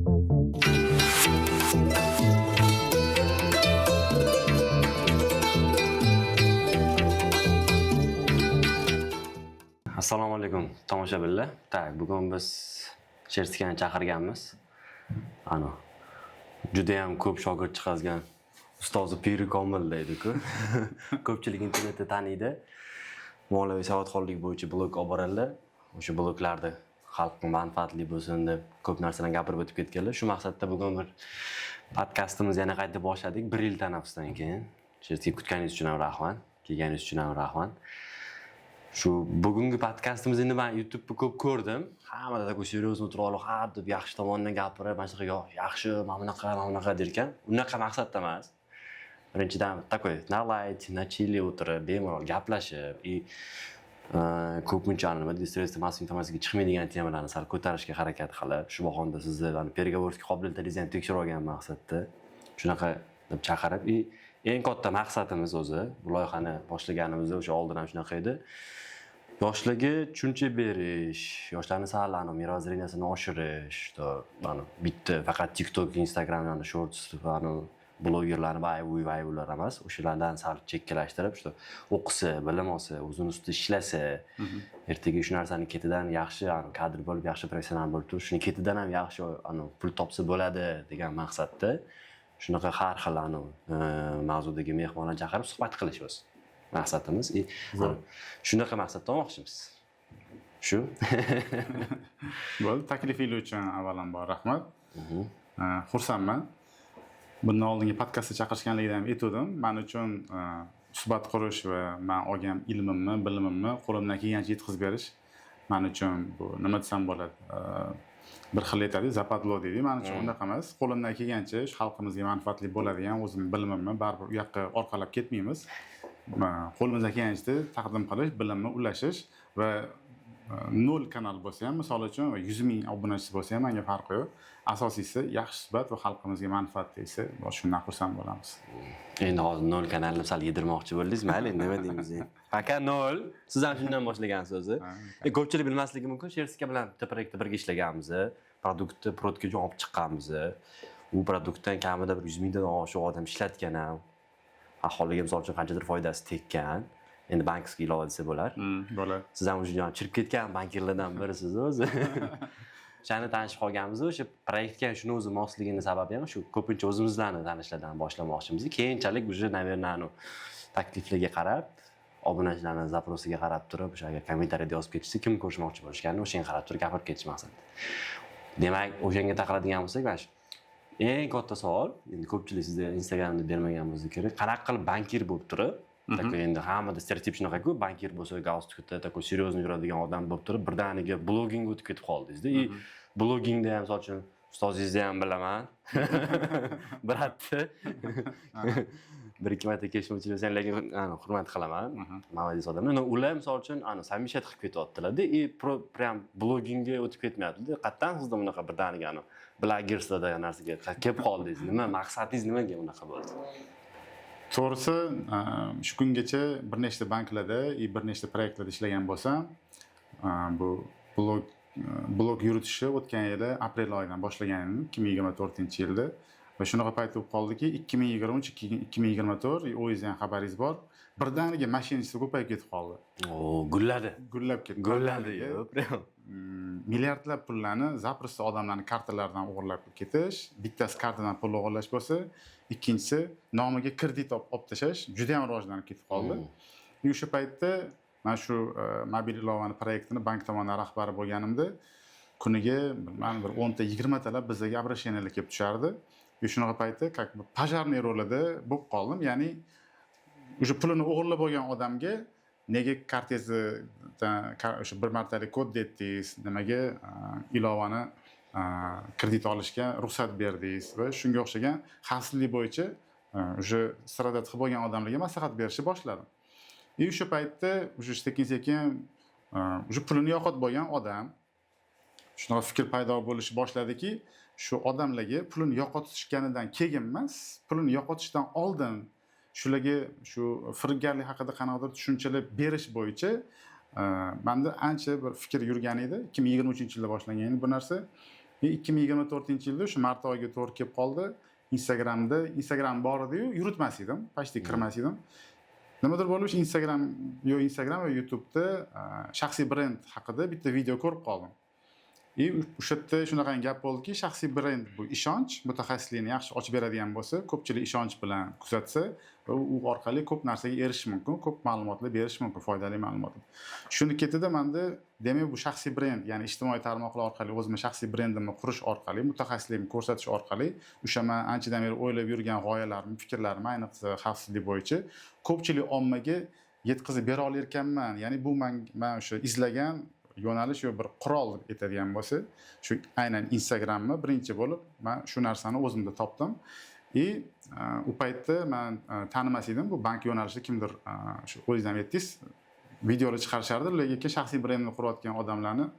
Assalomu alaykum tomoshabinlar. Tak, bugun biz Sherskani chaqirganmiz. Juda ham ko'p shogird chiqazgan ustozi Piri Komil deydi-ku. Ko'pchilik internetda taniydi. Moliyaviy savodxonlik bo'yicha blog olib boradilar. O'sha bloglarda xalqqa manfaatli bo'lsin deb ko'p narsalarni gapirib o'tib ketganlar. Shu maqsadda bugun bir podkastimizni yana qayta boshladik. 1 yil tanaffusdan keyin. Sherskga kutganingiz uchun ham rahmat, kelganingiz uchun ham rahmat. Shu bugungi podkastimizni endi men YouTube'da ko'p ko'rdim. Hammada taku seriozno o'tirib, ha deb yaxshi tomonidan gapirib, mana shunaqa yaxshi, mana bunaqa derkan. Unaqa maqsadda emas. Birinchidan takoy nalayt, nachili o'tirib, bemalol gaplashib, ko'pincha nima deydi, stress massiv informatsiyaga chiqmaydigan temalarni sal ko'tarishga harakat qilib, shu bahonda sizni pergovorskiy qobiliyatingizni ham tekshirib olgan maqsadda shunaqa deb chaqirib, eng katta maqsadimiz o'zi bu loyihani boshlaganimizda o'sha oldin ham shunaqa edi. Yoshlarga tushuncha berish, yoshlarning sal mirozreniyasini oshirish, bitta faqat TikTok, Instagram, Shorts, blogerlarni vayvular emas, o'shalardan sal chekkalashtirib, o'qisa, bilim olsa, o'zini ustida ishlasa, ertaga shu narsani ketidan yaxshi kadr bo'lib, yaxshi professional bo'lib turib, shuni ketidan ham yaxshi pul topsa bo'ladi degan maqsadda shunaqa har xil mavzudagi mehmonlar chaqirib suhbat qilish o'zi maqsadimiz. Shunaqa maqsadda olmoqchimiz. Shu. Bo'ldi, taklifingiz uchun avvalambor rahmat. Xursandman. Bundan oldingi podkastga chaqirishganligida ham aytdim. Men uchun suhbat qurish va men olgan ilmimni, bilimimni qo'limdan kelgancha yetkazib berish men uchun bu nima desam bo'ladi? Bir xil aytadi, zapadlo deydi. Men uchun unaqa emas. Qo'limdan kelgancha shu xalqimizga manfaatli bo'ladigan o'zim bilimimni baribir u yoqqa orqalab ketmaymiz. Qo'limizdan kelgancha taqdim qilish, bilimni ulashish va 0 kanal bo'lsa ham, misol uchun 100 ming obunachisi bo'lsa ham menga farqi yo'q. Asosiysi yaxshi suhbat va xalqimizga manfaat tegsa, shundan xursand bo'lamiz. Endi hozir 0 kanalni sal yedirmoqchi bo'ldingiz, mayli, nima deymiz endi. Faqat 0. Siz ham shundan boshlagansiz o'zi. Ko'pchilik bilmasligi mumkin, Sherska bilan bitta proyektda birga ishlaganmiz, produktni protga olib chiqqanmiz. U produktdan kamida bir 100 mingdan oshiq odam ishlatgan ham. Aholiga misol uchun qanchadir foydasi tekkan. Endi bankskiy ilova desa bo'lar. Bo'ladi. Siz ham o'sha chirib ketgan bankirlardan birisiz o'zi. Shani tanishib qolganmiz. O'sha proyektga shuni o'zi mosligini sababi ham shu ko'pincha o'zimizlarni tanishlardan boshlamoqchimiz. Keyinchalik уже, наверное, takliflarga qarab, obunachilarning zaprosiga qarab turib, o'sha kommentariyada yozib ketishsa, kim ko'rishmoqchi bo'lishganini o'shanga qarab turib gapirib ketish maqsadida. Demak, o'shanga taqaladigan bo'lsak, mana shu eng katta savol, endi ko'pchilik sizga Instagramda bermagan bo'lsa kerak, qanaqa qilib bankir bo'lib turib, endi hammada stereotip shunaqa-ku, bankir bo'lsa, galstukda takoy seryozni yuradigan odam bo'lib turib, birdaniga blogingga o'tib ketib qoldingiz-da. Blogingda ham, misol uchun, ustozingizni ham bilaman. Bratni. Bir-ikki marta kechmoqchiman, lekin hurmat qilaman. Молодец odamlar. Ular misol uchun samimiyat qilib ketyaptilar-da, prям blogingga o'tib ketmayapti-da. Qattan sizda bunaqa birdaniga blogerство degan narsaga kelib qoldingiz. Nima maqsadingiz nimaga unaqa bo'ldi? To'g'risi, shu kungacha bir nechta banklarda, bir nechta proyektlarda ishlagan bo'lsam, bu blog yuritishni o'tgan yili aprel oyidan boshlagan edim, 2024-yilda. Va shunaqa payt bo'lib qoldiki, 2023-2024, o'zingizdan xabaringiz bor, birdaniga mashinasi ko'payib ketib qoldi. Gulladi. Gullab ketdi. Gulladi. Milliardlab pullarni zaprosda odamlarning kartalaridan o'g'irlab ketish, bittasi kartadan pul o'g'irlash bo'lsa, ikkinchisi nomiga kredit olib tashlash juda ham rivojlanib ketib qoldi. O'sha paytda men shu mobil ilovani proyektini bank tomonidan rahbari bo'lganimda, kuniga men bir 10 ta 20 talab bizga обращениялар kelib tushardi. Shunaqa paytda как бы пожарный rolida bo'lib qoldim. Ya'ni o'sha pulini o'g'irlab olgan odamga nega kartangizni o'sha bir martalik kod dedingiz, nimaga ilovani kredit olishga ruxsat berdingiz va shunga o'xshagan xavfsizlik bo'yicha o'sha siradat qilib bo'lgan odamlarga maslahat berishni boshladim. O'sha paytda o'sha sekin-sekin o'sha pulini yo'qotib bo'lgan odam shunaqa fikr paydo bo'lishi boshladiki, shu odamlarga pulini yo'qotishganidan keyin emas, pulini yo'qotishdan oldin shularga shu firibgarlik haqida qanaqadir tushunchalar berish bo'yicha menda ancha bir fikr yurgan edi. 2023-yilda boshlangan edi bu narsa. 2024-yilda o'sha mart oyiga to'g'ri kelib qoldi. Instagram bor edi-yu, yuritmas edim, почти kirmas edim. Nimadir bo'lib Instagram va YouTube'da shaxsiy brend haqida bitta video ko'rib qoldim. O'sha yerda shunaqa gap bo'ldiki, shaxsiy brend bu ishonch, mutaxassislikni yaxshi ochib beradigan bo'lsa, ko'pchilik ishonch bilan kuzatsa, u orqali ko'p narsaga erishish mumkin, ko'p ma'lumotlar berish mumkin, foydali ma'lumotlar. Shuni ketida menda demak bu shaxsiy brend, ya'ni ijtimoiy tarmoqlar orqali o'zimni shaxsiy brendimni qurish orqali, mutaxassisligimni ko'rsatish orqali, o'sha men anchadan beri o'ylab yurgan g'oyalarim, fikrlarim, ayniqsa xavfsizlik bo'yicha ko'pchilik ommaga yetkazib bera olayotganman. Ya'ni bu men o'sha izlagan yo'nalish yo bir qurol deb aytadigan bo'lsa, shu aynan Instagramni birinchi bo'lib men shu narsani o'zimda topdim. U paytda men tanimas edim, bu bank yo'nalishida kimdir shu o'zingiz ham aytdingiz, videolar chiqarishardi, lekin shaxsiy brendni qurayotgan odamlarni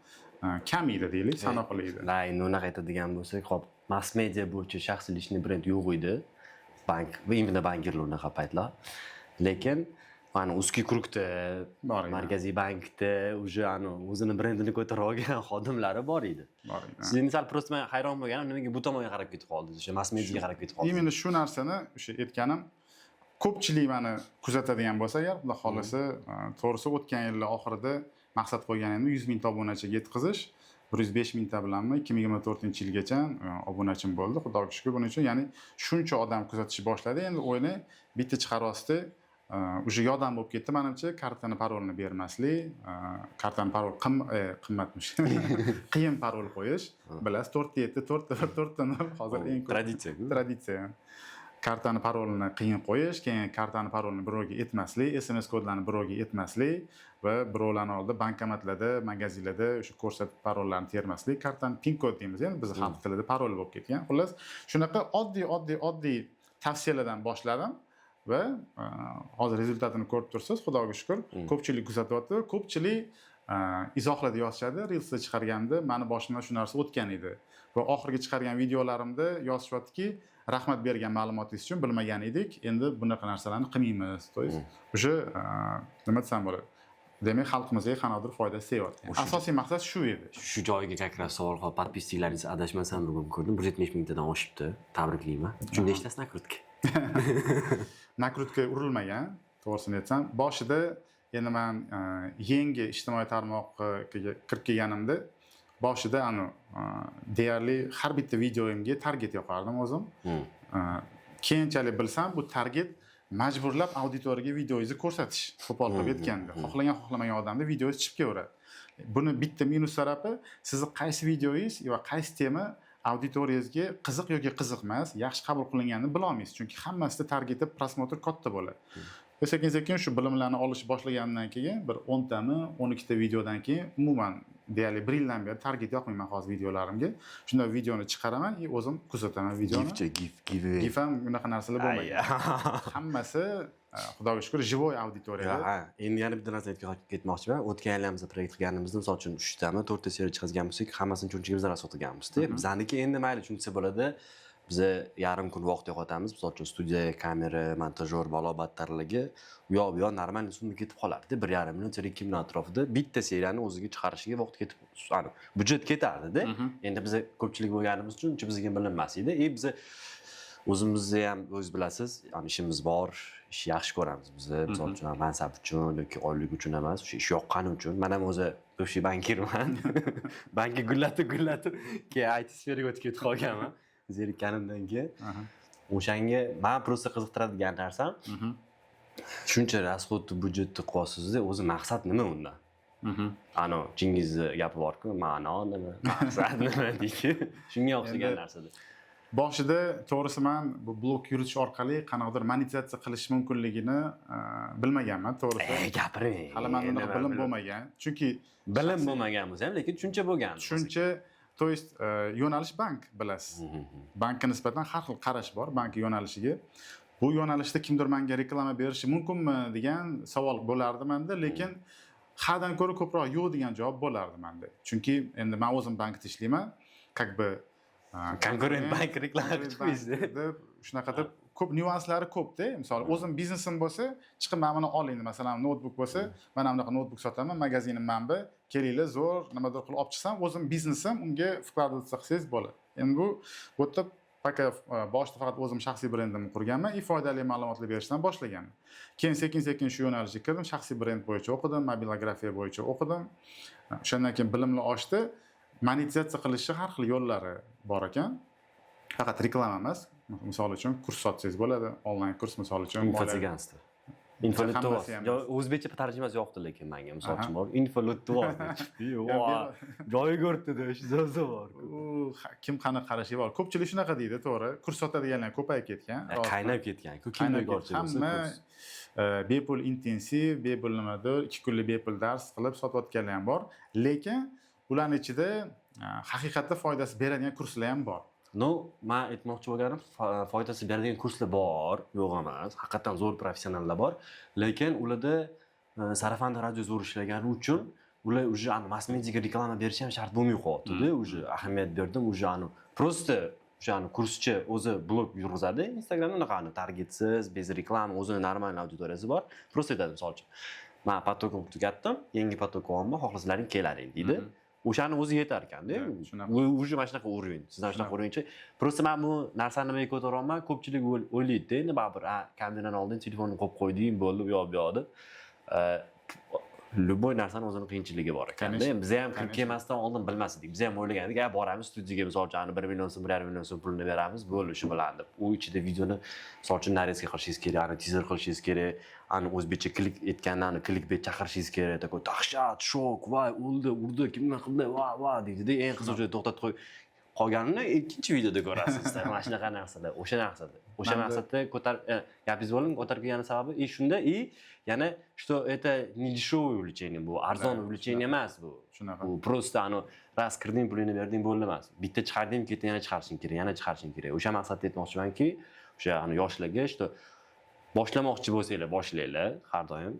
kam edi deylik, sanoqli edi. Unaqa aytadigan bo'lsak, hop, mass media bo'yicha shaxsiylikni brend yo'q edi. Bank va imенно bankirlar unaqa paytlar. Lekin mana Uskiy Krukda, Markaziy bankda уже o'zini brendini ko'tarib olgan xodimlari bor edi. Siz sal prosta men hayron bo'lganim, nimaga bu tomonga qarab ketib qoldingiz, o'sha mass mediaga qarab ketib qoldingiz. Именно shu narsani o'sha aytganim, ko'pchilik meni kuzatadigan bo'lsa agar, xudo xolasa, to'g'risi o'tgan yillar oxirida maqsad qo'yganim 100 mingta obunachiga yetkazish, 105 mingta bilanmi 2024-yilgacha obunachim bo'ldi, xudoga shukr. Buning uchun ya'ni shuncha odam kuzatishni boshladi. Endi o'ylang, bitta chiqaribdi, уже yordam bo'lib ketdi menimcha, kartani parolni bermaslik, kartani parol qimmatmish. Qiyin parol qo'yish. Bilasiz, 4 ta 0 hozir eng ko'p traditsiya. Kartani parolni qiyin qo'yish, keyin kartani parolni birovga aytmaslik, SMS kodlarni birovga aytmaslik va birovlarning oldida bankomatlarda, magazinlarda o'sha ko'rsatib parollarni termaslik, kartani pin kod deymiz, endi biz xalq tilida parol bo'lib ketgan. Xullas, shunaqa oddiy tavsiyalardan boshladim. Va hozir rezultatini ko'rib tursiz, xudoga shukr, ko'pchilik kuzatyapti, ko'pchilik izohlarda yozishadi, Reelsda chiqarganda meni boshimdan shu narsa o'tgan edi. Va oxirgi chiqargan videolarimda yozishyaptiki, rahmat bergan ma'lumotingiz uchun bilmagan edik, endi bunaqa narsalarni qilmaymiz. To есть, o'sha nima desam bo'ladi? Demak, xalqimizga qanaqadir foydasi tegayotgan. Asosiy maqsad shu edi. Shu joyiga kakras savol qilib, podpischiklaringiz adashmasam bugun ko'rdim, 170 mingtadan oshibdi. Tabriklayman. Shunda ishlash nakrutka. Nakrutka urilmagan, to'g'risini aytsam. Boshida endi men yangi ijtimoiy tarmoqqa kirib kelganimda, boshida deyarli har bitta videoyimga target yoqardim o'zim. Keyinchalik bilsam, bu target majburlab auditoriyaga videoingizni ko'rsatish, qo'pol qilib aytganda. Xohlamagan odamda videoingiz chiqib kelaveradi. Buni bitta minus tarafi, sizni qaysi videoingiz va qaysi tema auditoriyangizga qiziq yoki qiziq emas, yaxshi qabul qilinganini bila olmaysiz, chunki hammasida targeti prosmotr katta bo'ladi. Sekin-sekin shu bilimlarni olishni boshlagandan keyin bir 10 tami, 12 ta videodan keyin umuman deyarli 1 yildan beri target yoqmayman hozir videolarimga. Shunda videoni chiqaraman, o'zim kuzataman videoni. Gif ham bunaqa narsalar bo'lmaydi. Hammasi xudoga shukr живой auditoriyada. Endi yana bitta narsa ketmoqchiman. O'tgan yil ham biz proyekt qilganimizda, misol uchun 3 tami, 4 ta seriya chiqazgan bo'lsak, hammasini cho'nchigimizdan sotganmiz-da. Bizniki endi mayli tushunsa bo'ladi. Biz yarim kun vaqt yo'qotamiz. Misol uchun studiya, kamera, montajyor, balo-battarligi u yoq bu yoq normal summa ketib qolardi. 1,5 million, 2 million atrofida bitta seriyani o'ziga chiqarishiga vaqt ketib, budjet ketardi-da. Endi biz ko'pchilik bo'lganimiz uchun bizga bilinmas edi. Biz o'zimizni ham o'z bilasiz, ishimiz bor, ish yaxshi ko'ramiz. Biz misol uchun mansab uchun yoki oylik uchun emas, o'sha ish yoqqani uchun. Men ham o'zi o'sha bankirman. Bankka gullatib keyin IT sferaga o'tib ketib qolganman. Zerikkanimdan keyin. O'shanga men prosta qiziqtiradigan narsam shuncha rasxodni budjetni qilyapsiz-da, o'zi maqsad nima undan? Chingizni gapi bor-ku, ma'no nima, maqsad nima deyki, shunga o'xshagan narsada. Boshida to'g'risi men bu blog yuritish orqali qanaqadir monetizatsiya qilish mumkinligini bilmaganman, to'g'risi. Gapiring. Hali menda unaqa bilim bo'lmagan. Chunki bilim bo'lmagan bo'lsa ham, lekin tushuncha bo'lgan. Tushuncha, to есть yo'nalish bank, bilasiz. Bankka nisbatan har xil qarash bor bank yo'nalishiga. Bu yo'nalishda kimdir menga reklama berishi mumkinmi degan savol bo'lardi menda, lekin hadan ko'ra ko'proq yo'q degan javob bo'lardi menda. Chunki endi men o'zim bankda ishlayman, как бы konkurent bank reklama qilib qo'ysiz. deb shunaqa deb ko'p nyuanslari ko'pda. Misol o'zim biznesim bo'lsa, chiqib mana buni oling, masalan, notebook bo'lsa, mana bunaqa notebook sotaman, magazinim manba, kelinglar zo'r, nimadir qilib olib chiqsam, o'zim biznesim unga вкладываться qilsangiz bo'ladi. Endi bu yerda boshida faqat o'zim shaxsiy brendimni qurganman, foydali ma'lumotlar berishdan boshlaganman. Keyin sekin-sekin shu yo'nalishga kirdim, shaxsiy brend bo'yicha o'qidim, mobilografiya bo'yicha o'qidim. O'shandan keyin bilimlar oshdi. Monetizatsiya qilishning har xil yo'llari bor ekan. Faqat reklama emas. Misol uchun kurs sotsangiz bo'ladi, onlayn kurs misol uchun. Infotsiganstvo. Infolutvoz. O'zbekcha tarjimasi yo'qdi lekin menga misol uchun bor. Infolutvoz chiqdi. Joyi ko'rdi-da, shu so'zi bor. Kim qani qarashi bor. Ko'pchilik shunaqa deydi, to'g'ri. Kurs sotadiganlar ko'payib ketgan. Qaynab ketgan-ku. Kim o'rganchi hamma bepul intensiv, bepul nimadir, 2 kunlik bepul dars qilib sotayotganlar ham bor. Lekin ularning ichida haqiqatda foydasi beradigan kurslar ham bor. No, men aytmoqchi bo'lganim, foydasi beradigan kurslar bor, yo'q emas. Haqiqatan zo'r professionallar bor, lekin ularda sarafanda radio zo'r ishlagani uchun ular уже mass mediaga reklama berish ham shart bo'lmay qolyapti-da. Уже ahamiyat berdim, уже просто o'sha kurschi o'zi blog yurg'izadi, Instagramda unaqani targetsiz, bez reklama, o'zini normal auditoriyasi bor. Просто aytadi, misol uchun, men potokim tugatdim, yangi potok olyapman, xohlasalaring kelaring deydi. O'shani o'zi yetar ekan-da. Уже mana shunaqa uровень, sizdan shunaqa уровеньchi. Просто men bu narsani nimaga ko'taryapman? Ko'pchilik o'ylaydi-da, endi baribir, kameradan oldin telefonni qo'yib qo'yding, bo'ldi, u yoqda. Любой narsani o'zini qiyinchiligi bor ekan-da. Biz ham kirib kelmasdan oldin bilmas edik. Biz ham o'ylagandik, boramiz studiyaga, misol uchun 1 million so'm, 1,5 million so'm pulni beramiz, bo'ldi shu bilan deb. U ichida videoni misol uchun narezka qilishingiz kerak, teaser qilishingiz kerak, o'zbekcha klik etgandan klikbet chaqirishingiz kerak, такой dahshat, shok, voy, o'ldi, urdi, kimlar qildi, va deydi-da, eng qiziq joyda to'xtatib qo'yib qolganini ikkinchi videoda ko'rasiz. Mana shunaqa narsalar, o'sha maqsadda gapingiz bo'lin, ko'tarib kelgani sababi shunda, yana что это не дешевое увлечение, bu arzon увлечение emas bu. Shunaqa. Bu просто ras kirding, pulini berding, bo'ldi emas. Bitta chiqarding, keyin yana chiqarishing kerak, yana chiqarishing kerak. O'sha maqsadda aytmoqchimanki, o'sha yoshlarga что boshlamoqchi bo'lsanglar, boshlanglar, har doim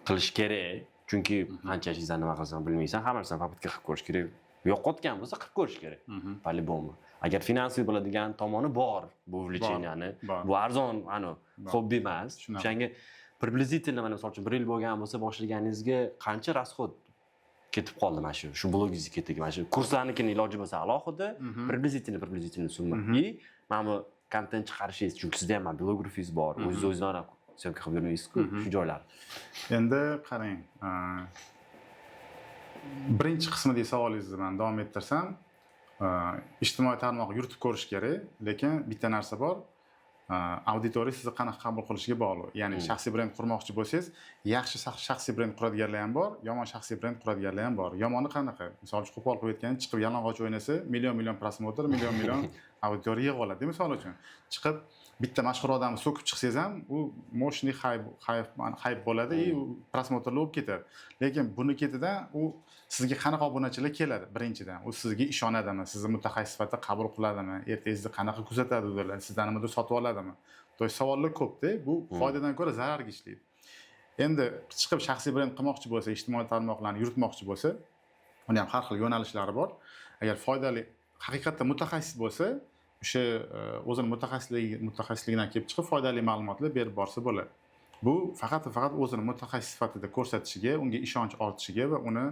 qilish kerak. Chunki qancha ishingizdan nima qilsan bilmaysan, hamma narsani faqat qilib ko'rish kerak. Yo'qotgan bo'lsa qilib ko'rish kerak. По-любому. Agar finansiy bo'ladigan tomoni bor bu увлечениеni, bu arzon, hobbi emas. O'shanga приблизительно mana misol uchun 1 yil bo'lgan bo'lsa boshlaganingizga qancha расход ketib qoldi mana shu blogingizga ketdi, mana shu kurslarnikini iloji bo'lsa alohida, приблизительно summa. И mana bu kontent chiqarishingiz, chunki sizda ham blogografingiz bor, o'zingiz syomka qilib yurmaysiz-ku, shu joylar. Endi qarang, birinchi qismidagi savolingizni men davom ettirsam, ijtimoiy tarmoq yuritib ko'rish kerak, lekin bitta narsa bor. Auditoriya sizni qanaqa qabul qilishiga bog'liq. Ya'ni shaxsiy brend qurmoqchi bo'lsangiz, yaxshi shaxsiy brend quradiganlar ham bor, yomon shaxsiy brend quradiganlar ham bor. Yomoni qanaqa? Misol uchun qo'pol qilib aytganda, chiqib yalang'och o'ynasa, million prosmotr, million auditoriya yig'ib oladi. Misol uchun, chiqib bitta mashhur odamni so'kib chiqsangiz ham, u moshni hype bo'ladi, prosmotrlar bo'lib ketadi. Lekin buni ketidan u sizga qanaqa obunachilar keladi birinchidan? U sizga ishonadimi? Sizni mutaxassis sifatida qabul qiladimi? Ertangizni qanaqa kuzatadi ular? Sizdan nimadir sotib oladimi? To'y savollar ko'p-da. Bu foydadan ko'ra zararga ishlaydi. Endi chiqib shaxsiy brend qilmoqchi bo'lsa, ijtimoiy tarmoqlarni yuritmoqchi bo'lsa, uni ham har xil yo'nalishlari bor. Agar foydali, haqiqatda mutaxassis bo'lsa, o'sha o'zini mutaxassisligidan kelib chiqib foydali ma'lumotlar berib borsa bo'ladi. Bu faqat o'zini mutaxassis sifatida ko'rsatishiga, unga ishonch ortishiga va uni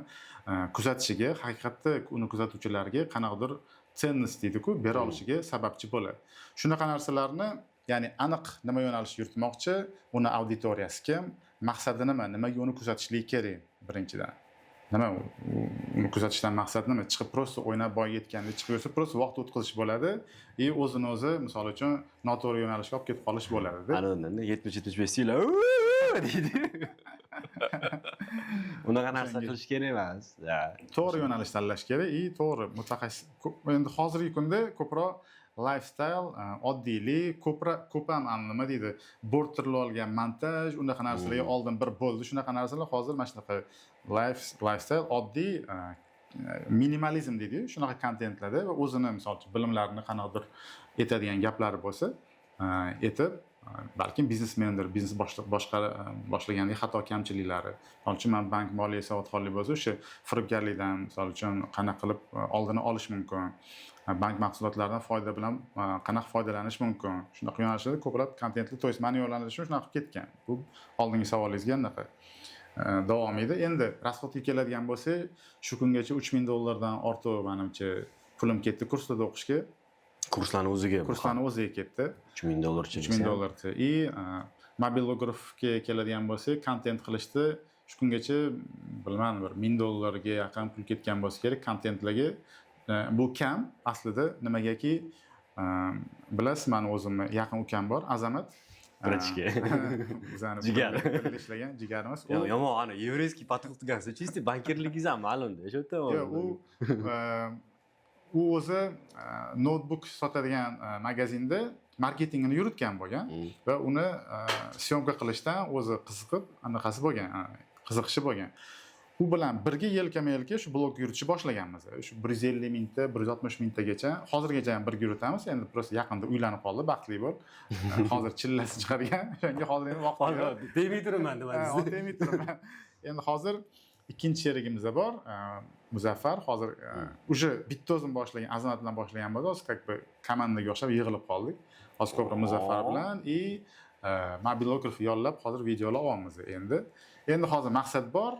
kuzatishiga, haqiqatda uni kuzatuvchilarga qanaqadir ценность deydi-ku, bera olishiga sababchi bo'ladi. Shunaqa narsalarni, ya'ni aniq nima yo'nalish yuritmoqchi, uni auditoriyasi kim, maqsadi nima, nimaga uni kuzatishlik kerak birinchidan. Nima uni kuzatishdan maqsad nima? Chiqib prosta o'ynab boy yetganda chiqib yursa, prosta vaqt o'tkazish bo'ladi. O'zini o'zi, misol uchun, noto'g'ri yo'nalishga olib ketib qolish bo'ladi. Ana undan 70-75 yil deydi. Unaqa narsa qilish kerak emas. To'g'ri yo'nalish tanlash kerak, to'g'ri mutaxassis. Endi hozirgi kunda ko'proq lifestyle, oddiylik, ko'p ham nima deydi, bortirib olgan montaj, unaqa narsalarga oldin bir bo'ldi, shunaqa narsalar hozir mana shunaqa lifestyle, oddiy, minimalizm deydi, shunaqa kontentlarda va o'zini misol uchun bilimlarini qanaqadir etadigan gaplari bo'lsa, etib, balkim biznesmendir, biznes boshlaganda xato kamchiliklari. Misol uchun men bank moliya savodxonligi bo'lsa, o'sha firibgarlikdan misol uchun qanaqa qilib oldini olish mumkin. bank mahsulotlaridan foyda bilan qanaqa foydalanish mumkin, shunaqa yo'nalishlarda ko'plab kontentli, to есть mani yo'nalishim shunaqa ketgan. Bu oldingi savolingizga anaqa davom etdi. Endi rasxodga keladigan bo'lsak, shu kungacha $3000 ortiq menimcha pulim ketdi kurslarda o'qishga. Kurslarni o'ziga. Kurslarni o'ziga ketdi. $3000 $3000. И mobilografga keladigan bo'lsak, kontent qilishda shu kungacha bilmadim bir $1000 ga yaqin pul ketgan bo'lsa kerak kontentlarga. Bu kam aslida nimagaki bilasiz, meni o'zimni yaqin ukam bor, Azamat. Birinchiga. Bizani Jigar. ishlagan jigarimiz. Yomon, ana еврейский подход qilgansiz. Чисто bankirligingiz ham ma'lumda, o'sha yerda. Yo'q, u o'zi notebook sotadigan magazinda marketingini yuritgan bo'lgan va uni syomka qilishdan o'zi qiziqib, anaqasi bo'lgan, qiziqishi bo'lgan. U bilan birga yelkama-yelka shu blog yuritishni boshlaganmiz. Shu 150 mingta, 160 mingtagacha, hozirgacha ham birga yuritamiz. Endi просто yaqinda uylanib qoldi, baxtli bo'l. Hozir chillasi chiqargan. Shunga hozir endi vaqt yo'q. Demay turibman demadingiz. Demay turibman. Endi hozir ikkinchi sherigimiz bor, Muzaffar. Hozir уже bitta o'zim boshlagan, Azamat bilan boshlagan bo'ldi. Hozir как бы komandaga o'xshab yig'ilib qoldik. Hozir ko'proq Muzaffar bilan mobilograf yollab hozir videolar olyapmiz endi. Endi hozir maqsad bor.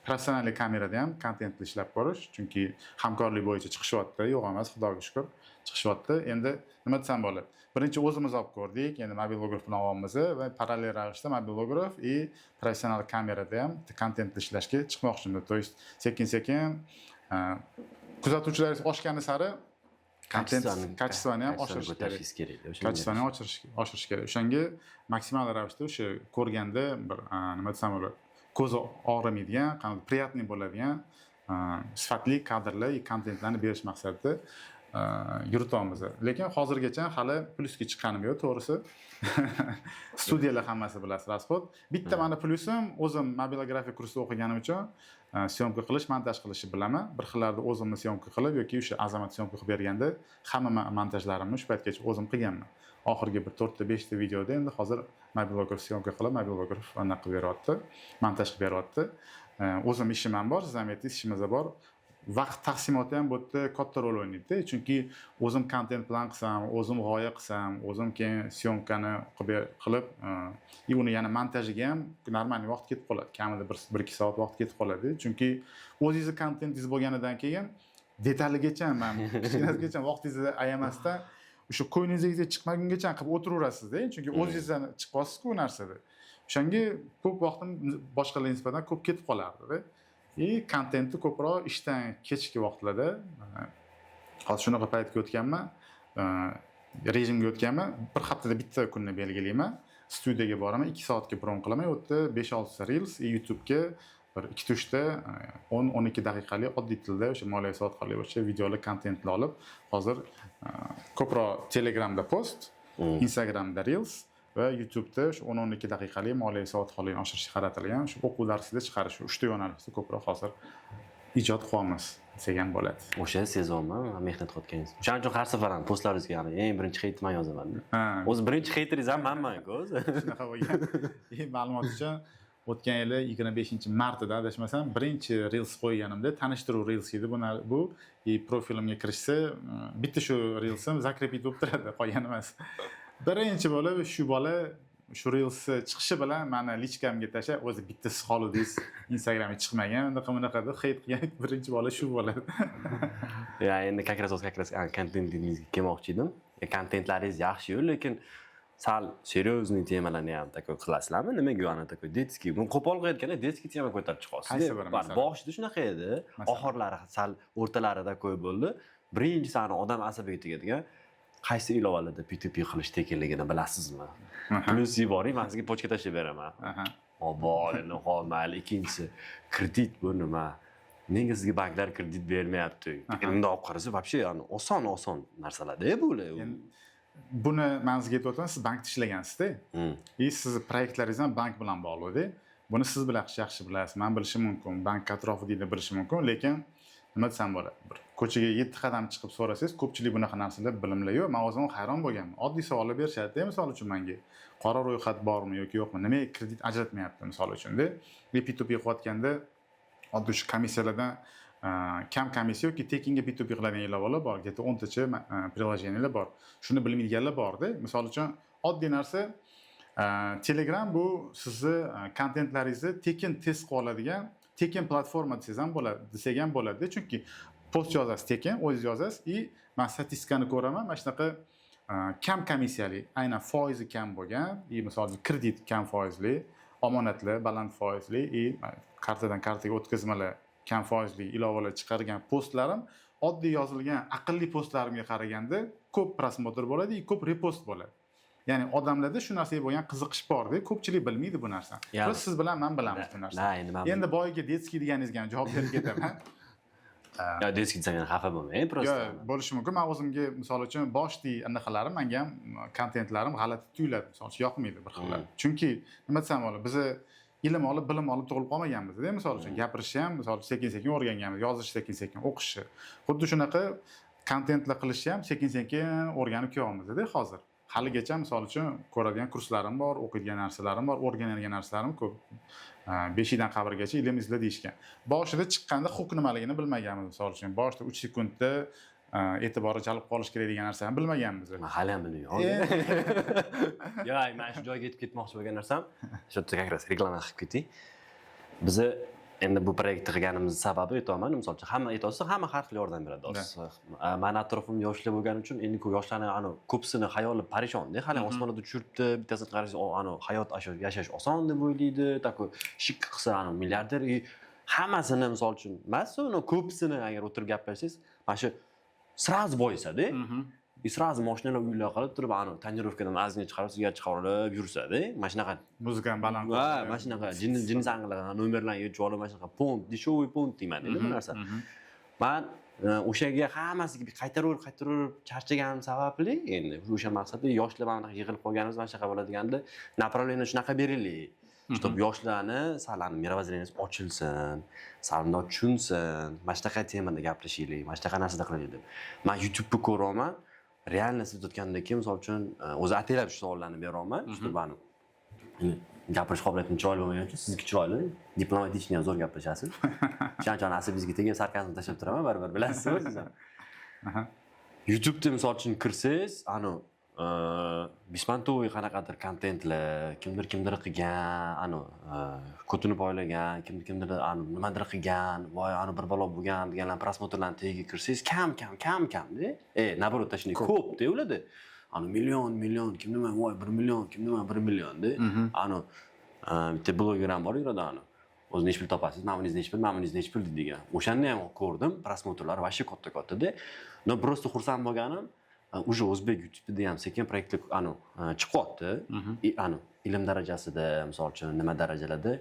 Professional kamerada ham kontentli ishlab ko'rish, chunki hamkorlik bo'yicha chiqishyapti, yo'q emas, Xudoga shukr, chiqishyapti. Endi nima desam bo'ladi? Birinchi o'zimiz olib ko'rdik, endi mobilograf bilan olyapmiz va parallel ravishda mobilograf professional kamerada ham kontentli ishlashga chiqmoqchimiz. То есть sekin-sekin kuzatuvchilaringiz oshgani sari kontent kачествоni ham oshirish kerak. Kачествоni oshirish kerak. O'shanga maksimal ravishda o'sha ko'rganda bir nima desam bo'ladi? Ko'z og'rimaydigan, qanday приятный bo'ladigan sifatli kadrlar va kontentlarni berish maqsadida yuritamiz. Lekin hozirgacha hali plyusga chiqqanim yo'q, to'g'risi. Studiyalar hammasi bilasiz, rasxod. Bitta meni plyusim o'zim mobilografiya kursida o'qiganim uchun syomka qilish, montaj qilishni bilaman. Bir xillarda o'zimni syomka qilib yoki o'sha Azamat syomka qilib berganda hamma montajlarimni shu paytgacha o'zim qilganman. Oxirgi bir 4 ta 5 ta videoda endi hozir mobilograf syomka qilib, mobilograf anaqa qilib beryapti, montaj qilib beryapti. O'zim ishim ham bor, siz ham aytdingiz, ishimiz ham bor. Vaqt taqsimoti ham bu yerda katta rol o'ynaydi. Chunki o'zim kontent plan qilsam, o'zim g'oya qilsam, o'zim keyin syomkani qilib, uni yana montajiga ham normal vaqt ketib qoladi. Kamida 1-2 soat vaqt ketib qoladi. Chunki o'zingizni kontentingiz bo'lganidan keyin detalligacha, kichkinasigacha vaqtingizni ayamasdan o'sha ko'nglingizga chiqmagungacha qilib o'tiraverasiz-da. Chunki o'zingizdan chiqib qolasiz-ku bu narsada. O'shanga ko'p vaqtim boshqalarga nisbatan ko'p ketib qolardi. Kontentni ko'proq ishdan kechki vaqtlarda hozir shunaqa paytga o'tganman, rejimga o'tganman. Bir haftada bitta kunni belgilayman. Studiyaga boraman, 2 soatga bron qilaman. U yerda 5-6 ta reels, YouTube'ga bir 2-3 ta 10-12 daqiqalik oddiy tilda o'sha moliya soatxonlik bo'yicha videolar, kontentlar olib, hozir ko'proq Telegramda post, Instagramda reels va YouTube'da shu 10-12 daqiqalik moliya soatxonlikni oshirishga qaratilgan shu o'quv darsida chiqarish, 3 ta yo'nalishda ko'proq hozir ijod qilyapmiz degan bo'ladi. O'sha sezonman mehnat qilayotganingiz. O'shaning uchun har safar ham postlaringizga eng birinchi heyt men yozaman. O'zi birinchi heyteringiz ham menman-ku o'zi. Shunaqa bo'lgan. Ma'lumot uchun o'tgan yili 25-martida adashmasam birinchi reels qo'yganimda tanishtiruv reels edi. Bu profilimga kirishsa bitta shu reelsim zakrepit bo'lib turadi, qolgan emas. Birinchi bo'lib shu bola shu reels chiqishi bilan meni lichkamga tashlab, o'zi bittasi qoludingiz, Instagramga chiqmagan, unaqa deb heyt qilgan birinchi bola shu bo'ladi. Ya endi как раз kontentingizga kelmoqchi edim. Kontentlaringiz yaxshi-yu, lekin sal серьезный temalarni ham takoy qilasizlarmi? Nimaga yana takoy detskiy? Bu qo'pol qo'yayotganda detskiy tema ko'tarib chiqasiz. Qaysi biri masalan? Boshida shunaqa edi, oxirlari sal o'rtalarida qo'y bo'ldi. Birinchi sani odam asabiga tegadigan qaysi ilovalarda P2P qilish tekinligini bilasizmi? Plus yuboring, men sizga pochka tashlab beraman. Endi mayli. Ikkinchisi kredit bu nima? Nega sizga banklar kredit bermayapti? Endi olib qarasa, вообще oson narsalar-da bular. Buni men sizga aytayotganim, siz bankda ishlagansiz-da. Sizni proyektlaringiz ham bank bilan bog'liq-da. Buni siz bilan yaxshi bilasiz. Men bilishim mumkin, bank atrofida bilishim mumkin, lekin nima desam bo'ladi? Bir ko'chaga 7 qadam chiqib so'rasangiz, ko'pchilik bunaqa narsalar bilimli yo'q. Men o'zim hayron bo'lganman. Oddiy savollar berishadi-da, misol uchun menga. Qora ro'yxat bormi yoki yo'qmi? Nimaga kredit ajratmayapti misol uchun-da. P2P qilayotganda oddiy shu komissiyalardan kam komissiya yoki tekinga P2P qiladigan ilovalar bor. Где-то 10 tacha приложениялар bor. Shuni bilmaydiganlar bor-da. Misol uchun oddiy narsa Telegram bu sizni kontentlaringizni tekin test qilib oladigan tekin platforma desangiz ham bo'ladi, desak ham bo'ladi. Chunki post yozasiz tekin, o'zingiz yozasiz и men statistikani ko'raman, mana shunaqa kam komissiyali, aynan foizi kam bo'lgan, misol uchun kredit kam foizli, omonatlar baland foizli kartadan kartaga o'tkazmalar kam foizli ilovalar chiqargan postlarim oddiy yozilgan aqlli postlarimga qaraganda ko'p prosmotr bo'ladi, ko'p repost bo'ladi. Ya'ni odamlarda shu narsaga bo'lgan qiziqish bor-da, ko'pchilik bilmaydi bu narsani. Biz siz bilan men bilamiz bu narsani. Endi boyiga detskiy deganingizga javob berib ketaman. Yo, detskiy degan xafa bo'lmang, prosta. Yo, bo'lishi mumkin. Men o'zimga misol uchun boshli anaqalarim, menga ham kontentlarim g'alati tuyuladi, misol uchun yoqmaydi bir xillab. Chunki nima desam bo'ladi, biz ilm olib, bilim olib tug'ilib qolmaganmiz-da, misol uchun gapirishni ham, misol uchun sekin-sekin o'rganganmiz, yozishni sekin-sekin, o'qishni. Xuddi shunaqa kontentlar qilishni ham sekin-sekin o'rganib kelyapmiz-da hozir. Haligacha misol uchun ko'radigan kurslarim bor, o'qiydigan narsalarim bor, o'rganadigan narsalarim ko'p. 5 qabrgacha ilm izla deyishgan. Boshida chiqqanda huquq nimaligini bilmaganmiz, misol uchun. Boshida 3 sekundda e'tiborni jalb qilish kerak degan narsani bilmaganmiz. Men hali ham bilmayman. Yo, men shu joyga yetib ketmoqchi bo'lgan narsam, shu yerda как раз reklama qilib ketdik. Bizni endi bu proyektni qilganimiz sababi aytaman, misol uchun hamma aytsa, hamma har xil yordam beradi do'stlar. Men atrofimda yoshlar bo'lgani uchun endi yoshlarning ko'psini xayoli parishonda, hali osmonda uchiribdi, bittasini qarasa hayot yashash oson deb o'ylaydi, tako shik qilsa milliarder hammasini misol uchun emas, ko'psini agar o'tirib gaplashsangiz, mana shu sraz boyisada, sraz mashinalar uylar qilib turib, tonirovkadan azini chiqarib, sigaret chiqarib yursa-da, mana shunaqa muzikani baland qilib. Ha, mana shunaqa jin sanglardan nomerlarni yechib olib, mana shunaqa pont, dешёвый pont deyman dedi bu narsa. Men o'shaga hammasiga qaytarib charchaganim sababli, endi o'sha maqsadda yoshlar mana yig'ilib qolganimiz mana shunaqa bo'ladiganda, направление shunaqa beraylik. Чтобы yoshlarni sal mirovozreniyangiz ochilsin, sal tushunsin, mana shunaqa temada gaplashaylik, mana shunaqa narsada qilaylik. Men YouTube'ni ko'raman, realni siz o'tgandan keyin misol uchun o'zi ataylab shu savollarni beraman, чтобы gapirish qobiliyatim chiroyli bo'lmagan uchun sizniki chiroyli, diplomatичный zo'r gaplashasiz. Shuning asabingizga tegib sarkazm tashlab turaman, baribir bilasiz siz ham. YouTube'da misol uchun kirsangiz, bismantoviy qanaqadir kontentlar, kimdir qilgan, kutini poylagan, kimdir nimadir qilgan, voy bir balo bo'lgan deganlar prosmotrlarning tagiga kirsangiz, kamda. Naborot shunday ko'p ularda. Million, kim nima, voy 1 million, kim nima 1 million-da. Bitta bloger ham bor yuradi o'zi necha pul topasiz, ma'mulingiz necha pul degan. O'shani ham ko'rdim, prosmotrlar vashcha katta-katta-da. No просто xursand bo'lganim, уже o'zbek YouTube'da ham sekin proyektlar chiqyapti. Ilm darajasida, misol uchun nima darajalarda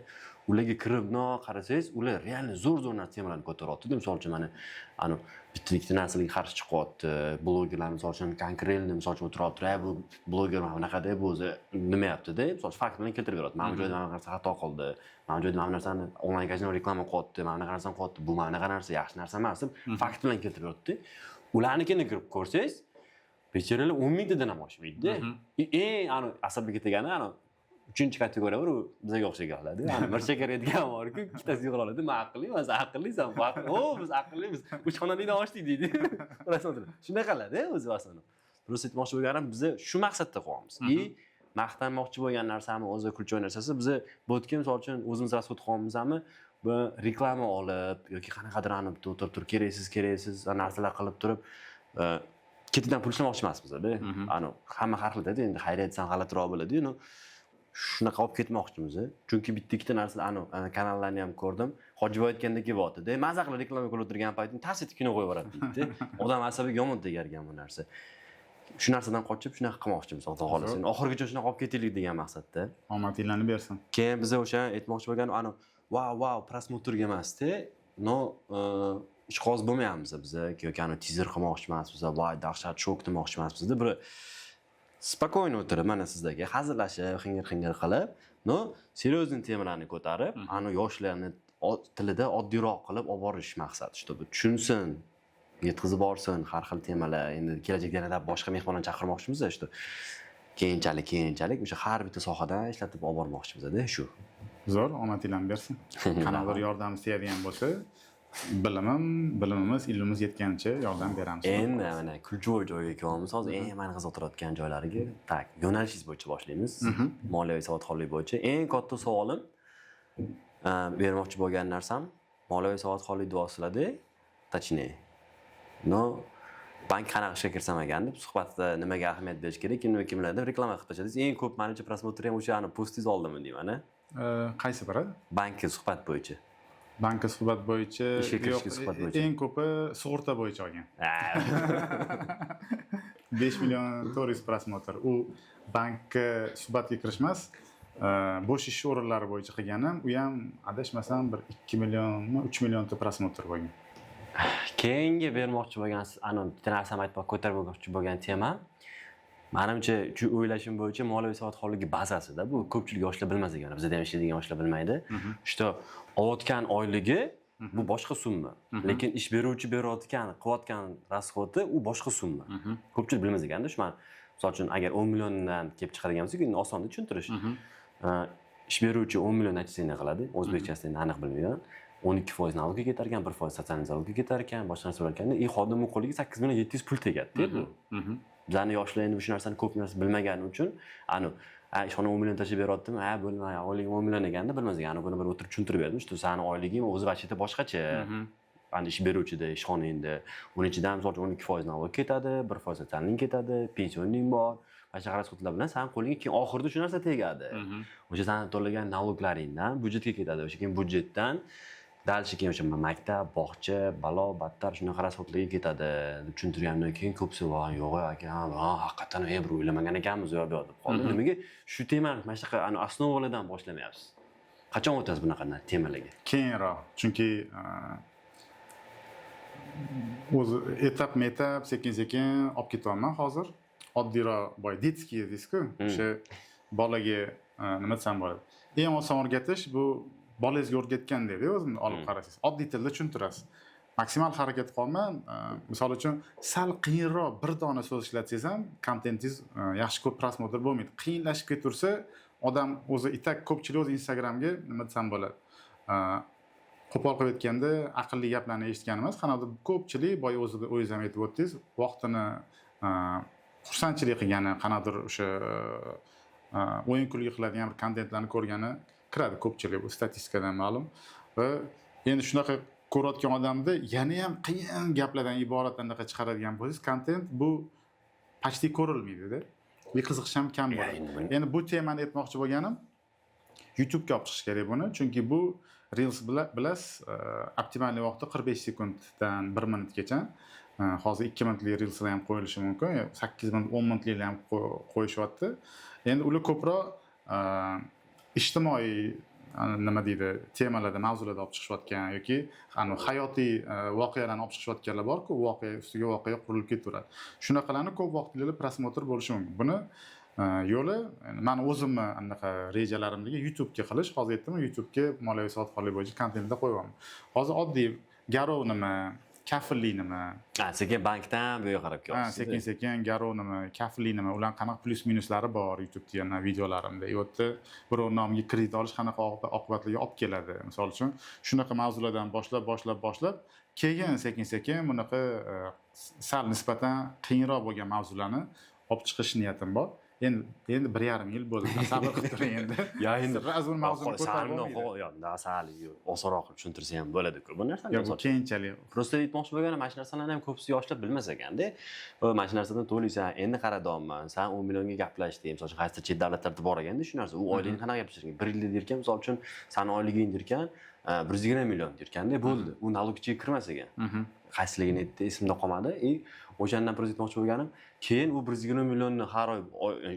ularga kirib qarasangiz, ular realni zo'r temalarni ko'taryapti. Misol uchun mana bitta narsalarga qarshi chiqyapti. Blogerlar misol uchun konkretni misol uchun o'tirib, bu bloger bunaqada bu o'zi nima yapti-da, misol uchun fakt bilan keltirib beradi. Mana bu joyda mana narsa xato qildi. Mana joyda mana narsani onlayn kazino reklama qilyapti, mana narsani qilyapti. Bu mana narsa yaxshi narsa emas deb fakt bilan keltirib beradi. Ularnikini kirib ko'rsangiz, becharalar 10 mingtadan ham oshmaydi-da. Eng asabga ketgani 3-kategoriya bor, bizga o'xshaganlar-da. Bir shakar yetgan bor-ku, ikkitasi yig'ila oladi. Men aqlliman, sen aqllisan. Biz aqllimiz. 3 xonalikdan ochdik deydi. Shunaqalar-da o'zi aslida. Durust aytmoqchi bo'lganim, biz shu maqsadda qilyapmiz. Maqtanmoqchi bo'lgan narsami, o'zi kulchoy narsasi, biz bu yerga misol uchun o'zimiz rasxod qilyapmizmi, bu reklama olib yoki qanaqadir o'tirib turib keraksiz narsalar qilib turib ketidan pul ishlamoqchi emasmiz-da. Hamma har xil-da, endi xayriyat san g'alatiroq bo'ladi. Shunaqa olib ketmoqchimiz. Chunki bitta-ikkita narsa kanallarni ham ko'rdim. Hojiboy aytgandek bo'lyapti-da. Maza qilib reklama qilib o'tirgan paytda tars etib kino qo'yib yuboradi deydi. Odam asabiga yomon tegargan bu narsa. Shu narsadan qochib shunaqa qilmoqchimiz, xudo xohlasa. Oxirigacha shunaqa olib ketaylik degan maqsadda. Omadinglarni bersin. Keyin biz o'sha aytmoqchi bo'lgan wow, prosmotrga emas-da, ishqoz bo'lmayapmiz biz yoki teaser qilmoqchi emasmiz, voy dahshat shok demoqchi emasmiz. Bir spokойно o'tirib, mana sizlarga hazillashib, xingir qilib, seriozniy temalarni ko'tarib, yoshlarni tilida oddiyroq qilib olib borish maqsadi, чтобы tushunsin, yetkazib borsin har xil temalar. Endi kelajakda yana boshqa mehmonlarni chaqirmoqchimiz, shu keyinchalik o'sha har bitta sohadan ishlatib olib bormoqchimiz-da, shu. Zo'r, omadinglarni bersin. Qanaqadir yordam tegadigan bo'lsa, bilimimiz, ilmimiz yetganicha yordam beramiz. Endi mana kuljoy joyga kelyapmiz. Hozir eng meni qiziqtirayotgan joylariga tak yo'nalishingiz bo'yicha boshlaymiz. Moliyaviy savodxonlik bo'yicha eng katta savolim bermoqchi bo'lgan narsam moliyaviy savodxonlik vositasida точнее. No bank qanaqa ishga kirsam ekan deb suhbatda nimaga ahamiyat berish kerak, kimlarga reklama qilib tashladingiz. Eng ko'p menimcha prosmotr ham o'sha postingiz oldimi deyman. Qaysi biri? Bankka suhbat bo'yicha. Bankka suhbat bo'yicha, Ishga kirishga suhbat bo'yicha. eng ko'pi sug'urta bo'yicha olgan. 5 million to'g'ris prosmotr. U bankka suhbatga kirish emas, bo'sh ish o'rinlari bo'yicha qilganim, u ham adashmasam bir 2 millionmi, 3 millionta prosmotr bo'lgan. Keyingi bermoqchi bo'lgan, bitta narsani aytib ko'tarmoqchi bo'lgan tema menimcha o'ylashim bo'yicha moliyaviy savodxonligi bazasida bu ko'pchilik yoshlar bilmas ekan, bizda ham ishlaydigan yoshlar bilmaydi. Что olayotgan oyligi bu boshqa summa, lekin ish beruvchi berayotgan, qilayotgan rasxodi u boshqa summa. Ko'pchilik bilmas ekanda, shu misol uchun agar 10 milliondan kelib chiqadigan bo'lsa, endi oson tushuntirish. Ish beruvchi 10 million aytsa qiladi, o'zbekchasida endi aniq bilmayman. 12% nalogga ketar ekan, 1% sotsial nalogga ketar ekan, boshqa narsa bo'lar ekan. Xodimning qo'liga 8 million 700 pul tegadi-ku. Bizlarning yoshlar endi shu narsani ko'p narsa bilmagani uchun, ishxona 10 million tashlab beryaptimi? Bo'lmay, oyligim 10 million ekanda bilmas ekan. Buni bir o'tirib tushuntirib berdim. Shu sani oyliging o'zi vachita boshqacha. Endi ish beruvchida, ishxonangda, uning ichidan misol uchun 12% nalog ketadi, 1% sotsialning ketadi, pensioning bor. Boshqa rasxodlar bilan san qo'lingga keyin oxirida shu narsa tegadi. O'sha san to'lagan naloklaringdan budjetga ketadi. O'sha keyin budjetdan dalshi keyin o'sha maktab, bog'cha, balo, battar shunaqa rasxodlarga ketadi deb tushuntirgandan keyin ko'psi voy yo'q aka, haqiqatan bir o'ylamagan ekanmiz yo'q deb qoldi. Nimaga shu temani mana shunaqa osnovalardan boshlamayapsiz? Qachon o'tasiz bunaqa temalarga? Keyinroq, chunki o'zi etap sekin-sekin olib ketyapman hozir. Oddiyroq boy detskiy deysiz-ku, o'sha bolaga nima desam bo'ladi. Eng oson o'rgatish bu bolangizga o'rgatgandek o'zimni olib qarasangiz. Oddiy tilda tushuntirasiz. Maksimal harakat qilman. Misol uchun sal qiyinroq bir dona so'z ishlatsangiz ham kontentingiz yaxshi ko'p prosmotr bo'lmaydi. Qiyinlashib ketaversa, odam o'zi ko'pchilik o'z Instagramga nima desam bo'ladi. Qo'pol qilib aytganda aqlli gaplarni eshitgan emas. Qanaqadir ko'pchilik boy o'zingiz ham aytib o'tdingiz, vaqtini xursandchilik qilgani, qanaqadir o'sha o'yin kulgi qiladigan bir kontentlarni ko'rgani kiradi ko'pchilik, bu statistikadan ma'lum. Va endi shunaqa ko'rayotgan odamda yana ham qiyin gaplardan iborat anaqa chiqaradigan bo'lsangiz, kontent bu почти ko'rilmaydi-da. Bir qiziqish ham kam bo'ladi. Endi bu temani aytmoqchi bo'lganim, YouTube'ga olib chiqish kerak buni, chunki bu Reels bilasiz, optimal vaqti 45 sekunddan 1 minutgacha. Hozir 2 minutlik Reelslar ham qo'yilishi mumkin, 8 minut, 10 minutliklar ham qo'yishyapti. Endi ular ko'proq ijtimoiy nima deydi, temalarda, mavzularda olib chiqishayotgan yoki hayotiy voqealarni olib chiqishayotganlar bor-ku, voqea ustiga voqea qurilib ketaveradi. Shunaqalarni ko'p vaqtli prosmotr bo'lishi mumkin. Buni yo'li men o'zimni anaqa rejalarimdagi YouTube'ga qilish, hozir aytdim, YouTube'ga moliyaviy savodxonlik bo'yicha kontentda qo'yaman. Hozir oddiy garov nima, kafillik nima? Sekin bankdan bu yoqqa qarab kelyapsiz. Sekin garov nima, kafillik nima, ular qanaqa plyus minuslari bor YouTube'da yana videolarimda. Yo'qda birov nomiga kredit olish qanaqa oqibatlarga olib keladi. Misol uchun, shunaqa mavzulardan boshlab, keyin sekin bunaqa sal nisbatan qiyinroq bo'lgan mavzularni olib chiqish niyatim bor. Endi 1,5 yil bo'ldi. Sabr qilib turing endi. Ya endi razul mavzuni ko'tarib osonroq tushuntirsa ham bo'ladi-ku. Bu narsani yo'q, keyinchalik. Prosta aytmoqchi bo'lganim, mana shu narsalarni ham ko'psi yoshlar bilmas ekanda. Mana shu narsadan to'laysan, endi qaradimman, sen 10 millionga gaplashding, misol uchun qaysi chet davlatlarda bor ekanda shu narsa. U oyligini qanaqa gaplashding? 1 yilda derkan, misol uchun, sani oyliging derkan, 120 million derkanda bo'ldi. U nalog ichiga kirmas ekan. Qaysiligini aytdi, esimda qolmadi. O'shandan prosta aytmoqchi bo'lganim, keyin u 120 millionni har oy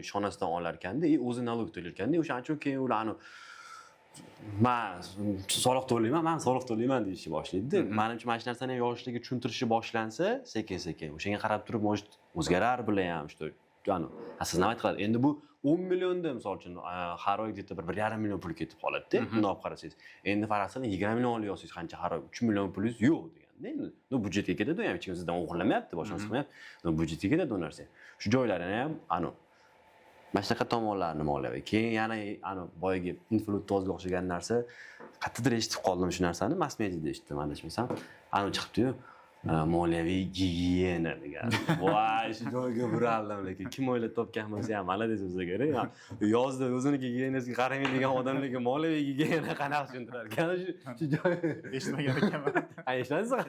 ishxonasidan olar ekanda, o'zi nalog to'lar ekanda. O'shaning uchun keyin ularni men soliq to'layman deyishni boshlaydi. Menimcha mana shu narsani yoshlarga tushuntirishi boshlansa, sekin-sekin o'shanga qarab turib, может, o'zgarar bilan ham, что, siz nima qiladi? Endi bu 10 millionda misol uchun har oy где-то 1,5 million pul ketib qoladi-da. Buni olib qarasangiz. Endi farqini 20 million olyapsiz, qancha har oy 3 million pulingiz yo'q deganda. No budjetga ketadi, ham hech kim sizdan o'g'irlamayapti, boshqa narsa qilmayapti. No budjetga ketadi u narsa. Shu joylarini ham mana shunaqa tomonlarni moliyaviy. Keyin yana ana boyagi influentozga o'xshagan narsa qayerdadir eshitib qoldim shu narsani, mass mediada eshitdim adashmasam. Ana chiqibdi-yu, moliyaviy gigiyena degan. Voy, shu joyga buraldim lekin kim o'ylab topgan bo'lsa ham malades bo'lsa kerak. Yozda o'zini gigiyenasiga qaramaydigan odamlarga moliyaviy gigiyena qanaqa tushuntirar ekan shu joy. Eshitmagan ekanman. Eshitdingizmi?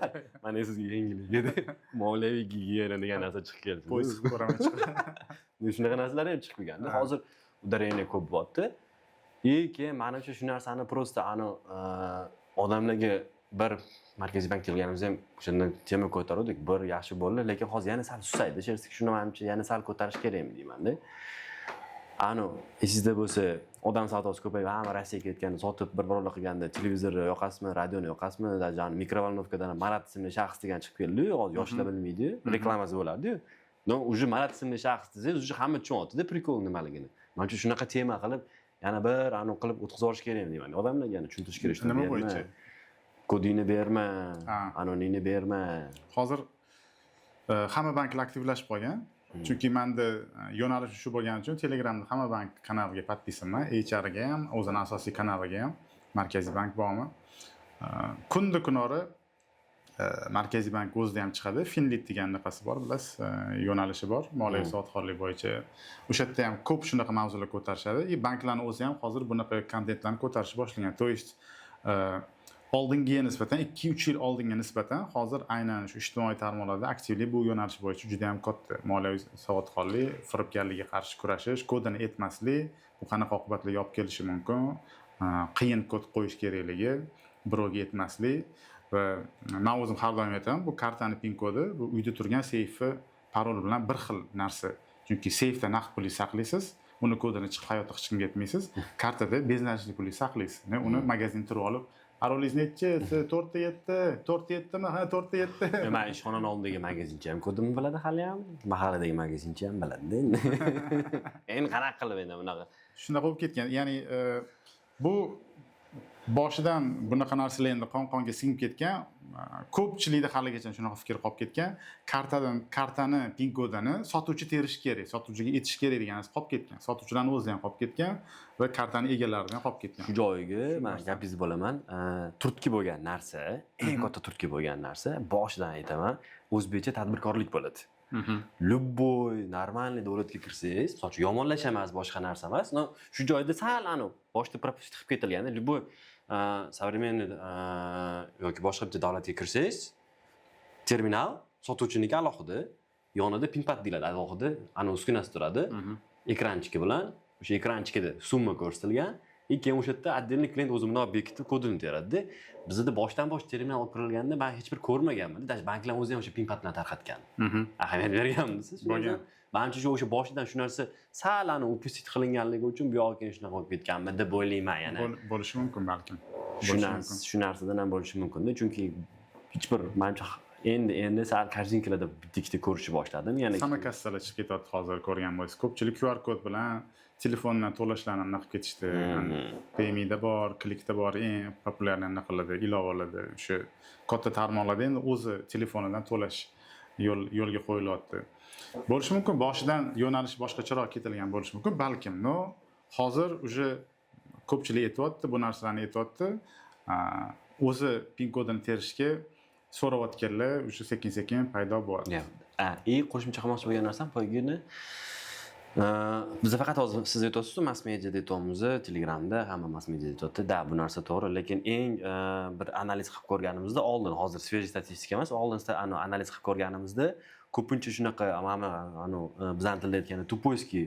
Mana sizga yangilik edi. Moliyaviy gigiyena degan narsa chiqib keldi. Poyez ko'raman chiqdi. Shunaqa narsalar ham chiqib kelganda hozir udarение ko'p bo'lyapti. Keyin menimcha shu narsani просто odamlarga bir Markaziy bank kelganimizda ham o'shandan tema ko'tardik. Bir yaxshi bo'ldi, lekin hozir yana sal susaydi. Shuni menimcha yana sal ko'tarish kerakmi deyman-da. Esingizda bo'lsa, odam savdosi ko'payib, hamma Rossiyaga ketganda sotib bir-birlar qilganda televizorni yoqasizmi, radioni yoqasizmi, даже mikrovolnovkadan Marat ismli shaxs degan chiqib keldi. Hozir yoshlar bilmaydi, reklamasi bo'ladi-yu. No, уже Marat ismli shaxs desangiz, уже hamma tushunyapti-da prikol nimaligini. Menimcha shunaqa tema qilib, yana bir qilib o'tkazib yuborish kerak deyman. Odamlarga tushuntirish kerak. Nima bo'yicha? Kodingni berma, anonimni berma. Hozir hamma banklar aktivlashib qolgan. Chunki menda yo'nalish shu bo'lgani uchun Telegramda hamma bank kanaliga podpisanman. HR ga ham, o'zining asosiy kanaliga ham Markaziy bank bormi? Kunda kunora Markaziy bank o'zida ham chiqadi. Finlit degan nafasi bor, bilasiz, yo'nalishi bor, moliyaviy savodxonlik bo'yicha. O'sha yerda ham ko'p shunaqa mavzular ko'tarishadi. Banklarning o'zi ham hozir bunaqa kontentlarni ko'tarishni boshlagan. To есть oldingiga nisbatan 2-3 yil oldinga nisbatan hozir aynan shu ijtimoiy tarmoqlarda aktivlik bu yo'nalish bo'yicha juda ham katta. Moliyaviy savodxonlik, firibgarlikka qarshi kurashish, kodini etmaslik, bu qanaqa oqibatlarga olib kelishi mumkin, qiyin kod qo'yish kerakligi, birovga etmaslik va men o'zim har doim aytaman, bu kartani pin kodi bu uyda turgan seyfi parol bilan bir xil narsa. Chunki seyfda naqd pulingizni saqlaysiz, uni kodini chiqib hayotda hech kimga aytmaysiz. Kartada beznachlik pulingizni saqlaysiz. Uni magazindan turib olib parolingiz nechi? 4-7, 4-7mi? Ha, 4-7. Men ishxonani oldidagi magazinchi ham kodimni biladi hali ham. Mahalladagi magazinchi ham biladi. Endi qanaqa qilib endi bunaqa? Shunaqa bo'lib ketgan. Ya'ni bu boshidan bunaqa narsalar endi qon-qonga singib ketgan. Ko'pchilikda haligacha shunaqa fikr qolib ketgan. Kartani pin kodini sotuvchi terish kerak, sotuvchiga aytish kerak degan narsa qolib ketgan. Sotuvchilarning o'zi ham qolib ketgan va kartani egalaridan qolib ketgan. Shu joyiga men gapingizni bo'laman. Turtki bo'lgan narsa, eng katta turtki bo'lgan narsa, boshidan aytaman, o'zbekcha tadbirkorlik bo'ladi. Любой нормальный davlatga kirsangiz, soch yomonlash emas, boshqa narsa emas. No, shu joyda sal boshda propust qilib ketilganda, любой современный yoki boshqa bitta davlatga kirsangiz, terminal sotuvchiniki alohida, yonida pinpad deyiladi, alohida, uskunasi turadi. Ekranchiki bilan, o'sha ekranchikida summa ko'rsatilgan. Keyin o'sha yerda отдельный klient o'zi bunday bekitib kodini teradi. Bizda boshdan-bosh terminal olib kirilganda men hech bir ko'rmaganman. Даже banklar o'zi ham o'sha pinpad bilan tarqatgan. Ahamiyat berganmisiz? Bo'lgan. Menimcha o'sha boshidan shu narsa sal upustit qilinganligi uchun bu yoqqa keyin shunaqa bo'lib ketganmi deb o'ylayman yana. Bo'lishi mumkin balkim. Shu narsadan ham bo'lishi mumkin-da, chunki hech bir menimcha endi sal kartinkalarda bitta ko'rishni boshladim. Ya'ni hamma kassalar chiqib ketyapti hozir ko'rgan bo'lsangiz. Ko'pchilik QR kod bilan telefondan to'lashlarni anaqa ketishdi. PayMe'da bor, Click'da bor, eng populyar anaqalarda ilovalarda o'sha katta tarmoqlarda endi o'zi telefonidan to'lash yo'lga qo'yilyapti. Bo'lishi mumkin, boshidan yo'nalish boshqacharoq ketilgan bo'lishi mumkin, balkim. No, hozir уже ko'pchilik aytayapti, bu narsalarni aytayapti. O'zi pin kodini terishga so'rayotganlar o'sha sekin-sekin paydo bo'ladi. Qo'shimcha qilmoqchi bo'lgan narsam poygini biz faqat hozir siz aytyapsiz, mass mediada aytyapmiz, Telegramda hamma mass mediada aytyapti. Da, bu narsa to'g'ri, lekin eng bir analiz qilib ko'rganimizda, oldin hozir svej statistika emas, oldin analiz qilib ko'rganimizda ko'pincha shunaqa mana bizning tilda aytganda tupoyskiy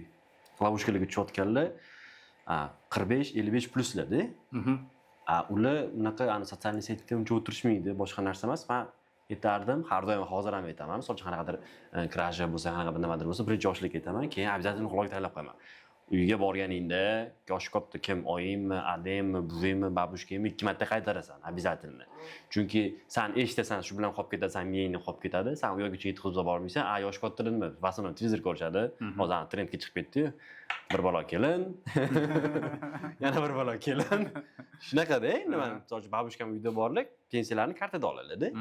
lavoshkalarga tushayotganlar 45-55 pluslarda. Ular bunaqa sotsial saytda uncha o'tirishmaydi, boshqa narsa emas. Men aytardim, har doim hozir ham aytaman. Misol uchun qanaqadir kraja bo'lsa, qanaqadir nimadir bo'lsa, birinchi yoshlik aytaman, keyin обязательно quloqqa taylab qo'yaman. Uyga borganingda yoshi katta kim, oyingmi, adangmi, buvingmi, babushkangmi 2 marta qaytarasan, обязательно. Chunki sen eshitasan, shu bilan qolib ketasan, miyangni qolib ketadi. Sen u yoqgacha yetkazib bormaysan, yoshi kattadimi? Masalan, televizor ko'rishadi. Hozir trendga chiqib ketdi-yu. Bir bola kelin. Yana bir bola kelin. Shunaqada, nima? Misol uchun babushkam uyda borlik, pensiyalarni kartada oladi-da.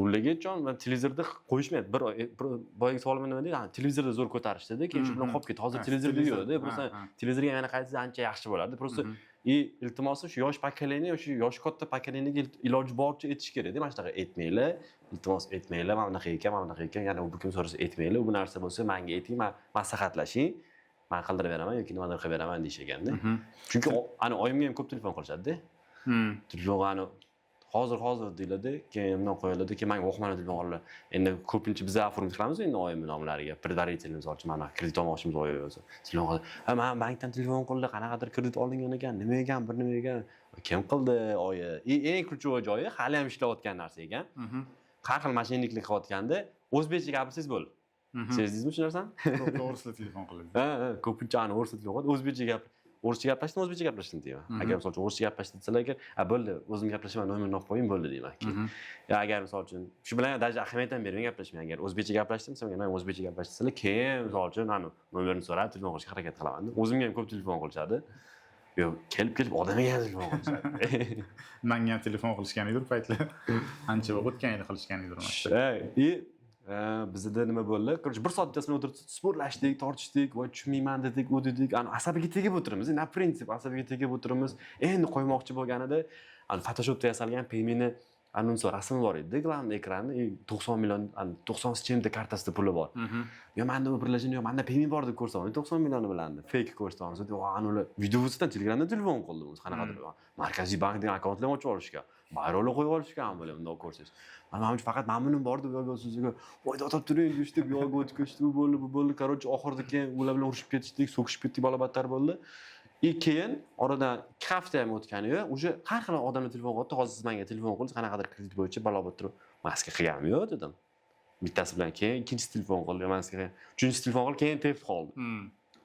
ulargacha man televizorda qo'yishmayapti. Bir boyagi savolim nima deydi? Televizorda zo'r ko'tarishdida, keyin shu bilan qolib ketdi. Hozir televizorda yo'q-da. Просто televizorga yana qaytsa ancha yaxshi bo'lardi. Просто iltimosi shu yosh pokoleniya, shu yosh katta pokoleniyaga iloji boricha etish kerak-da. Mana shunaqa etmanglar, iltimos etmanglar, mana bunaqa ekan, yana u kim so'rasa etmanglar. Bu narsa bo'lsa menga ayting, men maslahatlashing. Men qildirib beraman yoki nimadir qilib beraman deyishganda. Chunki ana oyimga ham ko'p telefon qilishadi-da. Telefon hozir deyiladi, keyin undan qo'yiladi, keyin menga o'qimani telefon qiladi. Endi ko'pincha biz oform qilamiz endi oyimning nomlariga. Предварительный misol uchun mana kredit olmoqchimiz o'zi. Telefon qiladi. Ha, men bankdan telefon qildi, qanaqadir kredit olingan ekan, nima ekan, bir nima ekan. Kim qildi oyi? Eng kulchuvchi joyi hali ham ishlayotgan narsa ekan. Har xil mashinniklik qilayotganda o'zbekcha gapirsangiz bo'ldi. Sezdingizmi shu narsani? To'g'risida telefon qiladi. Ha, ko'pincha ani o'rsa telefon qiladi, o'zbekcha o'zbekcha gaplashdim deyman. Agar misol uchun o'zbekcha gaplashdi desalar, bo'ldi, o'zim gaplashaman, nomerni olib qo'ying, bo'ldi deyman. Ya agar misol uchun shu bilan даже ahamiyat ham bermay gaplashmang. Agar o'zbekcha gaplashdim, men o'zbekcha gaplashsalar, keyin misol uchun nomerni so'rab telefon qilishga harakat qilaman. O'zimga ham ko'p telefon qilishadi. Yo'q, kelib odamga ham telefon qilishadi. Menga ham telefon qilishgan edi paytlar. Ancha o'tgan edi qilishgan edi mana. Bizda nima bo'ldi? Короче, bir soat bittasi bilan o'tirib sporlashdik, tortishdik, voy tushmayman dedik, u dedik. Asabiga tegib o'tiramiz. Na prinsip asabiga tegib o'tiramiz. Endi qo'ymoqchi bo'lganida, Photoshopda yasalgan peymenni anonsi rasmi bor edi, glavniy ekranni 90 million, 90 chimda kartasida puli bor. Yo menda u birlashini, yo menda peymen bor deb ko'rsatdim. 90 millionni bilandi. Fake ko'rsatdim. Ular videosidan Telegramdan telefon qildi. Qanaqadir Markaziy bankdan akkauntlar ochib olishgan. Bayroqlar qo'yib olishgan bo'lar unda ko'rsangiz. Mana faqat ma'munim bor deb yozgansiz-ku. Voy o'tab turing, yurishdik, yo'lga o'tib ketishdi, bu bo'ldi. Короче, oxirida keyin ular bilan urushib ketishdik, so'kishib ketdik, bola-battar bo'ldi. Keyin oradan 2 hafta ham o'tganiga, уже har xil odamlar telefon qildi. Hozir siz menga telefon qilsangiz, qanaqadir kredit bo'yicha balo-bat turib, maska qilganim yo'q dedim. Bittasi bilan keyin ikkinchisi telefon qildi, maska qilgan. Uchinchisi telefon qildi, keyin tepib qoldi.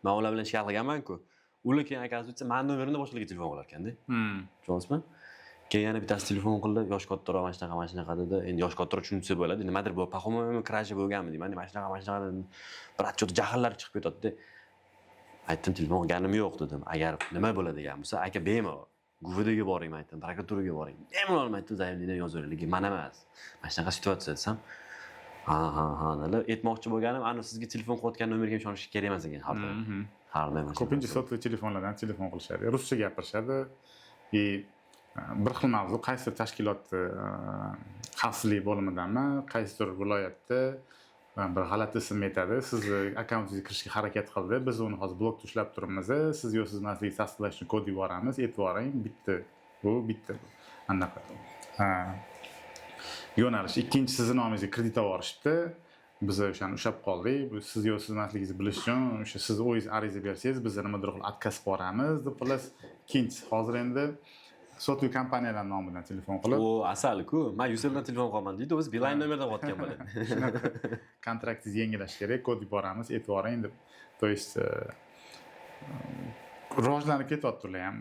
Men ular bilan shikayat qilganman-ku. Ular keyin akasi aytsa, men nomerimda boshqalarga telefon qilar ekanda. Tushunasizmi? Keyin yana bittasi telefon qildi, yosh kattaroq mana shunaqa dedi. Endi yosh kattaroq tushunsa bo'ladi. Nimadir bu paxomomi kraja bo'lganmi deyman. Mana shunaqa bir achchot jahllari chiqib ketadi. Aytdim, telefon qilganim yo'q dedim. Agar nima bo'ladigan bo'lsa, aka bemalol GUVDga boring aytdim, prokuraturaga boring. Bemalol aytdim, zaявление yozaverlik. Men emas. Mana shunaqa situatsiya desam, ha, deb aytmoqchi bo'lganim, ana sizga telefon qilayotgan nomerga ishonish kerak emas ekan har doim. Har doim. Ko'pincha sotli telefonlardan telefon qilishadi. Ruscha gapirishadi. Bir xil mavzu qaysi tashkilot xavfsizlik bo'limidanmi, qaysidir viloyatda bir g'alati ism aytadi, sizni akkauntingizga kirishga harakat qildi, biz uni hozir blokda ushlab turibmiz, siz yo siz emasligingizni tasdiqlash uchun kod yuboramiz, e'tiboring bitta. Bu bitta. Anaqa. Yo'nalish. Ikkinchi sizni nomingizga kredit olishibdi. Biz o'shani ushlab qoldik. Bu siz yo siz emasligingizni bilish uchun o'sha siz o'zingiz ariza bersangiz, biz nimadir qilib отказ boramiz deb xullas. Ikkinchisi hozir endi sotuvchi kompaniyalar nomidan telefon qilib, o asal-ku. Men Yuseldan telefon qilman deydi, o'zi Beeline nomerdan qilayotgan bo'ladi. Kontraktingizni yangilash kerak, kod yuboramiz, e'tiboring deb. To есть rivojlanib ketyapti ular ham.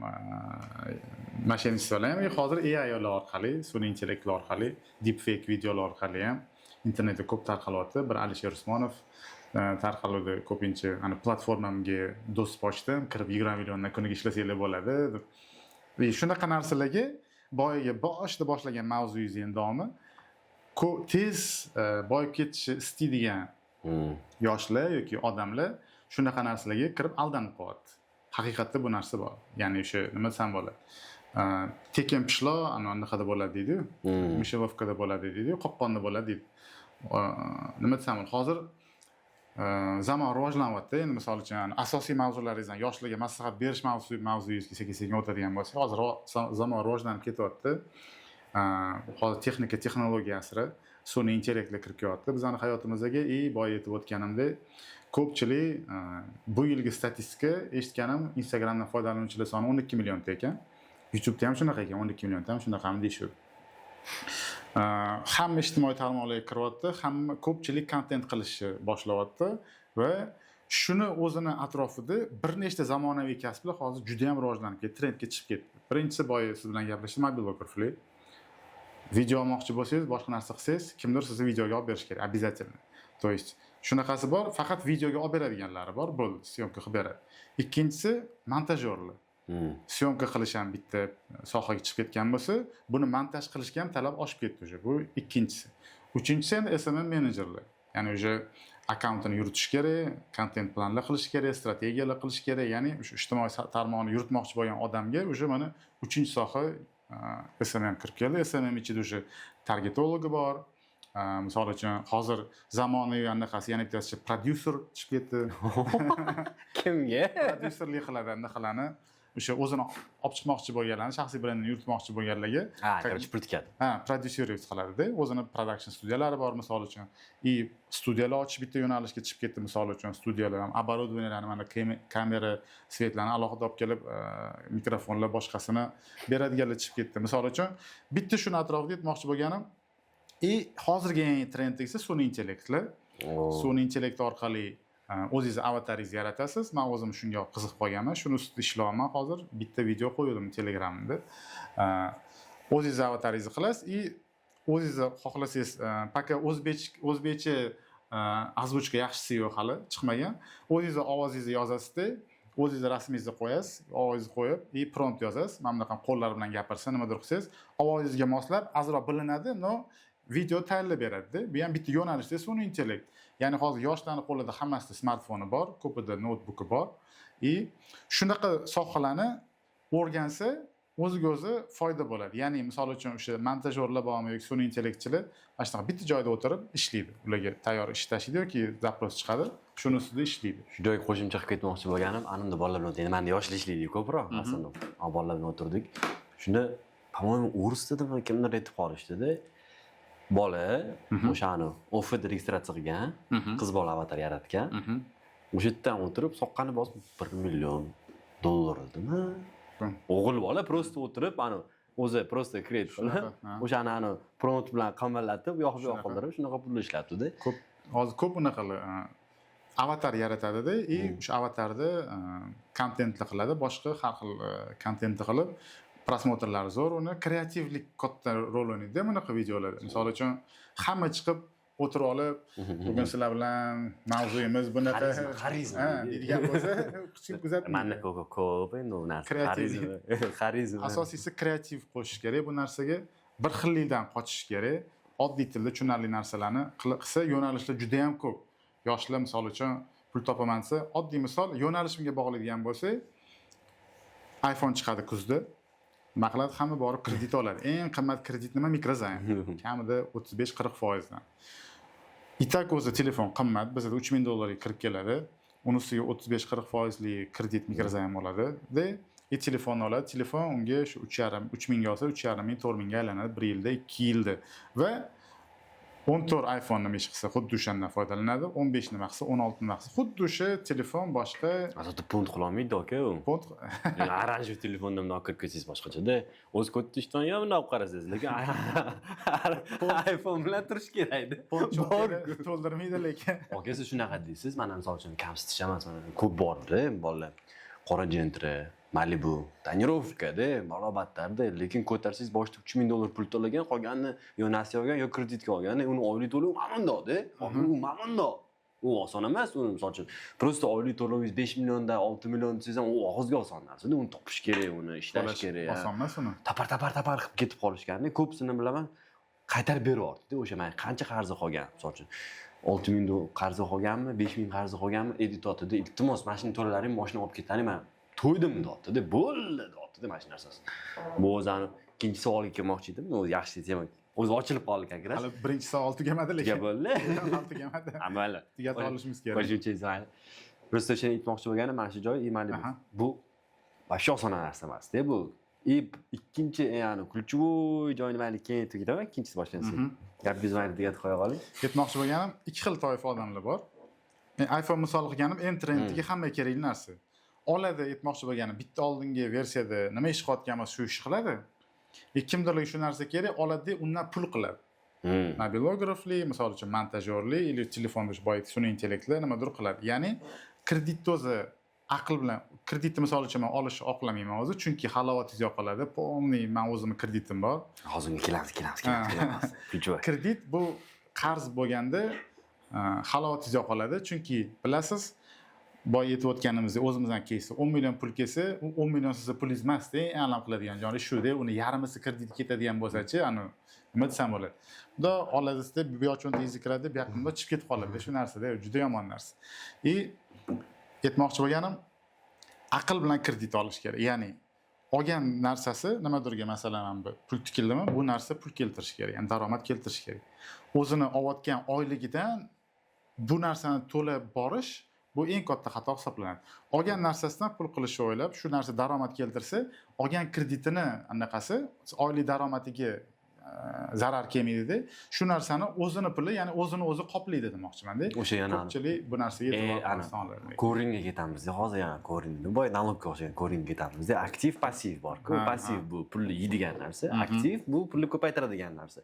Mashinistlar ham hozir AI orqali, sun'iy intellektlar orqali, deepfake videolar orqali ham internetda ko'p tarqalyapti. Bir Alisher Usmonov tarqaluvdi ko'pincha, ana platformamga dostуп ochdim, kirib 20 milliondan kuniga ishlasanglar bo'ladi deb. Shunaqa narsalarga boyaga boshida boshlagan mavzuyingiz davomi tez boyib ketishni istaydigan yoshlar yoki odamlar shunaqa narsalarga kirib aldanib qolyapti. Haqiqatda bu narsa bor. Ya'ni o'sha nima desam bo'ladi. Tekin pishloq anaqada bo'ladi deydi-ku. Mishilovkada bo'ladi deydi-ku, qopqonda bo'ladi deydi. Nima desam bo'ladi? Hozir zamon rivojlanyapti. Endi misol uchun asosiy mavzularingizdan yoshlarga maslahat berish mavzuyingizga sekin o'tadigan bo'lsa, hozir zamon rivojlanib ketyapti. Hozir texnologiya asri, sun'iy intellektlar kirib kelyapti. Bizning hayotimizga boya aytib o'tganimdek, ko'pchilik bu yilgi statistika eshitganim, Instagramdan foydalanuvchilar soni 12 millionta ekan. YouTube'da ham shunaqa ekan, 12 millionta ham shunaqami deyishadi. Hamma ijtimoiy tarmoqlarga kiryapti, hamma ko'pchilik kontent qilishni boshlayapti va shuni o'zini atrofida bir nechta zamonaviy kasblar hozir juda ham rivojlanib ketdi, trendga chiqib ketdi. Birinchisi boya siz bilan gaplashib mobil blogerlik. Video olmoqchi bo'lsangiz, boshqa narsa qilsangiz, kimdir sizni videoga olib berish kerak, обязательно. То есть shunaqasi bor, faqat videoga olib beradiganlari bor, bo'ldi, syomka qilib beradi. Ikkinchisi montajyorlar. Syomka qilish ham bitta sohaga chiqib ketgan bo'lsa, buni montaj qilishga ham talab oshib ketdi o'sha. Bu ikkinchisi. Uchinchisi endi SMM menejerlar. Ya'ni o'sha akkauntini yuritish kerak, kontent planlar qilish kerak, strategiyalar qilish kerak. Ya'ni o'sha ijtimoiy tarmoqni yuritmoqchi bo'lgan odamga o'sha mana uchinchi soha SMM kirib keldi. SMM ichida o'sha targetologi bor. Misol uchun hozir zamonaviy anaqasi yana bittasi prodyuser chiqib ketdi. Kimga? Prodyuserlik qiladi anaqalarni. O'sha o'zini olib chiqmoqchi bo'lganlarni, shaxsiy brendini yuritmoqchi bo'lganlarga Короче, pritkadi. prodyuserlik qiladi-da. O'zini production studiyalari bor misol uchun. И studiyalar ochish bitta yo'nalishga chiqib ketdi misol uchun. Studiyalar ham оборудованияларni mana kamera, svetlarni alohida olib kelib, mikrofonlar boshqasini beradiganlar chiqib ketdi. Misol uchun bitta shuni atrofida aytmoqchi bo'lganim hozirgi yangi trend esa sun'iy intellektlar. Sun'iy intellekt orqali o'zingiz avataringizni yaratasiz. Men o'zim shunga qiziqib qolganman. Shuni ustida ishlayapman hozir. Bitta video qo'ydim Telegramda. O'zingiz avataringizni qilasiz и o'zingiz xohlasangiz, paka o'zbekcha azbuchka yaxshisi yo'q hali chiqmagan. O'zingiz ovozingizni yozasiz-da, o'zingiz rasmingizni qo'yasiz, ovozingizni qo'yib, prompt yozasiz. Mana bunaqa qo'llar bilan gapirsa, nimadir qilsangiz, ovozingizga moslab azroq bilinadi, no video tayyorlab beradi-da. Bu ham bitta yo'nalishda sun'iy intellekt. Ya'ni hozir yoshlarning qo'lida hammasida smartfoni bor, ko'pida noutbuki bor. Shunaqa sohalarni o'rgansa, o'ziga o'zi foyda bo'ladi. Ya'ni misol uchun o'sha montajyorlar bormi yoki sun'iy intellektchilar mana shunaqa bitta joyda o'tirib ishlaydi. Ularga tayyor ish tashlaydi yoki zapros chiqadi, shuni ustida ishlaydi. Shu joyga qo'shimcha qilib ketmoqchi bo'lganim, animda bolalar bilan o'tirdik. Menda yoshlar ishlaydi ko'proq, aslında. Bolalar bilan o'tirdik. Shunda, по-моему, o'ris dedimi, kimdir aytib qolishdi-da. Bola o'shani offerda registratsiya qilgan, qiz bola avatar yaratgan. O'sha yerdan o'tirib, soqqani bosib $1 million dedimi? O'g'il bola prosta o'tirib, ana o'zi prosta create qilib, o'shani prompt bilan qamallatib, bu yoqqa qoldirib, shunaqa pul ishlatdi-da. Hozir ko'p unaqalar avatar yaratadi-da, o'sha avatarda kontentlar qiladi, boshqa har xil kontentni qilib prosmotrlari zo'r, uni kreativlik katta rol o'ynaydi bunaqa videolarda. Misol uchun hamma chiqib o'tirib olib, bugun sizlar bilan mavzuyimiz bunaqa xarizma deydigan bo'lsa, kichik kuzatmaydi. Mana ko'p endi u narsa. Xarizma. Asosiysi kreativ qo'shish kerak bu narsaga, bir xillikdan qochish kerak. Oddiy tilda tushunarli narsalarni qilsa, yo'nalishlar juda ham ko'p. Yoshlar misol uchun pul topaman desa, oddiy misol yo'nalishimga bog'laydigan bo'lsa, iPhone chiqadi kuzda. Nima qiladi? Hamma borib kredit oladi. Eng qimmat kredit nima? Mikrozaym. Kamida 35-40% dan. Itak o'zi telefon qimmat, bizda $3000 kirib keladi. Uni ustiga 35-40% kredit mikrozaym oladi. Telefonni oladi. Telefon unga shu 3.5 ga olsa 3.5 4 ga aylanadi 1 yilda, 2 yilda. Va 14 iPhone nima ish qilsa, xuddi o'shandan foydalanadi. 15 nima qilsa, 16 nima qilsa, xuddi o'sha telefon boshqa. Aslida punt qila olmaydi aka u. Punt. Oranj telefonda bundoq kirib ketsangiz boshqacha-da. O'z ko'tishdan ham bundoq qarasangiz, lekin iPhone bilan turish kerak-da. Bor to'ldirmaydi lekin. Aka siz shunaqa deysiz, mana misol uchun kamsitish emas, mana ko'p bor-da bolalar. Qora Gentra, Malibu, tonirovka-da, barobatlarda, lekin ko'tarsangiz boshida $3000 pul to'lagan, qolganini yo nasiya olgan, yo kreditga olgan, uni oylik to'lov mamnundoq-da. U mamnundoq. U oson emas, uni misol uchun prosta oylik to'lovingiz 5 milliondan 6 million desangiz ham u og'izga oson narsa-da, uni topish kerak, uni ishlash kerak. Oson emas uni. Tapar qilib ketib qolishganda, ko'psini bilaman, qaytarib beryapti-da, o'sha men qancha qarzi qolgan, misol uchun $6000 qarzi qolganmi, 5000 qarzi qolganmi, editorda iltimos mashina to'lalaring, mashina olib ketaring, men to'ydim deyapti-da, bo'ldi deyapti-da mana shu narsasi. Bu o'zani ikkinchi savolga kelmoqchi edim, o'zi yaxshi desam, o'zi ochilib qoldi konkret. Hali birinchi savol tugamadi lekin. Bo'ldi. Hali tugamadi. Mayli. Tugatib olishimiz kerak. Qo'shimcha mayli. Prosta shuni aytmoqchi bo'lganim, mana shu joy mayli. Bu boshqa oson narsa emas-da bu. Ikkinchi, ya'ni ключевой joyni mayli keyin tugataman, ikkinchisi boshlansin. Gapingiz mayli tugatib qo'ya qoling. Aytmoqchi bo'lganim, ikki xil toifa odamlar bor. Men iPhone misol qilganim, eng trendiga hamma kerakli narsa. Oladi aytmoqchi bo'lganim, bitta oldingi versiyada nima ish qilayotgan bo'lsa, shu ish qiladi. Kimdirlik shu narsa kerak, oladi, undan pul qiladi. Mobilograflik, misol uchun montajyorlik, yoki telefonda shu boyagi sun'iy intellektlar nimadir qiladi. Ya'ni kreditni o'zi aql bilan, kreditni misol uchun men olishni oqlamayman o'zi, chunki halovatingiz yo'qoladi. Polniy men o'zimning kreditim bor. Hozirga kelamiz. Kredit bu qarz bo'lganda halovatingiz yo'qoladi, chunki bilasiz, boy yetib o'tganimizda o'zimizdan kelsa 10 million pul kelsa, u 10 million sizga pulingiz emas-da, a'lam qiladigan joyi shu-da, uni yarmisi kredit ketadigan bo'lsa-chi, nima desam bo'ladi. Bunday oladizda bu yoq cho'ntagingizga kiradi, bu yoqda chiqib ketib qoladi. Shu narsada juda yomon narsa. Aytmoqchi bo'lganim, aql bilan kredit olish kerak. Ya'ni olgan narsasi nimadirga masalan bu pul tikildimi, bu narsa pul keltirish kerak, ya'ni daromad keltirish kerak. O'zini olayotgan oyligidan bu narsani to'lab borish bu eng katta xato hisoblanadi. Olgan narsasidan pul qilishni o'ylab, shu narsa daromad keltirsa, olgan kreditini anaqasi oylik daromadiga zarar kelmaydi-da. Shu narsani o'zini puli, ya'ni o'zini o'zi qoplaydi demoqchiman-da. O'sha yana ko'pchilik bu narsaga e'tibor qilmaydi. Koringa ketamiz-da, hozir yana korinni. Boy nalogga o'xshagan koringa ketamiz-da. Aktiv, passiv bor-ku. Passiv bu pulni yeydigan narsa, aktiv bu pulni ko'paytiradigan narsa.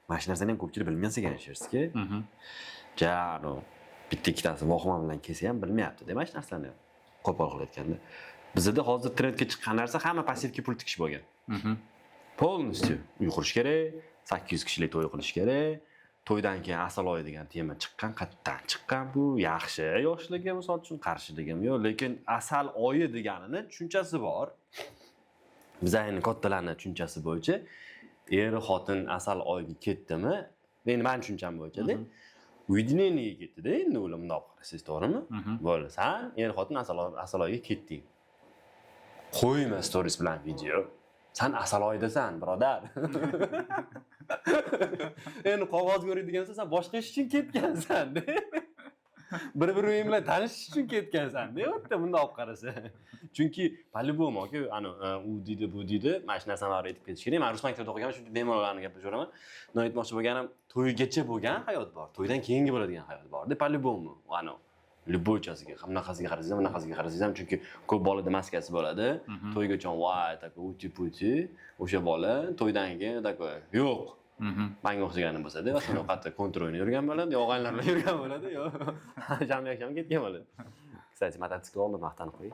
Mana shu narsani ham ko'pchilik bilmaysa ekan shirski. Jano bitta ikkitasi vohma bilan kelsa ham bilmayapti. Demak, shu narsani qo'pol qilayotganda. Bizda hozir trendga chiqqan narsa hamma passivga pul tikish bo'lgan. Polностью uy qurish kerak, 800 kishilik to'y qilish kerak. To'ydan keyin asal oyi degan tema chiqqan, qayerdan chiqqan bu? Yaxshi yoshlarga misol uchun qarshiligim yo'q, lekin asal oyi deganini tushunchasi bor. Bizning kattalarning tushunchasi bo'yicha er xotin asal oyiga ketdimi? Endi men tushuncham bo'yicha-da. Uydineniga ketdi-da, endi ular bundoq qarasangiz, to'g'rimi? Bo'ldi, sen er xotin asal oyiga ketding. Qo'yma stories bilan video. Sen asal oyidasan, birodar. Endi qog'oz ko'radigansan, sen boshqa ish uchun ketgansan-da. Bir-biring bilan tanishish uchun ketgansan-da, o'rta bunday olib qarasa. Chunki по-любому, u deydi, bu deydi, mana shu narsani baribir aytib ketish kerak. Men Rus maktabida o'qiganman, shunday bemalollarni gapiraveraman. Men aytmoqchi bo'lganim, to'ygacha bo'lgan hayot bor, to'ydan keyingi bo'ladigan hayot bor-da, по-любому. Любойchasiga, hamnaqasiga qarasangiz, hamnaqasiga qarasangiz ham, chunki ko'p bolada maskasi bo'ladi. To'ygacha voy, takoy uti-puti, o'sha bola to'ydan keyin takoy yo'q. Menga o'xshagani bo'lsa-da, va sen ovqatda kontrolni yurgan bo'ladi, og'aylar bilan yurgan bo'ladi, yo'q. Jam-yaksham ketgan bo'ladi. Kстати, mototsikl oldim, maqtanib qo'y.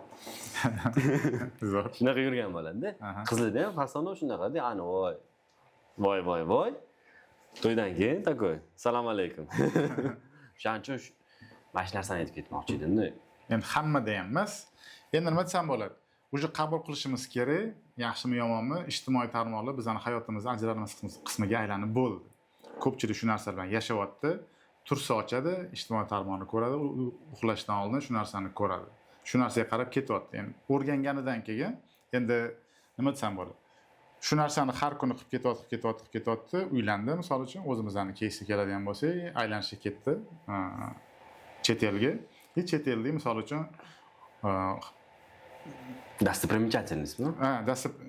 Zo'r. Shunaqa yurgan bo'ladi-da. Qizlarda ham fasono shunaqa-da, ani voy. To'ydan keyin takoy, assalomu alaykum. Shuning uchun mana shu narsani aytib ketmoqchi edim-da. Endi hammada ham emas. Endi nima desam bo'ladi? Uje qabul qilishimiz kerak, yaxshimi yomonmi, ijtimoiy tarmoqlar bizning hayotimizning ajralmas qismiga aylanib bo'ldi. Ko'pchilik shu narsa bilan yashayapti. Tursa ochadi, ijtimoiy tarmoqni ko'radi, uxlashdan oldin shu narsani ko'radi. Shu narsaga qarab ketyapti. Endi o'rganganidan keyin endi nima desam bo'ladi? Shu narsani har kuni qilib ketyapti, uylandi, misol uchun o'zimizning keysi keladigan bo'lsak, aylanishga ketdi. Chet elga. Chet elda misol uchun Достопримечательностьmi?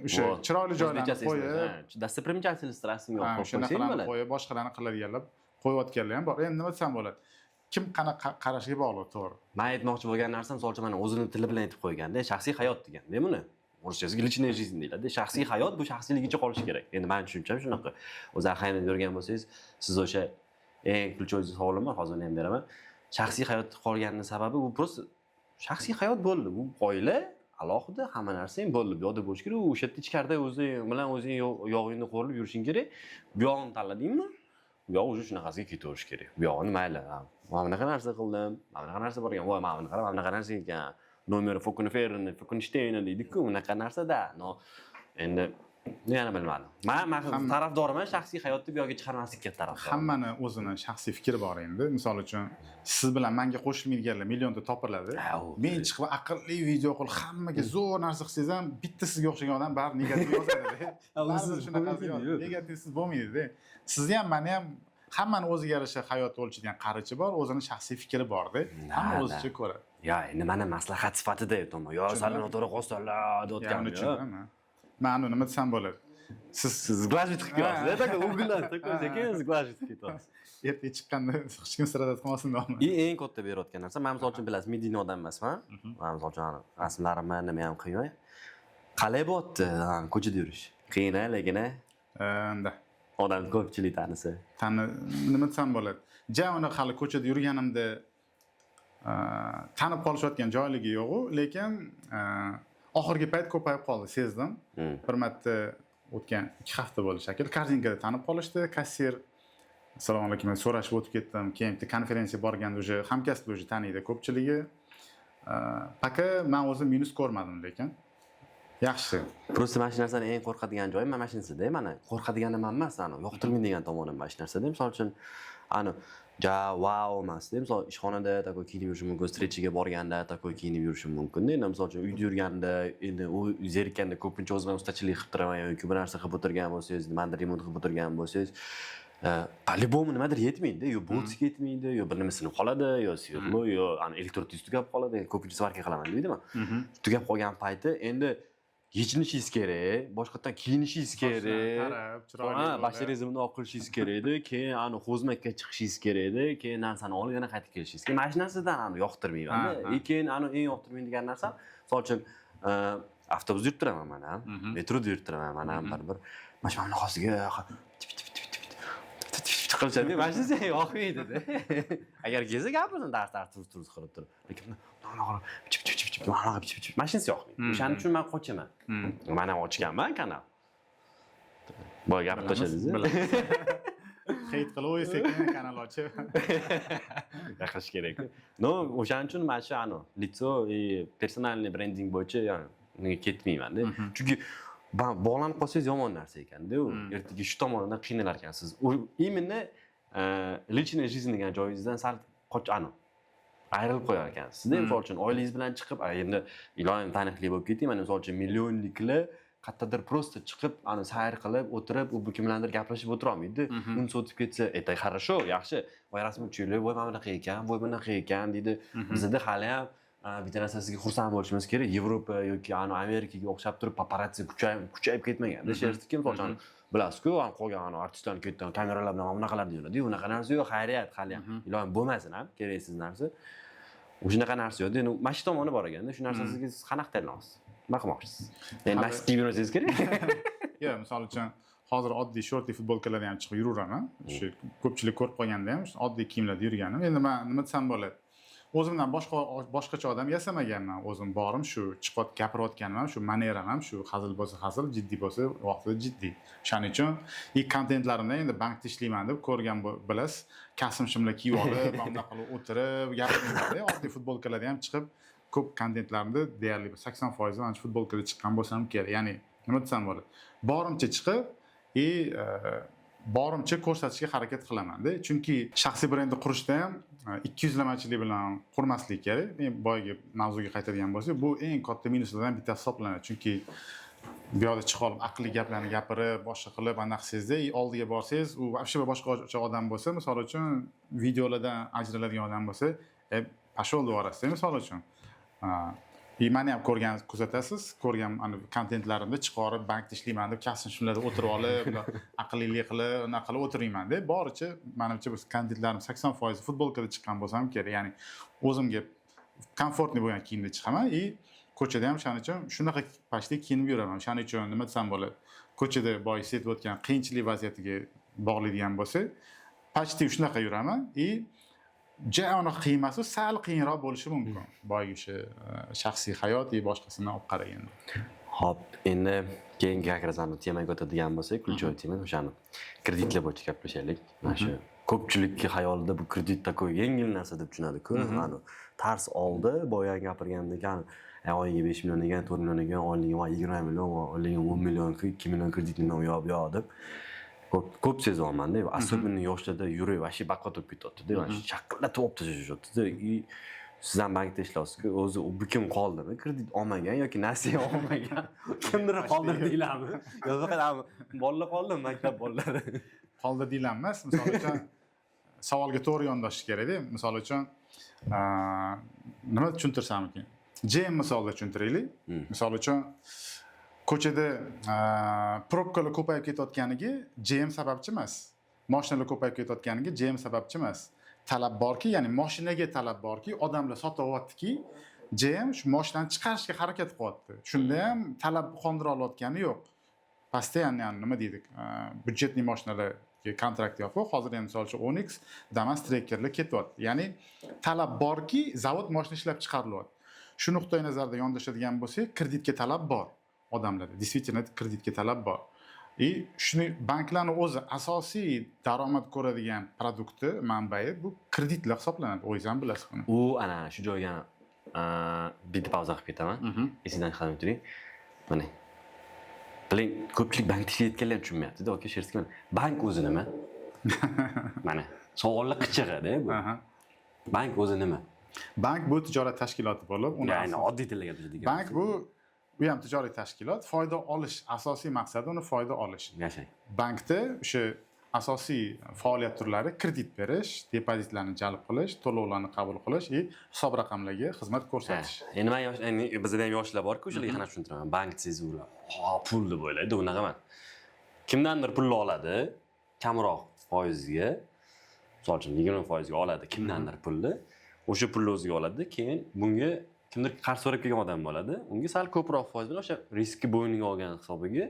O'sha chiroyli joylarni qo'yib, Достопримечательность rasmga olib qo'yib, qo'yib boshqalarni qiladiganlar qo'yayotganlar ham bor. Endi nima desam bo'ladi? Kim qanaqa qarashga bog'liq, to'g'ri. Men aytmoqchi bo'lgan narsam, misol uchun mana o'zini tili bilan aytib qo'yganda, shaxsiy hayot deganda, buni ruschasiga личная жизнь deyiladi. Shaxsiy hayot bu shaxsiyligicha qolishi kerak. Endi men tushuncham shunaqa. O'zi ahayni yurgan bo'lsangiz, siz o'sha eng ключевой savolim bor, hozir ham beraman. Shaxsiy hayot qolganining sababi bu просто shaxsiy hayot bo'ldi. Bu oila alohida hamma narsa ham bo'ldi. Bu yoqda bo'lish kerak. O'sha yerda ichkarida o'zing bilan o'zing yog'ingni qo'rilib yurishing kerak. Bu yog'ini tanladingmi? Bu yoq o'sha shunaqasiga ketaverish kerak. Bu yog'ini mayli. Mana bunaqa narsa qildim. Mana bunaqa narsa borgan. Voy, mana bunaqa narsa ekan. Nomer Fukunferni, Fukunsteyni deydi-ku, bunaqa narsa-da. Endi yana bilmadim. Men tarafdorman shaxsiy hayotni bu yoqqa chiqarmaslikka tarafdor. Hammani o'zini shaxsiy fikri bor endi. Misol uchun, siz bilan menga qo'shilmaydiganlar millionta topiladi. Men chiqib aqlli video qilib hammaga zo'r narsa qilsangiz ham bitta sizga o'xshagan odam bari negativ yozadi-da. Siz shunaqasi yo'q. Negativsiz bo'lmaydi-da. Sizni ham, meni ham hammani o'ziga yarasha hayot o'lchaydigan qarichi bor, o'zining shaxsiy fikri bor-da. Hamma o'zicha ko'radi. Endi mana maslahat sifatida aytaman. Sal noto'g'ri qolsanlar deyotganim. Men nima desam bo'ladi? Siz sglajit qilib ketasiz. Taka o'g'illar keyin sglajit qilib ketasiz. Ertaga chiqqanda hech kim sirada qolmasin-da. Eng katta berayotgan narsa, men misol uchun bilasiz, mediniy odam emasman. Men misol uchun rasmlarimni nima ham qiyin. Qalay bo'pti ko'chada yurish? Qiyin, lekin unda odam ko'pchilik tanisa. Nima desam bo'ladi? Uni hali ko'chada yurganimda tanib qolishayotgan joyligi yo'q-ku, lekin oxirgi payt ko'payib qoldi, sezdim. Bir marta o'tgan 2 hafta bo'ldi shakil. Korzinkada tanib qolishdi, kassir assalomu alaykum so'rashib o'tib ketdim. Keyin bitta konferensiya borganda o'sha hamkasblar o'sha taniydi ko'pchiligi. Paka men o'zim minus ko'rmadim lekin. Yaxshi. Просто mana shu narsani eng qo'rqadigan joyim mana shunisi-da. Mana qo'rqadiganim ham emas, yoqtirmaydigan tomonim mana shu narsada. Misol uchun, wow emasda. Misol ishxonada takoy kiyinib yurishim mumkin, встречаga borganda takoy kiyinib yurishim mumkin-da. Endi misol uchun uyda yurganda, endi u zerikanda ko'pincha o'zim ustachilik qilib turaman yoki bir narsa qilib o'tirgan bo'lsangiz, nimadir remont qilib o'tirgan bo'lsangiz, по-любому nimadir yetmaydi, yo botsiga yetmaydi, yo bir nima sinib qoladi, yo sverlo, yo elektrotuz tugab qoladi. Ko'pincha svarka qilaman deydimi? Tugab qolgan payti endi yechinishingiz kerak, boshqatdan kiyinishingiz kerak. Tarab, chiroyli. Basharizmni olib qilishingiz kerak-da, keyin xizmatga chiqishingiz kerak-da, keyin narsani olib yana qaytib kelishingiz kerak. Mana shu narsadan yoqtirmayman-da. Keyin eng yoqtirmaydigan narsa, misol uchun avtobusda yurib turaman mana, metroda yurib turaman mana bir mana shu bunaqasiga qilishadi. Mana shunisi yoqmaydi-da. Agar kelsa gapirsin dars turib turib. Lekin mana shunisi yoqmaydi. O'shaning uchun men qochaman. Mana ochganman kanal. Boy gapirib tashladingiz. Hate qilib o'ysak kanal ochib. Yaqirish kerak. No, o'shaning uchun mana shu litso personalniy brending bo'yicha nega ketmayman-da. Chunki bog'lanib qolsangiz yomon narsa ekan-da u. Ertaga shu tomonidan qiynalar ekansiz. Именно личная жизнь degan joyingizdan sal ayrilib qo'yar ekansiz. Misol uchun oilangiz bilan chiqib, endi iloyim taniqli bo'lib ketayman, misol uchun millionliklar qayerdadir просто chiqib, sayr qilib, o'tirib, u kimlardir gaplashib o'tira olmaydi. Kun o'tib ketsa, "Это хорошо, yaxshi. Voy rasmchilar, voy mana bunaqa ekan, voy bunaqa ekan" deydi. Bizda hali ham bitta narsasiga xursand bo'lishimiz kerak. Yevropa yoki Amerikaga o'xshab turib paparazzi kuchayib ketmagan-da. Sherziki misol uchun bilasiz-ku, qolgan artistlarni ketdan kameralar bilan bunaqalar deyiladi. Unaqa narsa yo'q, xayriyat, hali ham. Iloyim bo'lmasin ham, keraksiz narsa. O'shunaqa narsa yo'q. Endi mana shu tomoni bor ekanda, shu narsasiga siz qanaqa tanlaysiz? Nima qilmoqchisiz? Endi nasib qilib yursangiz kerak. Yo'q, misol uchun hozir oddiy shorti futbolkalarda ham chiqib yuraveraman. Shu ko'pchilik ko'rib qolganda ham oddiy kiyimlarda yurganim. Endi men nima desam bo'ladi? O'zimdan boshqacha odam yasamaganman. O'zim borim shu chiqib gapirayotganim, shu maneram ham shu hazil bo'lsa hazil, jiddiy bo'lsa vaqtida jiddiy. Shuning uchun kontentlarimda endi bankda ishlayman deb ko'rgan bilasiz, kasm-shimlar kiyib olib, bunday qilib o'tirib gapirmayman. Oddiy futbolkalarda ham chiqib ko'p kontentlarimda deyarli 80% mana shu futbolkada chiqqan bo'lsam kerak. Ya'ni nima desam bo'ladi? Borimcha chiqib borimcha ko'rsatishga harakat qilaman-da. Chunki shaxsiy brendni qurishda ham 200lamachilik bilan qurmaslik kerak. Men boyagi mavzuga qaytadigan bo'lsak, bu eng katta minuslardan bittasi hisoblanadi. Chunki bu yoqda chiqib olib aqlli gaplarni gapirib, boshqa qilib anaqa sizda oldiga borsangiz, u вообще boshqacha odam bo'lsa, misol uchun videolardan ajraladigan odam bo'lsa, pashol deb yuborasiz, misol uchun. Meni ham kuzatasiz, ko'rgan kontentlarimda chiqarib bankda ishlayman deb kasm shunlarda o'tirib olib, aqllilik qilib, unaqa qilib o'tirmayman-da. Boricha, menimcha biz kontentlarim 80% futbolkada chiqqan bo'lsam kerak. Ya'ni o'zimga komfortli bo'lgan kiyimda chiqaman ko'chada ham shuning uchun shunaqa pashli kiyinib yuraman. Shuning uchun nima desam bo'ladi? Ko'chada boy setib o'tgan qiyinchilik vaziyatiga bog'laydigan bo'lsa, pashli shunaqa yuraman Ja'ona qiymasi sal qiyinroq bo'lishi mumkin. Boyagi shaxsiy hayot boshqasidan olib qaraganda. Xo'p, endi keyingi akrazani temaga o'tadigan bo'lsak, ключевой tema o'shani kreditlar bo'yicha gaplashaylik. Mana shu ko'pchilikki xayolida bu kredit takoy yengil narsa deb tushunadi-ku. Tars oldi, boyagi gapirgandek, oyiga 5 million ekan, 4 million ekan, oyligiga 20 million, oyligiga 10 million, 2 million kreditni yo'q deb ko'p sezyapman-da. Особенно yoshlarda yurak vashi baqqa to'p ketyapti-da. Mana shu chaqillatib olib tashlashayapti-da. Siz ham bankda ishlayapsiz-ku, o'zi bu kim qoldimi? Kredit olmagan yoki nasiya olmagan. Kimdir qoldirdinglarmi? Yo faqat bolalar qoldimi, maktab bolalari? Qoldirdinglar emas, misol uchun savolga to'g'ri yondashish kerak-da. Misol uchun nima tushuntirsam ekan? JM misolida tushuntiraylik. Misol uchun ko'chada probkalar ko'payib ketayotganiga JM sababchi emas. Mashinalar ko'payib ketayotganiga JM sababchi emas. Talab borki, ya'ni mashinaga talab borki, odamlar sotyaptiki, JM shu mashinani chiqarishga harakat qilyapti. Shunda ham talab qondira olayotgani yo'q. Постоянно nima deydik? Byudjetli mashinalarga kontrakt yo'q. Hozir ham misol uchun Onyx, Damas Trekkerlar ketyapti. Ya'ni talab borki, zavod mashina ishlab chiqarilyapti. Shu nuqtai nazarda yondashadigan bo'lsak, kreditga talab bor. Odamlarda действительно kreditga talab bor. Shuni banklarning o'zi asosiy daromad ko'radigan produkti, manbai bu kreditlar hisoblanadi. O'zingiz ham bilasiz buni. U ana shu joyga bitta pauza qilib ketaman. Esingdan chiqarib turing. Mana. Biling, ko'pchilik bank tishlayotganlar tushunmayapti-da, aka sherski mana. Bank o'zi nima? Mana, savollar qichig'i-da bu. Bank o'zi nima? Bank bu tijorat tashkiloti bo'lib, Ya'ni oddiy tilga gapiradigan. bank bu ham tijoriy tashkilot, foyda olish, asosiy maqsadi uni foyda olish. Yashang. Bankda o'sha asosiy faoliyat turlari kredit berish, depozitlarni jalb qilish, to'lovlarni qabul qilish va hisob raqamlarga xizmat ko'rsatish. Endi men bizda ham yoshlar bor-ku, o'shalarga qana tushuntiraman. Bank desangiz ular, pul deb o'ylaydi, unaqa emas. Kimdandir pulni oladi, kamroq foizga, misol uchun 20% ga oladi kimdandir pulni. O'sha pulni o'ziga oladi, keyin bunga kimdir qarz so'rab kelgan odam bo'ladi, unga sal ko'proq foiz bilan o'sha riskni bo'yniga olgan hisobiga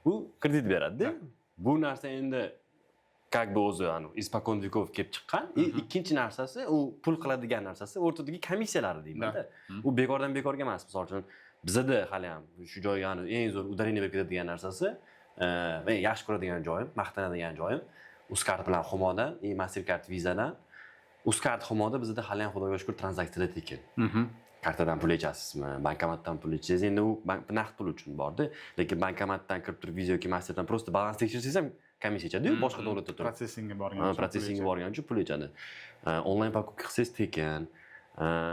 bu kredit beradi-da. Bu narsa endi как бы o'zi ispakon vekov kelib chiqqan. Ikkinchi narsasi, u pul qiladigan narsasi o'rtadagi komissiyalari deyman-da. U bekordan bekorga emas. Misol uchun bizda hali ham shu joyga eng zo'r udarение berib ketadigan narsasi, men yaxshi ko'radigan joyim, maqtanadigan joyim Uzcard bilan Humodan, Mastercard Visadan. Uzcard Humoda bizda hali ham xudoga shukr tranzaksiyalar tekin. Kartadan pul echasizmi, bankomatdan pul echasiz. Endi u naqd pul uchun bordi, lekin bankomatdan kirib turib Visa yoki Masterdan prosta balans tekshirsangiz ham komissiya ichadi-yu, boshqa davlatda turib. Protsessingi borgan uchun pul ichadi. Onlayn paketga qilsangiz tekin.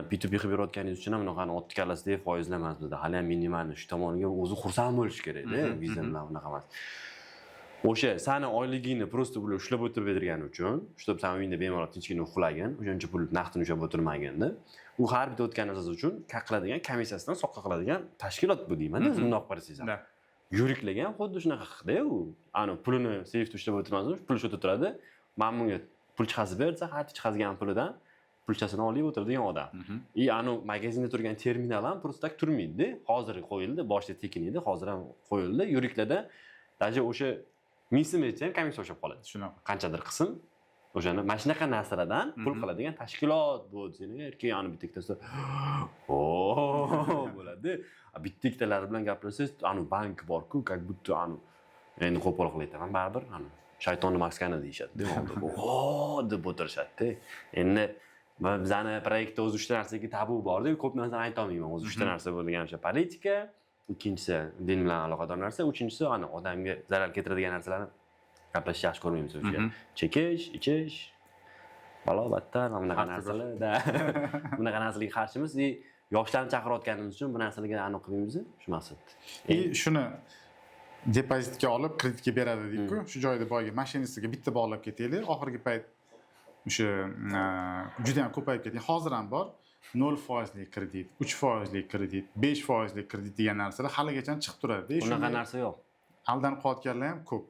B2B qilib berayotganingiz uchun ham bunaqani otdi kallasidek foizlar emas bizda. Hali ham minimal shu tomoniga o'zi xursand bo'lish kerak-da, Visa bilan unaqa emas. O'sha sani oyligingni prosta bular ushlab o'tirib bergani uchun, ushlab san uyingda bemalol tinchgina uxlagin, o'shancha pul naqdini ushlab o'tirmaganda, u har bitta o'tgan narsasi uchun qiladigan komissiyasidan soqqa qiladigan tashkilot bu deyman-da, o'zi bundoq qarasangiz ham. Yuriklarga ham xuddi shunaqa qildi u. Pulini seyfda ushlab o'tirmasdan, pul shotda turadi. Men bunga pul chiqazib bersa, har chiqazgan pulidan pulchasini olib o'tiradigan odam. Magazinda turgan terminal ham prosta turmaydi. Hozir qo'yildi, boshida tekin edi, hozir ham qo'yildi. Yuriklarda даже o'sha minsimacha ham komissiya o'shab qoladi. Shunaqa. Qanchadir qism o'shani mana shunaqa narsalardan pul qiladigan tashkilot bu desangiz, keyin bitta ikkitasi bo'ladi. Bitta ikkitalar bilan gapirsangiz, bank bor-ku, как будто endi qo'pol qilib aytaman, baribir shaytonni maskani deyishadi. Deb o'tirishadi. Endi bizani proyektda o'zi 3 ta narsaga tabu bor-da, ko'p narsani ayta olmayman. O'zi 3 ta narsa bo'lgan o'sha politika, ikkinchisi din bilan aloqador narsa, uchinchisi odamga zarar keltiradigan narsalarni gaplashishni yaxshi ko'rmaymiz o'sha. Chekish, ichish, balo-battar, bunaqa narsalar, bunaqa narsalarga qarshimiz. Yoshlarni chaqirayotganimiz uchun bu narsalarga aniq qilmaymiz, shu maqsad. Shuni depozitga olib kreditga beradi deydi-ku, shu joyda boyga mashinasiga bitta bog'lab ketaylik, oxirgi payt o'sha juda ham ko'payib ketgan. Hozir ham bor 0% kredit, 3% kredit, 5% kredit degan narsalar haligacha chiqib turadi. Unaqa narsa yo'q. Aldanib qolganlar ham ko'p.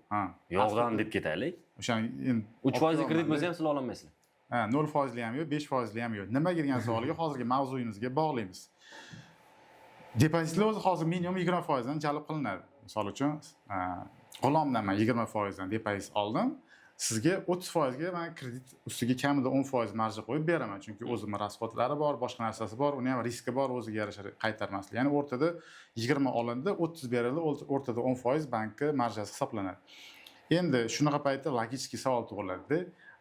Yo'qdan deb ketaylik. O'sha 3% kredit bo'lsa ham siz ola olmaysizlar. 0% ham yo'q, 5% ham yo'q. Nima degan savoliga hozirgi mavzuyimizga bog'laymiz. Depozitlar o'zi hozir minimum 20% dan jalb qilinadi. Misol uchun, G'ulomdan men 20% dan depozit oldim. Sizga 30% ga men kredit ustiga kamida 10% marja qo'yib beraman, chunki o'zimning rasxodlari bor, boshqa narsasi bor, uni ham riski bor, o'ziga yarasha qaytarmaslik. Ya'ni o'rtada 20 olindi, 30 berildi, o'rtada 10% bankka marjasi hisoblanadi. Endi shunaqa paytda logik savol tug'iladi-da.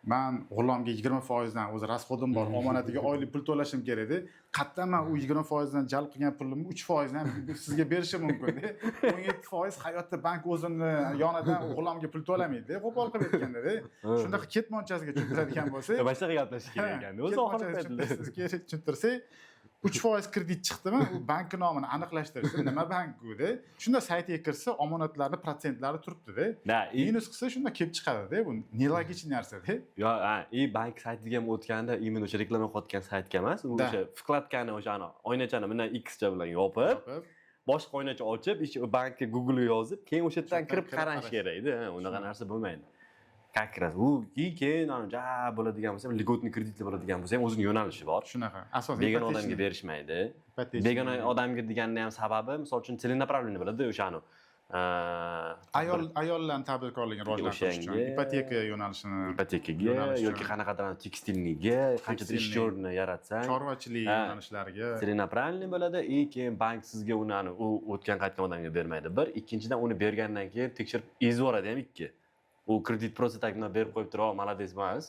Men G'ulomga 20% dan o'zi rasxodim bor, omonatiga oylik pul to'lashim kerak-da. Qattan men u 20% dan jalb qilgan pulimni 3% dan sizga berishim mumkin-da. 17% hayotda bank o'zini yonidan G'ulomga pul to'lamaydi-da, qo'pol qilib aytganda-da. Shunday ketmonchasiga tushiradigan bo'lsa, boshqa gaplashish kerak ekan. O'zi oxirida tushuntirsak, 3% kredit chiqdimi, u bank nomini aniqlashtirsa, nima bank bu-da? Shunda saytiga kirsa, omonatlarning protsentlari turibdi-da. Minus qilsa shunda kelib chiqadi-da. Bu nelogichniy narsa-da. Yo'q, bank saytiga ham o'tganda, imенно o'sha reklama qilayotgan saytga emas, u o'sha vkladkani o'shani oynachani bundan X bilan yopib, boshqa oynacha ochib, bankka Google ga yozib, keyin o'sha yerdan kirib qarash kerak-da. Unaqa narsa bo'lmaydi. Как раз keyin bo'ladigan bo'lsa, ligotni kreditlar bo'ladigan bo'lsa ham o'zining yo'nalishi bor. Shunaqa. Asosiy begona odamga berishmaydi. Begona odamga deganda ham sababi, misol uchun целенаправленный bo'ladi o'shani. Ayollarning tadbirkorligini rivojlantirish uchun ipoteka yo'nalishini, ipotekaga yoki qanaqadir tekstilniga, qanchadir ish o'rni yaratsang, chorvachilik yo'nalishlariga целенаправленный bo'ladi. Keyin bank sizga uni u o'tgan qaytgan odamga bermaydi. Bir, ikkinchidan uni bergandan keyin tekshirib ezib yuboradi ham ikki. U kredit prosta tagini berib qo'yib turib, malades emas.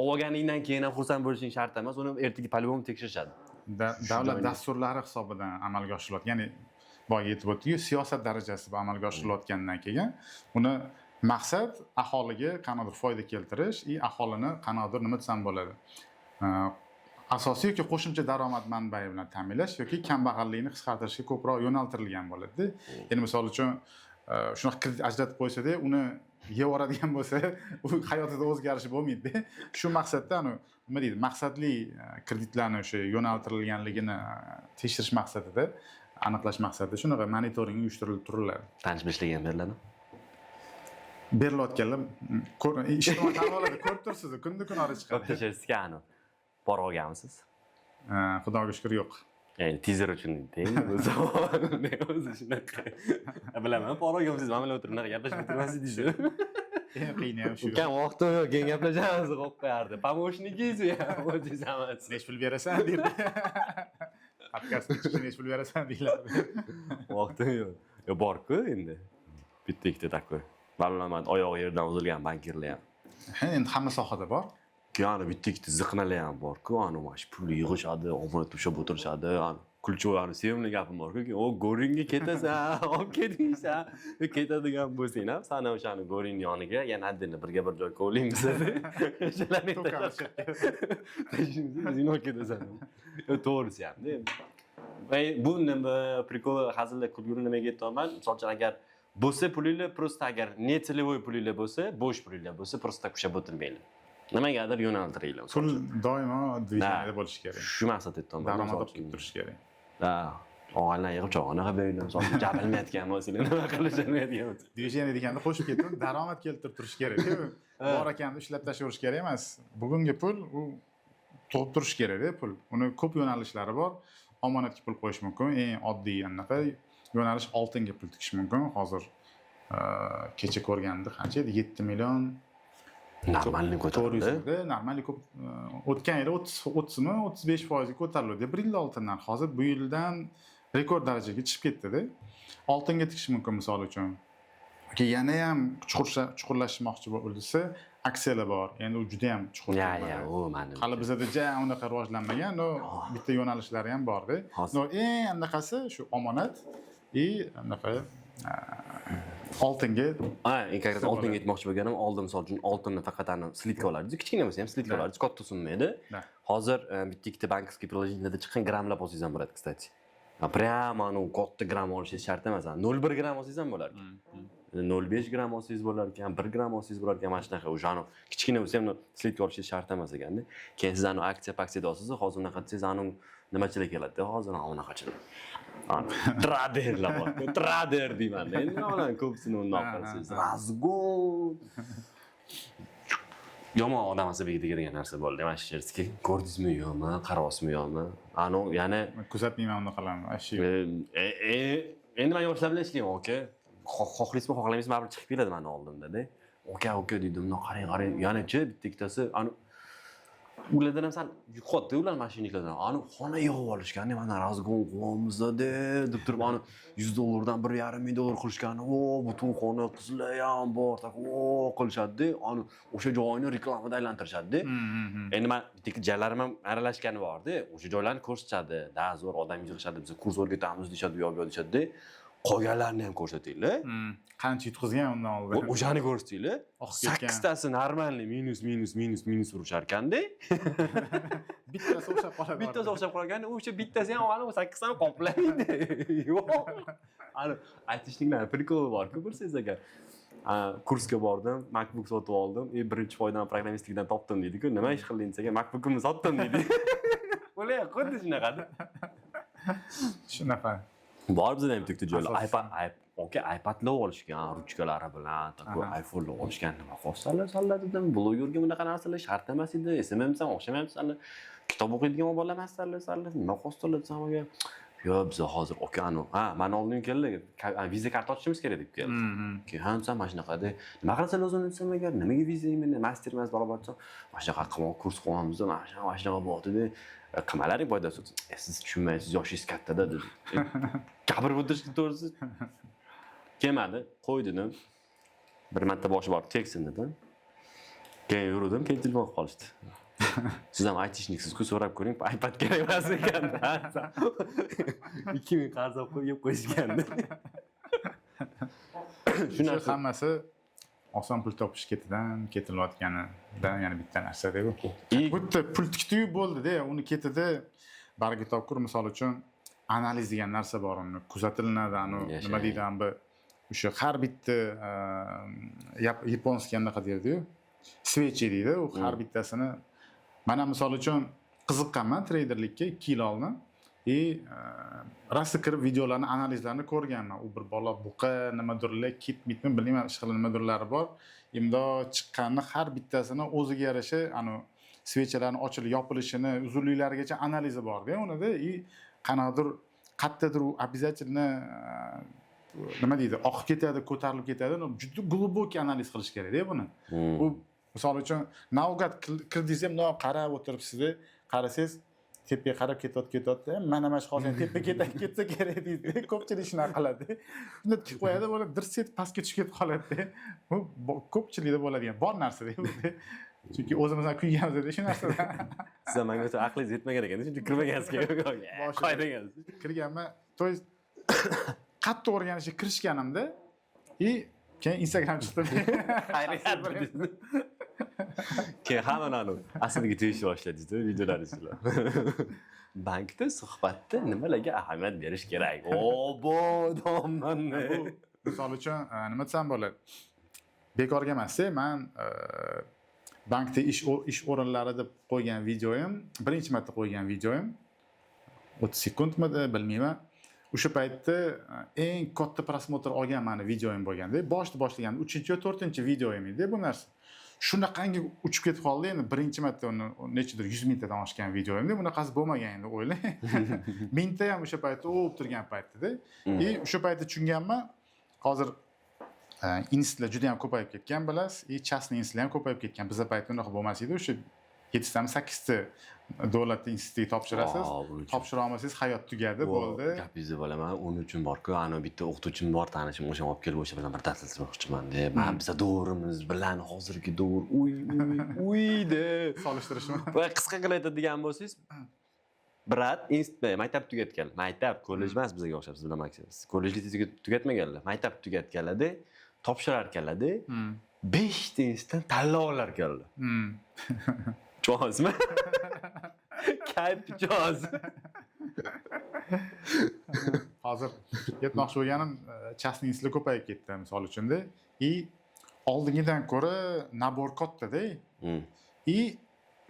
Olganingdan keyin ham xursand bo'lishing shart emas, uni ertaga по-любому tekshirishadi. Davlat dasturlari hisobidan amalga oshiriladi. Ya'ni boya yetib o'tdik siyosat darajasida amalga oshirilayotgandan keyin uni maqsad aholiga qanaqadir foyda keltirish aholini qanaqadir nima desam bo'ladi asosiy yoki qo'shimcha daromad manbai bilan ta'minlash yoki kambag'allikni qisqartirishga ko'proq yo'naltirilgan bo'ladi. Endi misol uchun shunaqa kredit ajratib qo'ysada uni yeb yuboradigan bo'lsa u hayotida o'zgarish bo'lmaydi. Shu maqsadda nima deydi maqsadli kreditlarni o'sha yo'naltirilganligini tekshirish maqsadida aniqlash maqsadida shunaqa monitoring uyushtirilib turiladi. Tanish bilishlarga ham beriladi. Berilayotganlar ijtimoiy tarmoqlarda ko'rib tursiz, kunda kun ora chiqadi. O'tishingizga bor olganmisiz? Xudoga shukr yo'q. Ya'ni teaser uchun deydi. O'zi shunaqa. Bilaman, pora olgansiz, mana bular o'tirib gaplashib turasiz deydi. Eng qiyini ham shu. Kam vaqtim yo'q, keyin gaplashamiz, qo'yib qo'yardi. Pomochniki ham o'zingiz hammasi. Nech pul berasan deydi. Podkast uchun nech pul berasan deyiladi. Vaqtim yo'q. Yo bor-ku endi. Bitta-ikkita takku. Ma'lumot oyog'i yerdan uzilgan bankirlar ham. Endi hamma sohada bor. Yani bitta-ikkita ziqnalar ham bor-ku, mana shu pulni yig'ishadi, omonat ushlab o'tirishadi. Kulchuvani sevimli gapim bor-ku, "O, Goringa ketasan, olib ketingsan." Ketadigan bo'lsang ham, sana o'shani Gorin yoniga yana addini birga bir joyga qo'ylaymiz dedi. O'shalarni tashlaymiz, zino ketasan. To'g'risi ham-da. Bu nima prikol hazilda kulguni nimaga aytayapman? Misol uchun agar bo'lsa pulinglar, просто agar ne целевой pulinglar bo'lsa, bo'sh pulinglar bo'lsa, просто ushlab o'tirmanglar. Nimagadir yo'naltiringlar. Pul doimo движениеda bo'lishi kerak. Shu maqsad aytdim. Daromad olib turish kerak. Ha, og'aylar yig'ib cho'g'anaqa bo'ylar, misol uchun jabilmayotgan bo'lsalar nima qilishmayotgan bo'lsa. Движение deganda qo'shib ketdim, daromad keltirib turish kerak-ku. Bor ekanini ishlab tashlaverish kerak emas. Bugungi pul u to'g'ib turish kerak-da pul. Uni ko'p yo'nalishlari bor. Omonatga pul qo'yish mumkin. Eng oddiy anaqa yo'nalish oltinga pul tikish mumkin. Hozir kecha ko'rgandim, qancha edi? 7 million normalni ko'tarildi. Normalni ko'p o'tgan yili 30mi 35% ga ko'tarildi. Bir yil oltin narxi hozir bu yildan rekord darajaga chiqib ketdi-da. Oltinga tikish mumkin misol uchun. Yoki yana ham chuqurlashmoqchi bo'lsa, aksiyalar bor. Endi u juda ham chuqur. Ya, u ma'lum. Hali bizda unaqa rivojlanmagan, bitta yo'nalishlari ham bor-da. Eng anaqasi shu omonat anaqa oltinga konkret oltinga aytmoqchi bo'lganim, oldin misol uchun oltinni faqat slitkalardi, kichkina bo'lsa ham slitkalardi, katta summa edi. Hozir bitta-ikkita bankovskiy приложениеlarda chiqqan grammlab olsangiz ham bo'ladi, kстати. Prямо katta gramm olishingiz shart emas. 0,1 gramm olsangiz ham bo'lar ekan. 0,5 gramm olsangiz bo'lar ekan, 1 gramm olsangiz bo'lar ekan, mana shunaqa. O'sha kichkina bo'lsa ham slitka olishingiz shart emas ekanda. Keyin siz aksiya olsangiz, hozir unaqa desangiz, nimachilar keladi-da, hozir unaqachilar. Traderlar bor. Trader deyman. Endi mana ko'psini undoq qilasiz. Razgon. Yomon odam asabiga tegadigan narsa bo'ldi. Mana shu yerga ko'rdingizmi yo'qmi, qarabsizmi yo'qmi? Yana kuzatmayman unaqalarni. Endi men yoshlar bilan ishlayman, oka. Xohlaysizmi, xohlamaysizmi, baribir chiqib keladi meni oldimda-da. Oka dedim, qarang, yana-chi bitta-ikkitasi ulardan ham sal yuqotdi ular mashinniklardan. Xona yig'ib olishgan, mana razgon qilamiz-da deb turib, $100 dan $1,5 qilishgan. Butun xona qizlar ham bor, qilishadi-da. O'sha joyni reklamada aylantirishadi-da. Endi men bitta joylarim ham aralashgani bor-da. O'sha joylarni ko'rsatishadi. Da zo'r odam yig'ishadi, biz kurs o'rgatamiz deyshadi, u yo'q deyshadi-da. Qolganlarni ham ko'rsatinglar. Qancha yutqizgan undan oldin. O'shani ko'rsatinglar. 8 tasi normalniy minus urishar ekanda. Bittasi o'xshab qoladi. Bittasi o'xshab qolgan, o'sha bittasi ham 8 tani qoplamaydi. Yo'q. Aytishliklar prikol bor-ku, bilsangiz agar. Kursga bordim, MacBook sotib oldim. Birinchi foydani programmistlikdan topdim deydi-ku. Nima ish qilding desaga, MacBookimni sotdim deydi. Bo'layapti, xuddi shunaqada. Shunaqa. Bor bizda ham bitta joylar. iPadlar olishgan, ruchkalari bilan, iPhone'lar olishgan. Nima qolsalar dedim. Blogerga bunaqa narsalar shart emas edi. SMMsan, o'xshamayapsan. Kitob o'qiydigan bolalar emaslar. Nima qolsalar desam, yo biz hozir mana oldin keldi. Viza karta ochishimiz kerak deb keldi. Keyin ham mana shunaqada. Nima qilsa o'zim desam, nimaga viza emas, master emas, barabar desam, mana shunaqa qilmoq kurs qo'yamiz, mana shunaqa bo'ldi. Qimalaring foydasi o'tsin. Siz tushunmaysiz, yoshingiz katta-da dedi. Gapirib o'tirishga to'g'risi kelmadi, qo'ydim. Bir marta boshi borib teksin dedim. Keyin yurdim, keyin telefon qilib qolishdi. Siz ham aytishniksiz-ku, so'rab ko'ring, iPad kerak emas ekan. 2000 qarz olib qo'yib qo'yishgandi. Shu narsa hammasi oson pul topish ketilayotganidan yana bitta narsa-da bu. Bu yerda pul tikdi-yu bo'ldi-da, uni ketida bargi topkur misol uchun analiz degan narsa bor, uni kuzatilinadi, nima deydi, bu o'sha har bitta yaponskiy anaqa deydi-yu, svechi deydi, u har bittasini mana misol uchun qiziqqanman treyderlikka 2 yil oldin. Rasta kirib videolarni, analizlarni ko'rganman. U bir bola buqa nimadirlar, kitmitmi bilmayman, ishqilib nimadirlari bor. Imdo chiqqanni har bittasini o'ziga yarasha svechalarning ochilib yopilishini, uzunliklarigacha analizi bor-da unida. Qanaqadir qayerdadir u обязательно nima deydi, oqib ketadi, ko'tarilib ketadi. Juda глубокий analiz qilish kerak-da buni. U misol uchun naugat kirdingiz ham qarab o'tiribsiz-da, qarasangiz tepaga qarab ketayotdi. Mana shu hozir tepaga ketsa kerak deydi. Ko'pchilik shunaqa qiladi. Shunda tik qo'yadi, bola dirset pastga tushib ketib qoladi. Bu ko'pchilikda bo'ladigan bor narsa-da bu. Chunki o'zimizdan kuyganmiz-da shu narsadan. Siz ham menga aqlingiz yetmagan ekan, chunki kirmagansiz-ku. Qo'ygansiz. Kirganman. To есть qattiq o'rganishga kirishganimda, keyin Instagram chiqdi. Keyin hamma asliga tegishni boshladingiz-da videolaringizda. Bankda suhbatda nimalarga ahamiyat berish kerak? Obo, domlanni. Misol uchun nima desam bo'ladi? Bekorga emas-da, men bankda ish o'rinlari deb qo'ygan videoyim, birinchi marta qo'ygan videoyim 30 sekundmidi, bilmayman. O'sha paytda eng katta prosmotr olgan meni videoyim bo'lganda, boshlagan 3-chi yo 4-chi videoyim edi bu narsa. Shunaqangi uchib ketib qoldi, endi birinchi marta uni nechidir 100 mingtadan oshgan videoyimda bunaqasi bo'lmagan endi o'ylang. Mingta ham o'sha paytda o'lib turgan paytda-da. O'sha paytda tushunganman, hozir institutlar juda ham ko'payib ketgan bilasiz, частный institutlar ham ko'payib ketgan. Bizda paytda unaqa bo'lmas edi, o'sha 7 tami 8 ta davlat institutiga topshirasiz. Topshira olmasangiz hayot tugadi, bo'ldi. Gapingizni bo'laman, uning uchun bor-ku, bitta o'qituvchim bor, tanishim, o'sha olib kelib o'sha bilan bir tashlashmoqchiman deb. Men bizda davrimiz bilan hozirgi davr, uyda solishtirishmi? Va qisqa aytadigan bo'lsangiz, brat maktab tugatgan. Maktab, kollej emas bizga o'xshab, siz bilmaksiz. Kollejni tugatmaganlar, maktab tugatganlarda topshirar ekanlar-da. 5 ta institutdan tanlab olar ekanlar. Jozmi? Kayf joz. Hozir yetmoqchi bo'lganim, частный institutlar ko'payib ketdi, misol uchun-da. Oldingidan ko'ra nabor katta-da.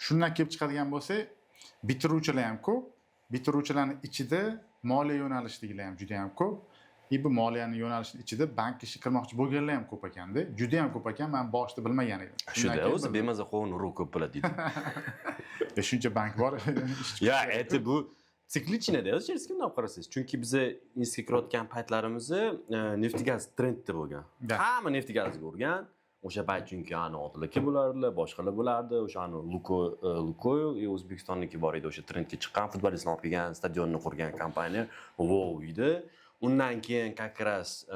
Shundan kelib chiqadigan bo'lsa, bitiruvchilar ham ko'p. Bitiruvchilarning ichida moliya yo'nalishligilar ham juda ham ko'p. Bu moliyaning yo'nalishining ichida bank ishi kirmoqchi bo'lganlar ham ko'p ekanda. Juda ham ko'p ekan, men boshida bilmagan edim. Shunda o'zi bemaza qo'yni urib ko'p bo'ladi deydi. Shuncha bank bor. Ya, bu siklichida, o'zingiz kimdan qarasangiz? Chunki biz institutga kirayotgan paytlarimizni neft-gaz trendda bo'lgan. Hamma neft-gazga urgan. O'sha payt chunki otliqlar bo'lardilar, boshqalar bo'lardi. O'sha Lukoil, O'zbekistonniki bor edi, o'sha trendga chiqqan, futbolistlarni olib kelgan, stadionni qurgan kompaniya wow edi. Undan keyin как раз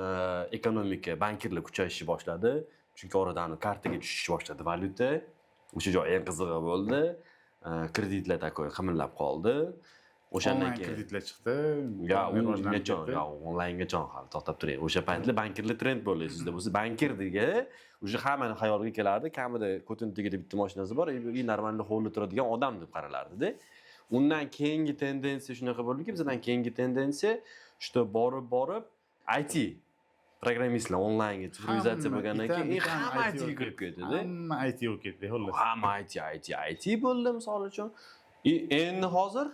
ekonomika, bankirlik kuchayishni boshladi. Chunki oradan kartaga tushish boshladi valyuta. O'sha joy eng qizig'i bo'ldi. Kreditlar takoy qimillab qoldi. O'shandan keyin kreditlar chiqdi. Onlayngacha hali to'xtab turing. O'sha paytlar bankirlik trend bo'ldi. Sizda bo'lsa bankir degan o'sha hammaning xayoliga kelardi. Kamida ko'tintigida bitta mashinasi bor, normalniy hovlida turadigan odam deb qaralardi-da. Undan keyingi tendensiya shunaqa bo'ldiki, bizdan keyingi tendensiya что borib IT programmistlar onlaynga sifrizatsiya bo'lgandan keyin hamma ITga kirib ketdi-da. Hamma IT ga ketdi, xullas. Hamma IT bo'ldi, misol uchun. Endi hozir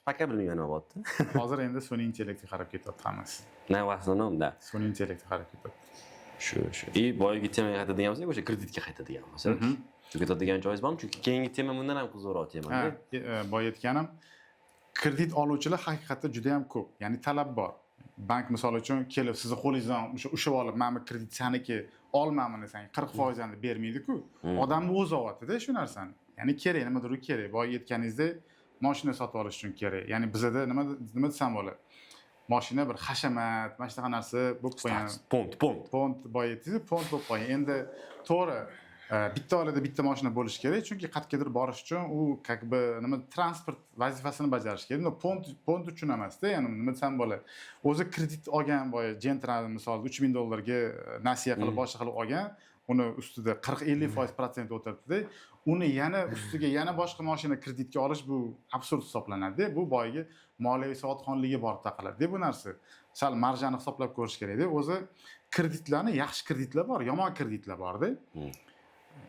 paka bilmagan bo'lyapti. Hozir endi sun'iy intellektga qarab ketyapti hammasi. Navasini-da. Sun'iy intellektga qarab ketyapti. Shu. Boyagi temaga qaytadigan bo'lsak, o'sha kreditga qaytadigan bo'lsak. Tugatadigan joyingiz bormi? Chunki keyingi tema bundan ham qiziqroq tema-da. Boya aytganim, kredit oluvchilar haqiqatda juda ham ko'p. Ya'ni talab bor. Bank misol uchun kelib sizni qo'lingizdan ushab olib, "Men bu kredit saniki olmayman" desang, 40% ni bermaydi-ku. Odamni o'zi olyapti-da shu narsani. Ya'ni kerak, nimadir kerak. Boya aytganingizda mashina sotib olish uchun kerak. Ya'ni bizda nima desam bo'ladi? Mashina bir hashamat, mana shunaqa narsa bo'lib qo'ygan. Pont. Boya aytdingiz, pont bo'lib qo'ygan. Endi to'g'ri, bitta oilada bitta mashina bo'lishi kerak, chunki qayergadir borish uchun u как бы nima transport vazifasini bajarish kerak. Pont uchun emasda, ya'ni nima desam bo'ladi. O'zi kredit olgan boya Gentra misol $3000 nasiya qilib boshqa qilib olgan, uni ustida 40-50% o'tiribdi-da. Uni yana ustiga yana boshqa mashina kreditga olish bu absurd hisoblanadi. Bu boyagi moliyaviy savodxonligi borib taqaladi bu narsa. Sal marjani hisoblab ko'rish kerak-da. O'zi kreditlarni yaxshi kreditlar bor, yomon kreditlar bor-da.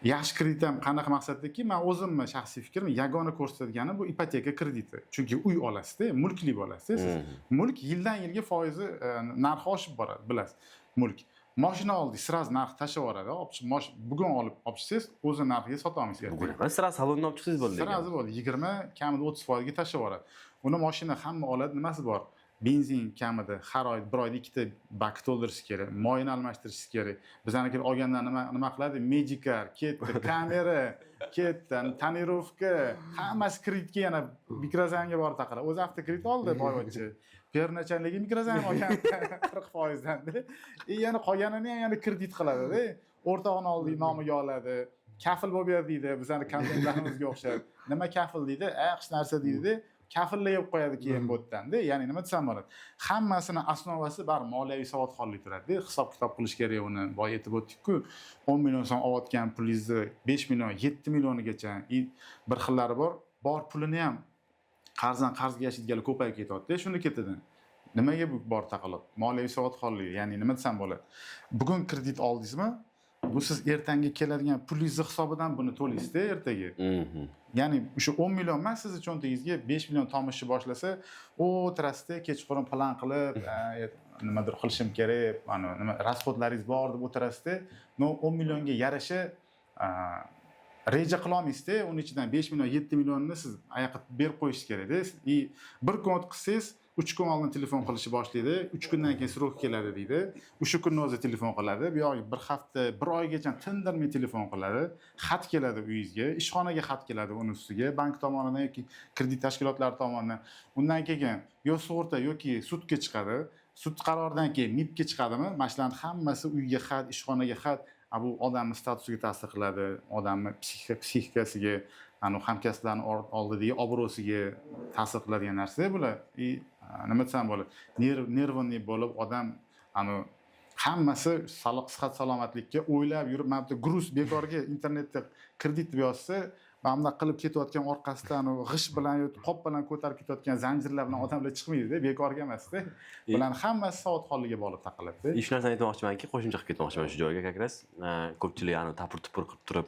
Yaxshi kredit ham qanaqa maqsaddaki, men o'zimni shaxsiy fikrim yagona ko'rsatgani bu ipoteka krediti. Chunki uy olasiz-da, mulkli bo'lasiz. Siz mulk yildan yilga foizi narxi oshib boradi, bilasiz. Mulk mashina oldik, sraz narx tashab yuboradi. Bugun olib chiqsangiz, o'zi narxiga sota olmaysiz. Bugun emas, sraz salondan olib chiqsangiz bo'ldi. Sraz bo'ldi, 20, kamida 30% ga tashab yuboradi. Uni mashina hamma oladi, nimasi bor? Benzin kamida har oy bir oyda ikkita bak to'ldirish kerak, moyini almashtirish kerak. Bizaniki olgandan nima qiladi? Medikar, ketdi, kamera, ketdi, tonirovka, hammasi kreditga yana mikrozanga borib taqaladi. O'zi avtokredit oldi boyvachcha. Pernachanligi mikrozan olgan 40% dan. Yana qolganini ham yana kredit qiladi-da. O'rtog'ini oldi, nomiga oladi. Kafil bo'lib ber deydi, bizani kontentlarimizga o'xshab. Nima kafil deydi? Hech narsa deydi. Kafillayib qo'yadi keyin bu yerdan-da. Ya'ni nima desam bo'ladi? Hammasini asnovasi bar moliyaviy savodxonlik turadi-da. Hisob kitob qilish kerak uni. Boy aytib o'tdik-ku, 10 million so'm olayotgan pulingizni 5 million, 7 millionigacha bir xillari bor. Bor pulini ham qarzga yashaydiganlar ko'payib ketyapti. Shuni ketidan. Nimaga bu bor taqalib? Moliyaviy savodxonlik, ya'ni nima desam bo'ladi? Bugun kredit oldingizmi? Bu siz ertangi keladigan pulingiz hisobidan buni to'laysiz-da ertaga. Ya'ni o'sha 10 million emas, sizni cho'ntagingizga 5 million tomishni boshlasa, o'tirasizda kechqurun plan qilib, nimadir qilishim kerak, mana nima rasxodlaringiz bor deb o'tirasizda, 10 millionga yarasha reja qila olmaysizda, uning ichidan 5 million, 7 millionni siz oyoqqa berib qo'yishingiz kerak-da. Bir kun o'tkazsangiz 3 kun oldin telefon qilishni boshlaydi, 3 kundan keyin srok keladi deydi. O'sha kunni o'zi telefon qiladi. Bu yoq bir hafta, bir oygacha tindirmay telefon qiladi. Xat keladi uyingizga, ishxonaga xat keladi uni ustiga, bank tomonidan yoki kredit tashkilotlari tomonidan. Undan keyin yo sug'urta yoki sudga chiqadi. Sud qaroridan keyin MIBga chiqadimi? Mashlarning hammasi uyga xat, ishxonaga xat. Bu odamning statusiga ta'sir qiladi, odamning psixikasiga, hamkasblarning oldidagi obro'siga ta'sir qiladigan narsa bular. Nima desam bo'ladi? Nervni bo'lib odam hammasi sihat salomatlikka o'ylab yurib, mana bu gruz bekorga internetda kredit deb yozsa, mana bunday qilib ketayotgan orqasidan g'ish bilan yoki qop bilan ko'tarib ketayotgan zanjirlar bilan odamlar chiqmaydi-da, bekorga emas-da. Bular hammasi savodxonlikka bog'liq taqaladi-da. Shu narsani aytmoqchimanki, qo'shimcha qilib ketmoqchiman shu joyga как раз. Ko'pchilik tapur-tupur qilib turib,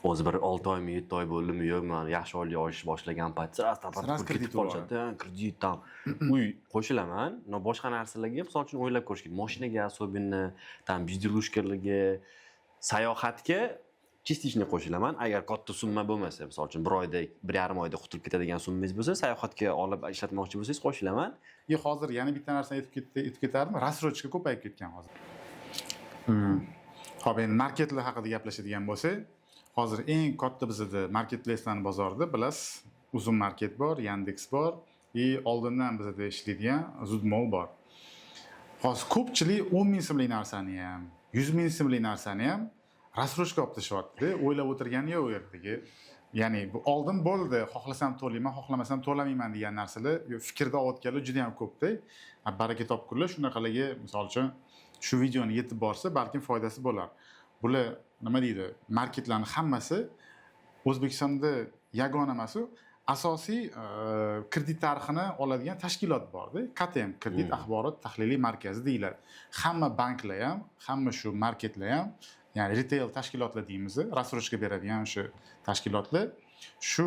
o'zi bir 6 oymi, 7 oy bo'ldimi, yo'q, men yaxshi oylik olish boshlagan paytda sras kredit olishadi. Kreditdan uy qo'shilaman, boshqa narsalarga, misol uchun o'ylab ko'rish kerak. Mashinaga особенно, там безделушкаларga, sayohatga частичный qo'shilaman. Agar katta summa bo'lmasa, misol uchun bir oyda, 1,5 oyda qutilib ketadigan summangiz bo'lsa, sayohatga olib ishlatmoqchi bo'lsangiz qo'shilaman. Hozir yana bitta narsani aytib ketardim, rassrochka ko'payib ketgan hozir. Xo'p, endi marketlar haqida gaplashadigan bo'lsak, hozir eng katta bizda marketplacelarning bozorida bilasiz, Uzun market bor, Yandex bor, oldindan bizda ishlaydigan Zudmol bor. Hozir ko'pchilik 10 ming so'mlik narsani ham, 100 ming so'mlik narsani ham rassrochka olib tashyapti-da, o'ylab o'tirgani yo'q u yerdagi. Ya'ni bu oldin bo'ldi, xohlasam to'layman, xohlamasam to'lamayman degan narsalar fikrda olayotganlar juda ham ko'pda. Baraka topkurlar shunaqalarga, misol uchun shu videoni yetib borsa, balkim foydasi bo'lar. Bular nima deydi? Marketlarning hammasi O'zbekistonda yagona emas-u, asosiy kredit tarixini oladigan tashkilot bor-da. KTM Kredit axborot tahliliy markazi deyiladi. Hamma banklar ham, hamma shu marketlar ham, ya'ni retail tashkilotlar deymiz, rassrochka beradigan o'sha tashkilotlar shu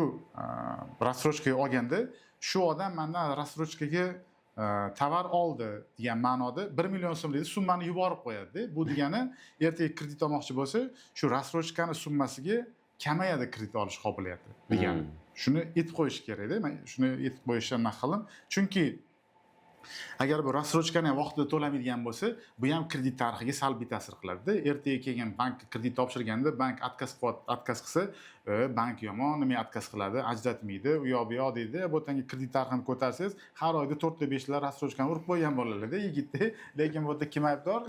rassrochkaga olganda, shu odam mendan rassrochkaga tovar oldi degan ma'noda 1 million so'mlik summani yuborib qo'yadi-da. Bu degani, ertaga kredit olmoqchi bo'lsa, shu rassrochkani summasiga kamayadi kredit olish qobiliyati degani. Shuni aytib qo'yish kerak-da. Men shuni aytib qo'yishdan naqalim. Chunki agar bu rassrochkani vaqtida to'lamaydigan bo'lsa, bu ham kredit tarixiga salbiy ta'sir qiladi-da. Ertaga kelgan bank kredit topshirganda, bank отказ qilsa, bank yomon, nima отказ qiladi, ajratmaydi, u yoq bu yoq deydi. Bu yerdan kredit tarixini ko'tarsangiz, har oyda 4-5 lar rassrochkani urib qo'ygan bo'ladi-da, yigitda. Lekin bu yerda kim aybdor?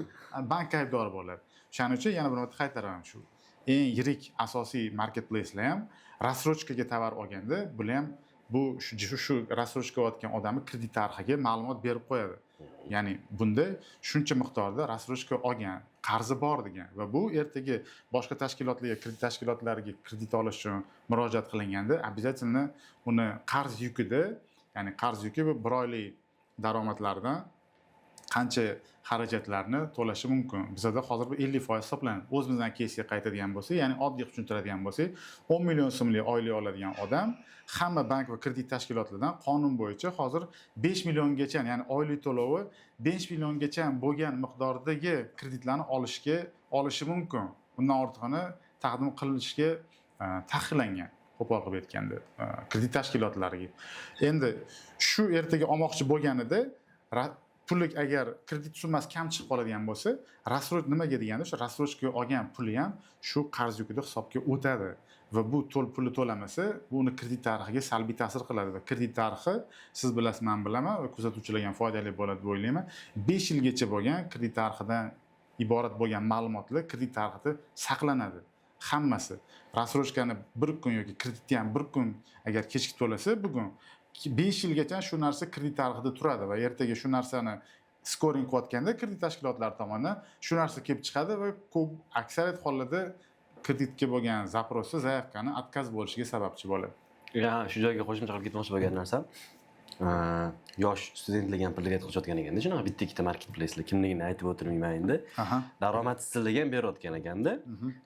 Bank aybdor bo'ladi. Shuning uchun yana bir marta qaytaraman shu. eng yirik asosiy marketplacelar ham рассрочкаga tovar olganda, bular ham bu shu рассрочка olayotgan odamning kredit tarixiga ma'lumot berib qo'yadi. Ya'ni bunda shuncha miqdorda рассрочка olgan, qarzi bor degan va bu ertaga boshqa tashkilotlarga, kredit tashkilotlariga kredit olish uchun murojaat qilinganda, обязательно uni qarz yukida, ya'ni qarz yuki bu 1 oylik daromadlardan qancha xarajatlarni to'lashi mumkin. Bizda hozir bu 50% hisoblanadi. O'zimizdan keysga qaytadigan bo'lsak, ya'ni oddiy tushuntiradigan bo'lsak, 10 million so'mlik oylik oladigan odam hamma bank va kredit tashkilotlaridan qonun bo'yicha hozir 5 milliongacha, ya'ni oylik to'lovi 5 milliongacha bo'lgan miqdordagi kreditlarni olishi mumkin. Bundan ortig'ini taqdim qilishga taqiqlangan. Qo'pol qilib aytganda, kredit tashkilotlariga. Endi shu ertaga olmoqchi bo'lganida pullik agar kredit summasi kam chiqib qoladigan bo'lsa, рассрочка nimaga deganda, o'sha рассрочка olgan puli ham shu qarz yukida hisobga o'tadi va bu puli to'lamasa, bu uni kredit tarixiga salbiy ta'sir qiladi va kredit tarixi siz bilasiz, men bilaman va kuzatuvchilarga ham foydali bo'ladi deb o'ylayman. 5 yilgacha bo'lgan kredit tarixidan iborat bo'lgan ma'lumotlar kredit tarixida saqlanadi. Hammasi. Рассрочкani 1 kun yoki kreditni ham 1 kun agar kechikib to'lasa, bugun 5 yilgacha shu narsa kredit tarixida turadi va ertaga shu narsani scoring qilayotganda kredit tashkilotlari tomonidan shu narsa kelib chiqadi va ko'p aksariyat hollarda kreditga bo'lgan zaprosni, zaявкani отказ bo'lishiga sababchi bo'ladi. Shu joyga qo'shimcha qilib ketmoqchi bo'lgan narsam, yosh studentlarga ham pulga aytib ekanda, shunaqa bitta ikkita marketplacelar kimligini aytib o'tirmayman-da. Daromadsizlik ham berayotgan ekanda.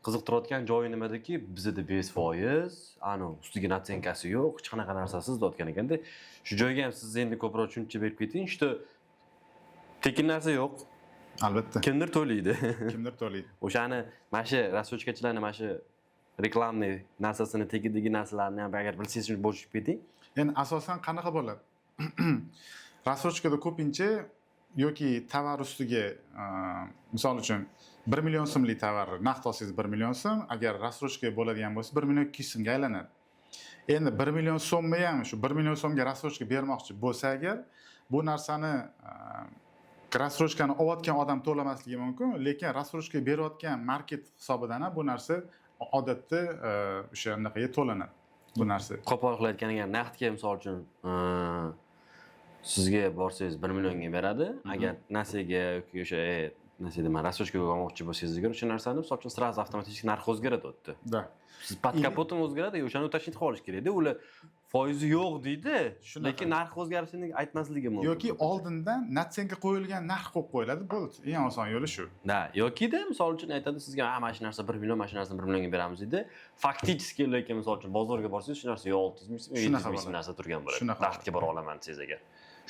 Qiziqtirayotgan joyi nimadaki, bizda 5%, ustiga natsenkasi yo'q, hech qanaqa narsasiz deyotgan ekanda. Shu joyga ham siz endi ko'proq tushuncha berib keting, что tekin narsa yo'q. Albatta. Kimdir to'laydi. Kimdir to'laydi. O'shani mana shu рассрочкаchilarni mana shu reklamni narsasini, tekidagi narsalarni ham agar bilsangiz shuni bo'lishib keting. Endi asosan qanaqa bo'ladi? Рассрочкада ko'pincha yoki tovar ustiga, misol uchun 1 million so'mlik tovar naqd olsangiz 1 million so'm, agar рассрочка bo'ladigan bo'lsa 1 million 200 so'mga aylanadi. Endi 1 million so'mni ham shu 1 million so'mga рассрочка bermoqchi bo'lsa agar, bu narsani рассрочкani olayotgan odam to'lamasligi mumkin, lekin рассрочка berayotgan market hisobidan ham bu narsa odatda o'sha anaqaga to'lanadi. Bu narsa. Qo'pol qilib aytganiga naqdga misol uchun sizga borsangiz 1 millionga beradi. Agar nasiyaga yoki o'sha nasiyada men рассрочкаga olmoqchi bo'lsangiz, o'sha narsani misol uchun sразу avtomatik narx o'zgaradi o'tdi. Da. Siz под kapotini o'zgaradi, o'shani уточнить qilish kerak-da. Ular foizi yo'q deydi, lekin narx o'zgarishini aytmasligi mumkin. Yoki oldindan natsenka qo'yilgan narx qo'yib qo'yiladi, bo'ldi. Eng oson yo'li shu. Da, yokida misol uchun aytadi sizga, mana shu narsa 1 million, mana shu narsani 1 millionga beramiz deydi. Faktichki lekin misol uchun bozorga borsangiz, shu narsa 600 ming, 700 ming narsa turgan bo'ladi. Naqdga bora olaman desangiz agar.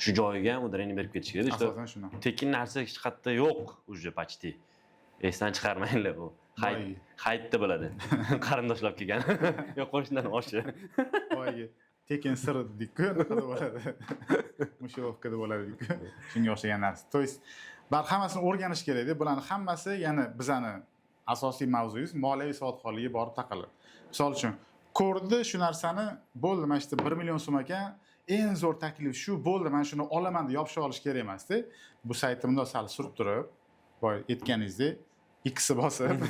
Shu joyiga ham udareni berib ketish kerak. Asosan shunaqa. Tekin narsa hech qayerda yo'q, уже почти. Esdan chiqarmanglar bu. Haytda bo'ladi. Qarindoshlar kelgan. Yo, qo'shnidan oshi. Voyga tekin sir deydi-ku, nima bo'ladi? Mushovkada bo'ladi-ku. Shunga o'xshagan narsa. To есть, hammasini o'rganish kerak-da. Bularning hammasi, ya'ni bizani asosiy mavzuyimiz moliyaviy savodxonlikka borib taqaladi. Misol uchun, ko'rdi shu narsani, bo'ldi, mana shu 1 million so'm ekan, eng zo'r taklif shu, bo'ldi, men shuni olaman deb yopishib olish kerak emas-da. Bu saytimda sal surib turib, boy aytganingizdek, X bosib,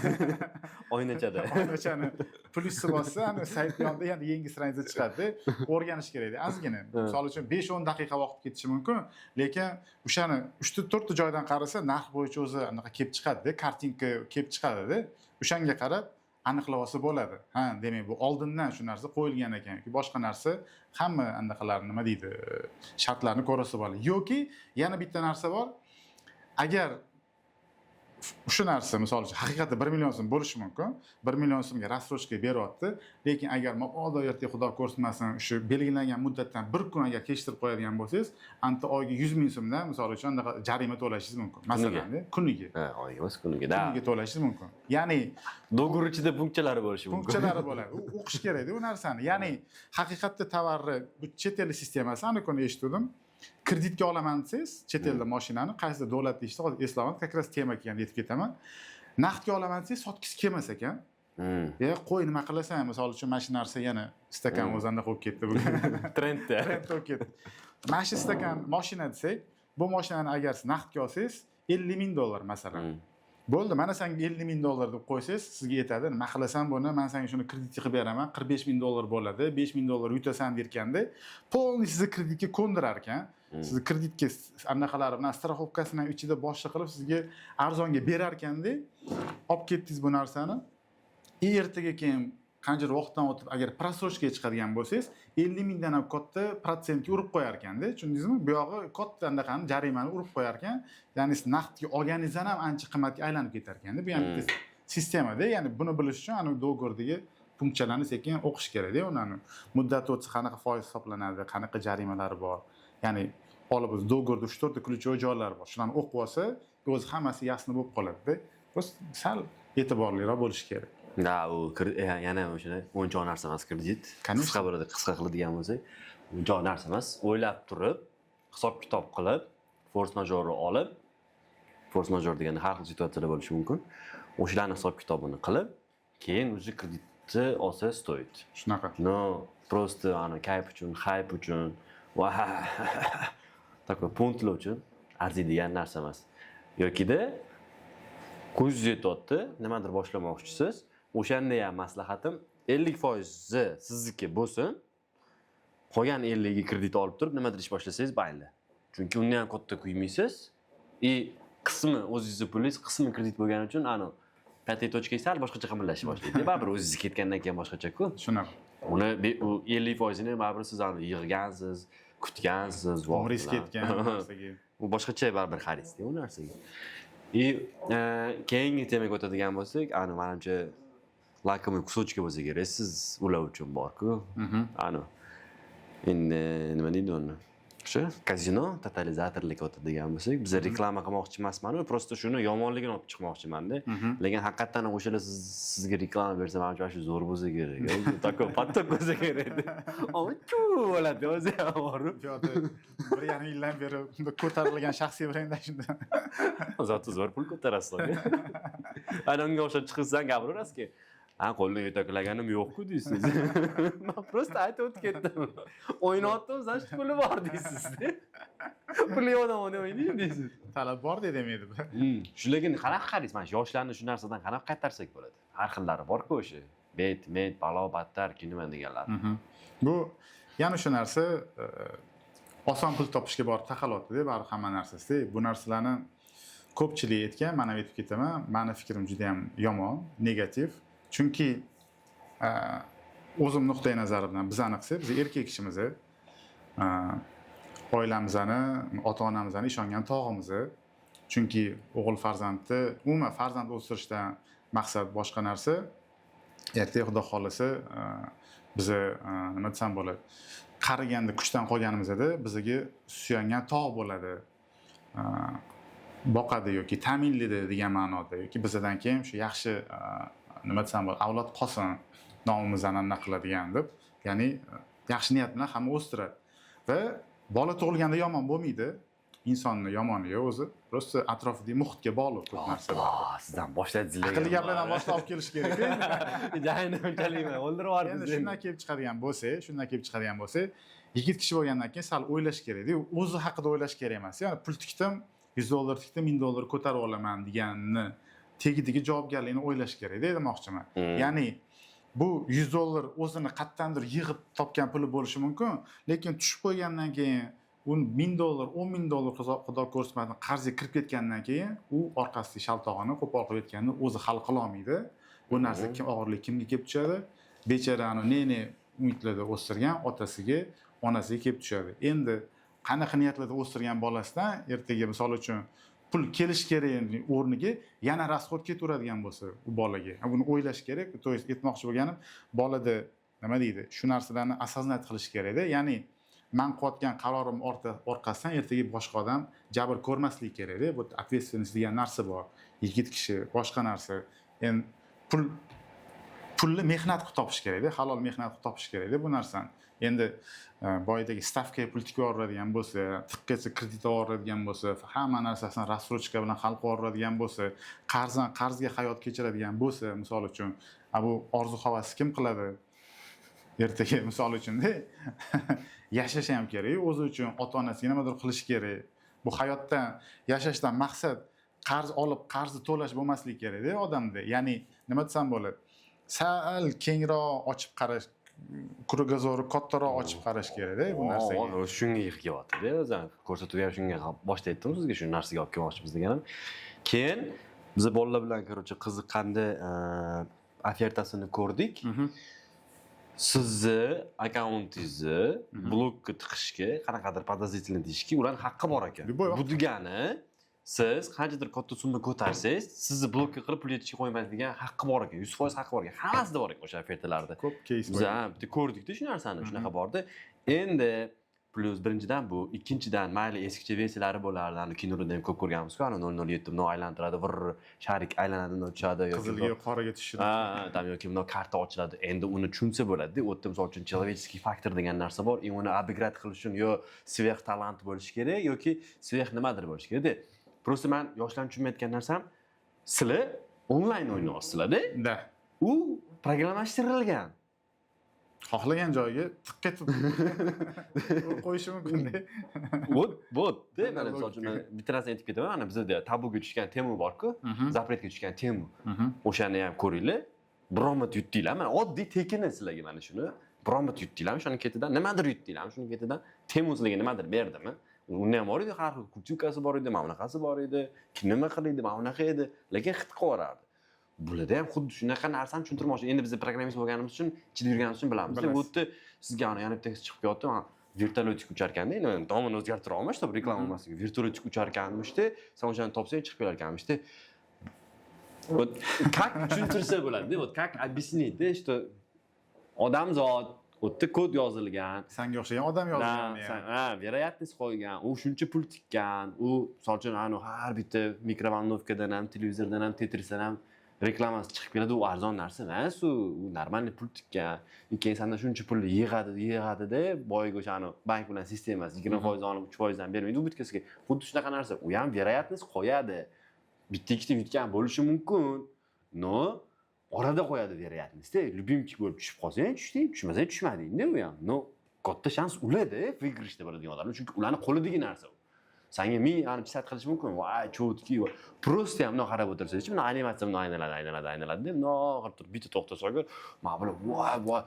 oynachada. Oynachani plusni bossa, ana sayt yonida yana yangi stranica chiqadi. O'rganish kerak-da, ozgina. Misol uchun 5-10 daqiqa vaqt ketishi mumkin, lekin o'shani 3-4 ta joydan qarasa, narx bo'yicha o'zi anaqa kelib chiqadi-da, kartinka kelib chiqadi-da. O'shanga qarab aniqlab olsa bo'ladi. Ha, demak, bu oldindan shu narsa qo'yilgan ekan yoki boshqa narsa, hamma anaqalarni nima deydi, shartlarni ko'rsa bo'ladi. Yoki yana bitta narsa bor. Agar shu narsa misol uchun haqiqatda 1 million so'm bo'lishi mumkin. 1 million so'mga рассрочка beryapti, lekin agar mabodo ertaga Xudo ko'rsatmasin, shu belgilangan muddatdan 1 kun agar kechirib qo'yadigan bo'lsangiz, anta oyga 100 ming so'mdan misol uchun jarima to'lashingiz mumkin. Masalan, kuniga. Ha, oyga emas, kuniga. Kuniga to'lashingiz mumkin. Ya'ni dogur ichida punkchalari bo'lishi mumkin. Punkchalari bo'ladi. O'qish kerak-da u narsani. Ya'ni haqiqatda tovarni bu chet el sistemasi, uni kuni eshitdim. Kreditga olaman desangiz, chet elda mashinani qaysi davlat deyishdi, hozir eslaman, как раз tema kelganda aytib ketaman. Naqdga olaman desangiz, sotgisi kelmas ekan. Qo'y, nima qilasan? Misol uchun mana shu narsa yana stakan o'zanda qo'yib ketdi bugun. Trendda. Trend qo'yib ketdi. Mana shu stakan mashina desak, bu mashinani agar siz naqdga olsangiz, $50 ming masalan. Bo'ldi, mana senga $50,000 deb qo'ysangiz, sizga yetadi. Nima qilasan buni? Men senga shuni kreditga qilib beraman. $45,000 bo'ladi. $5,000 yutasan derkanda, polni sizni kreditga ko'ndirar ekan. Sizni kreditga anaqalari bilan strafovkasini ichida boshqa qilib sizga arzonga berar ekanda, olib ketdingiz bu narsani. Ertaga keyin qancha vaqtdan o'tib agar prasrochkaga chiqadigan bo'lsangiz, 50,000 dan ham katta protsentga urib qo'yar ekanda. Tushundingizmi? Bu yog'i katta anaqani jarimani urib qo'yar ekan. Ya'ni siz naqdga olganingizdan ham ancha qimmatga aylanib ketar ekanda. Bu ham bitta sistemada. Ya'ni buni bilish uchun ana do'g'ordagi punktchalarni sekin o'qish kerak-da, ularni. Muddat o'tsa qanaqa foiz hisoblanadi, qanaqa jarimalari bor. Ya'ni olib biz do'g'orda 3-4 ta ключевой joylar bor. Shularni o'qib olsa, o'zi hammasi yasni bo'lib qoladi-da. Biz sal e'tiborliroq bo'lish kerak. Da, u yana o'sha o'nchoq narsa emas kredit. Qisqa bo'ladi, qisqa qiladigan bo'lsak, o'nchoq narsa emas. O'ylab turib, hisob-kitob qilib, force majorni olib, force major degani har xil situatsiyalar bo'lishi mumkin. O'shalarni hisob-kitobini qilib, keyin o'zi kreditni olsa stoyt. Shunaqa. No, просто ana kayf uchun, hype uchun, va такой punktlar uchun arziydigan narsa emas. Yokida ko'zingiz yetyapti, nimadir boshlamoqchisiz. O'shanda ham maslahatim 50% sizniki bo'lsin. Qolgan 50 ga kredit olib turib, nimadir ish boshlasangiz mayli. Chunki undan ham katta kuymaysiz. Qismi o'zingizning pulingiz, qismi kredit bo'lgani uchun ana 5 sal boshqacha qimillashni boshlaydi. Baribir o'zingiz ketgandan keyin boshqacha-ku. Shunaqa. Uni 50% ni baribir siz ana yig'gansiz, kutgansiz, umringiz ketgan narsaga. U boshqacha baribir xaridsiz u narsaga. Keyingi temaga o'tadigan bo'lsak, ana menimcha lakomый кусочка bo'lsa kerak, siz ular uchun bor-ku. Ana endi nima deydi uni? O'sha kazino totalizatorlik o'tadigan bo'lsak, biz reklama qilmoqchi emasman, просто shuni yomonligini olib chiqmoqchiman-da. Lekin haqiqatan o'shalar sizga reklama bersa, menimcha shu zo'r bo'lsa kerak. Такой поток bo'lsa kerak. Chu bo'ladi o'zi ham borib. Yo'q, 1,5 yildan beri bunda ko'tarilgan shaxsiy brendda shunda. Zoti zo'r pul ko'tarasiz. Ana unga o'xshab chiqsan gapiraverasiz-ki, "Ha, qo'ldan yetaklaganim yo'q-ku" deysiz. Men просто aytib o'tib ketdim. O'ynayapmiz, значит puli bor deysiz. Puli yo'qdan o'ynaydi deysiz. Talab bor demaydi bu. Shularga qanaqa qaraysiz? Mana shu yoshlarni shu narsadan qanaqa qaytarsak bo'ladi? Har xillari bor-ku o'sha. Bet, balo, battar, nima deganlar. Bu yana shu narsa oson pul topishga borib taqalyapti-da, baribir hamma narsasida. Bu narsalarni ko'pchilik aytgan, men ham aytib ketaman. Meni fikrim juda ham yomon, negativ. Chunki o'zim nuqtai nazarimdan bizani qilsak, biz erkak kishimiz, oilamizni, ota-onamizni ishongan tog'imizni, chunki o'g'il farzandni, umuman farzand o'stirishdan maqsad boshqa narsa. Ertaga xudo xolasa biz nima desam bo'ladi? Qariganda kuchdan qolganimizda bizga suyangan tog' bo'ladi. Boqadi yoki ta'minlaydi degan ma'noda, yoki bizdan keyin shu yaxshi nima desam bo'ladi, avlod qolsin, nomimizni an'ana qiladigan deb, ya'ni yaxshi niyat bilan hamma o'stiradi. Va bola tug'ilganda yomon bo'lmaydi. Insonni yomoni yo'q o'zi, просто atrofidagi muhitga bog'liq ko'p narsalar. Sizdan boshladingiz. Aqlli gaplardan boshlab kelish kerak. Jahannam unchalik o'ldirib yubordi. Shundan kelib chiqadigan bo'lsa, yigit kishi bo'lgandan keyin sal o'ylash kerak-da. O'zi haqida o'ylash kerak emas. Ya'ni pul tikdim, $100 tikdim, $1000 ko'tarib olaman deganni tegidagi javobgarlikni o'ylash kerak-da demoqchiman. Ya'ni bu $100 o'zini qattandir yig'ib topgan puli bo'lishi mumkin, lekin tushib qo'ygandan keyin $1000, $10,000 xudo ko'rsatmasin qarzga kirib ketgandan keyin u orqasidagi shaltog'ini qo'pol qilib ketganini o'zi hal qila olmaydi. Bu narsa og'irlik kimga kelib tushadi? Bechorani ne umidlarda o'stirgan otasiga, onasiga kelib tushadi. Endi qanaqa niyatlarda o'stirgan bolasidan ertaga misol uchun pul kelish kerak o'rniga yana rasxod ketaveradigan bo'lsa u bolaga. Buni o'ylash kerak. To есть aytmoqchi bo'lganim, bolada nima deydi? Shu narsalarni asosnat qilish kerak-da. Ya'ni men qilayotgan qarorim orqasidan ertaga boshqa odam jabr ko'rmaslik kerak-da. Bu ответственность degan narsa bor. Yigit kishi boshqa narsa. Endi pulni mehnat qilib topish kerak-da, halol mehnat qilib topish kerak-da bu narsani. Endi boydagi stavkaga pul tikib yuboradigan bo'lsa, tiqqacha kredit oladigan bo'lsa, hamma narsasini рассрочка bilan hal qilib yuboradigan bo'lsa, qarzga hayot kechiradigan bo'lsa, misol uchun, bu orzu havas kim qiladi? Ertaga misol uchun-da yashash ham kerak, o'zi uchun ota-onasiga nimadir qilish kerak. Bu hayotdan, yashashdan maqsad qarz olib qarzni to'lash bo'lmasligi kerakda odamda. Ya'ni nima desam bo'ladi? Sal kengroq ochib qarash, krugozoru kattaroq ochib qarash kerakda bu narsaga. Shunga yig'yapti-da, o'zi ko'rsatuvga ham shunga boshda aytdim sizga, shu narsaga olib kelmoqchimiz deganim. Keyin biz bolalar bilan короче qiziqqanda ofertasini ko'rdik. Sizni akkauntingizni blokka tiqishga, qanaqadir podozrительный deyishga ularning haqqi bor ekan. Bu degani siz qanchadir katta summa ko'tarsangiz, sizni blokka qilib pul yetishga qo'ymaydigan haqqi bor ekan, 100% haqqi bor ekan. Hammasida bor ekan o'sha ofertalarda. Ko'p case Biz ham bitta ko'rdik-da shu narsani, shunaqa bordi. Endi plus birinchidan bu, ikkinchidan mayli eskicha versiyalari bo'lardi, ana kinoda ham ko'p ko'rganmiz-ku, ana 007 bunday aylantiradi, vir sharik aylanadi, bunday tushadi yoki qizilga qoraga tushadi. tam yoki bunday karta ochiladi. Endi uni tushunsa bo'ladi-da, u yerda misol uchun человеческий faktor degan narsa bor. Uni обыграть qilish uchun yo sverx talant bo'lishi kerak yoki sverx nimadir bo'lishi kerak-da. Просто men yoshlarning tushunmayotgan narsam, sizlar onlayn o'ynayapsizlar-da. Da. U programmashtirilgan. Xohlagan joyiga tiq ketib qo'yishi mumkin-da. Bo'd-da, mana misol uchun bitta narsa aytib ketaman. Mana bizda tabuga tushgan Temu bor-ku, zapretga tushgan Temu. O'shani ham ko'ringlar. Biromat yutdinglar. Mana oddiy tekini sizlarga mana shuni. Biromat yutdinglar, shuni ketidan nimadir yutdinglar, shuni ketidan Temu sizlarga nimadir berdimi? Uni ham bor edi, har xil kutyukasi bor edi, mana bunaqasi bor edi, nima qildi, mana bunaqa edi, lekin xit qilaverardi. Bularda ham xuddi shunaqa narsani tushuntirmoqchi. Endi biz programmist bo'lganimiz uchun, ichida yurganimiz uchun bilamiz. Bu yerda sizga yana bitta chiqib kelyapti, mana vertolyotik uchar ekanda, endi tomini o'zgartira olmaydi, чтобы reklama bo'lmasligi. Vertolyotik uchar ekanmish-da, sen o'shani topsang chiqib kelar ekanmish-da. Вот как tushuntirsa bo'ladi-da, вот как объяснить-da, что odamzod o'tda kod yozilgan, Sanga o'xshagan odam yozgan ham. Вероятность qo'ygan, u shuncha pul tikkan, u misol uchun har bitta mikrovolnovkadan ham, televizordan ham, Tetrisdan ham reklamasi chiqib keladi, u arzon narsa emas, u normalniy pul tikkan. Keyin senda shuncha pulni yig'adi-da, boyiga o'shani bank bilan sistemasi 20% olib 3% dan bermaydi, u bitkasiga. Xuddi shunaqa narsa. U ham вероятность qo'yadi. Bitta ikkita yutgan bo'lishi mumkin. No, orada qo'yadi вероятность-da. Любимчик bo'lib tushib qolsang, tushding, tushmasang tushmading-da u ham. No, katta shans ulada выигрышda bo'ladigan odamlar, chunki ularning qo'lidagi narsa. Sanga ming pisat qilish mumkin. Voy, chotki. Просто ham bunday qarab o'tirsangiz, bunday animatsiya bunday aylanadi deb, bunday turib bitta to'xtasaga, mana bular voy.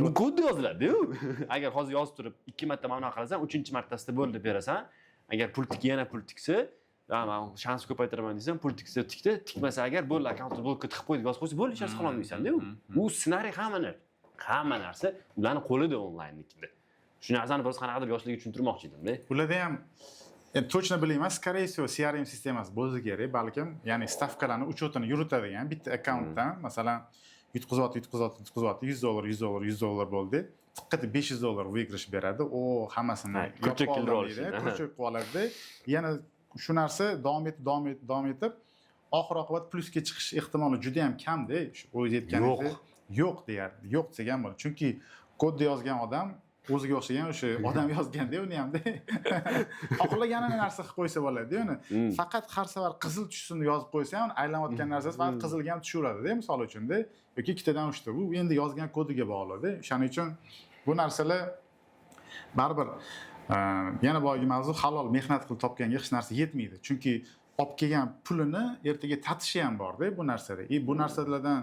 Bu kodda yoziladi-ku. Agar hozir yozib turib 2 marta mana qilasan, 3-martasida bo'ldi berasan, agar pul yana pul tiksa, men shans ko'paytiraman desam, pul tiksa tikdi, tikmasa agar bo'ldi, akkauntni blokka tiqib qo'yib yozib qo'ysa, bo'ldi, hech narsa qilolmaysan-da. U ssenariy hamma narsa ularning qo'lida onlaynnikida. Shu narsani biz qanaqadir yoshlarga tushuntirmoqchi edim-da. Ularda ham точно bilmayman, скорее всего, CRM sistemasi bo'lishi kerak, balkim, ya'ni stavkalarni uchotini yuritadigan bitta akkauntdan, masalan, yutqizyapti, $100 bo'ldi. Tiqqati $500 выигрыш beradi. O hammasini kurchak qilib oladi. Yana shu narsa davom etib, oxir-oqibat plusga chiqish ehtimoli juda ham kam-da. O'zi aytganidek, yo'q deyardi. Yo'q degan bo'ladi. Chunki kodni yozgan odam o'ziga o'xshagan o'sha odam yozganda uni hamda xohlaganini narsa qilib qo'ysa bo'ladi-da uni. Faqat har safar qizil tushsin yozib qo'ysa ham aylanayotgan narsasi faqat qizilga ham tushaveradi-da, misol uchun-da. Yoki ikkitadan uchta. Bu endi yozgan kodiga bog'liq-da. Shuning uchun bu narsalar baribir yana boyagi mavzu halol mehnat qilib topganga hech narsa yetmaydi. Chunki olib kelgan pulini ertaga tatishi ham bor-da bu narsada. Bu narsalardan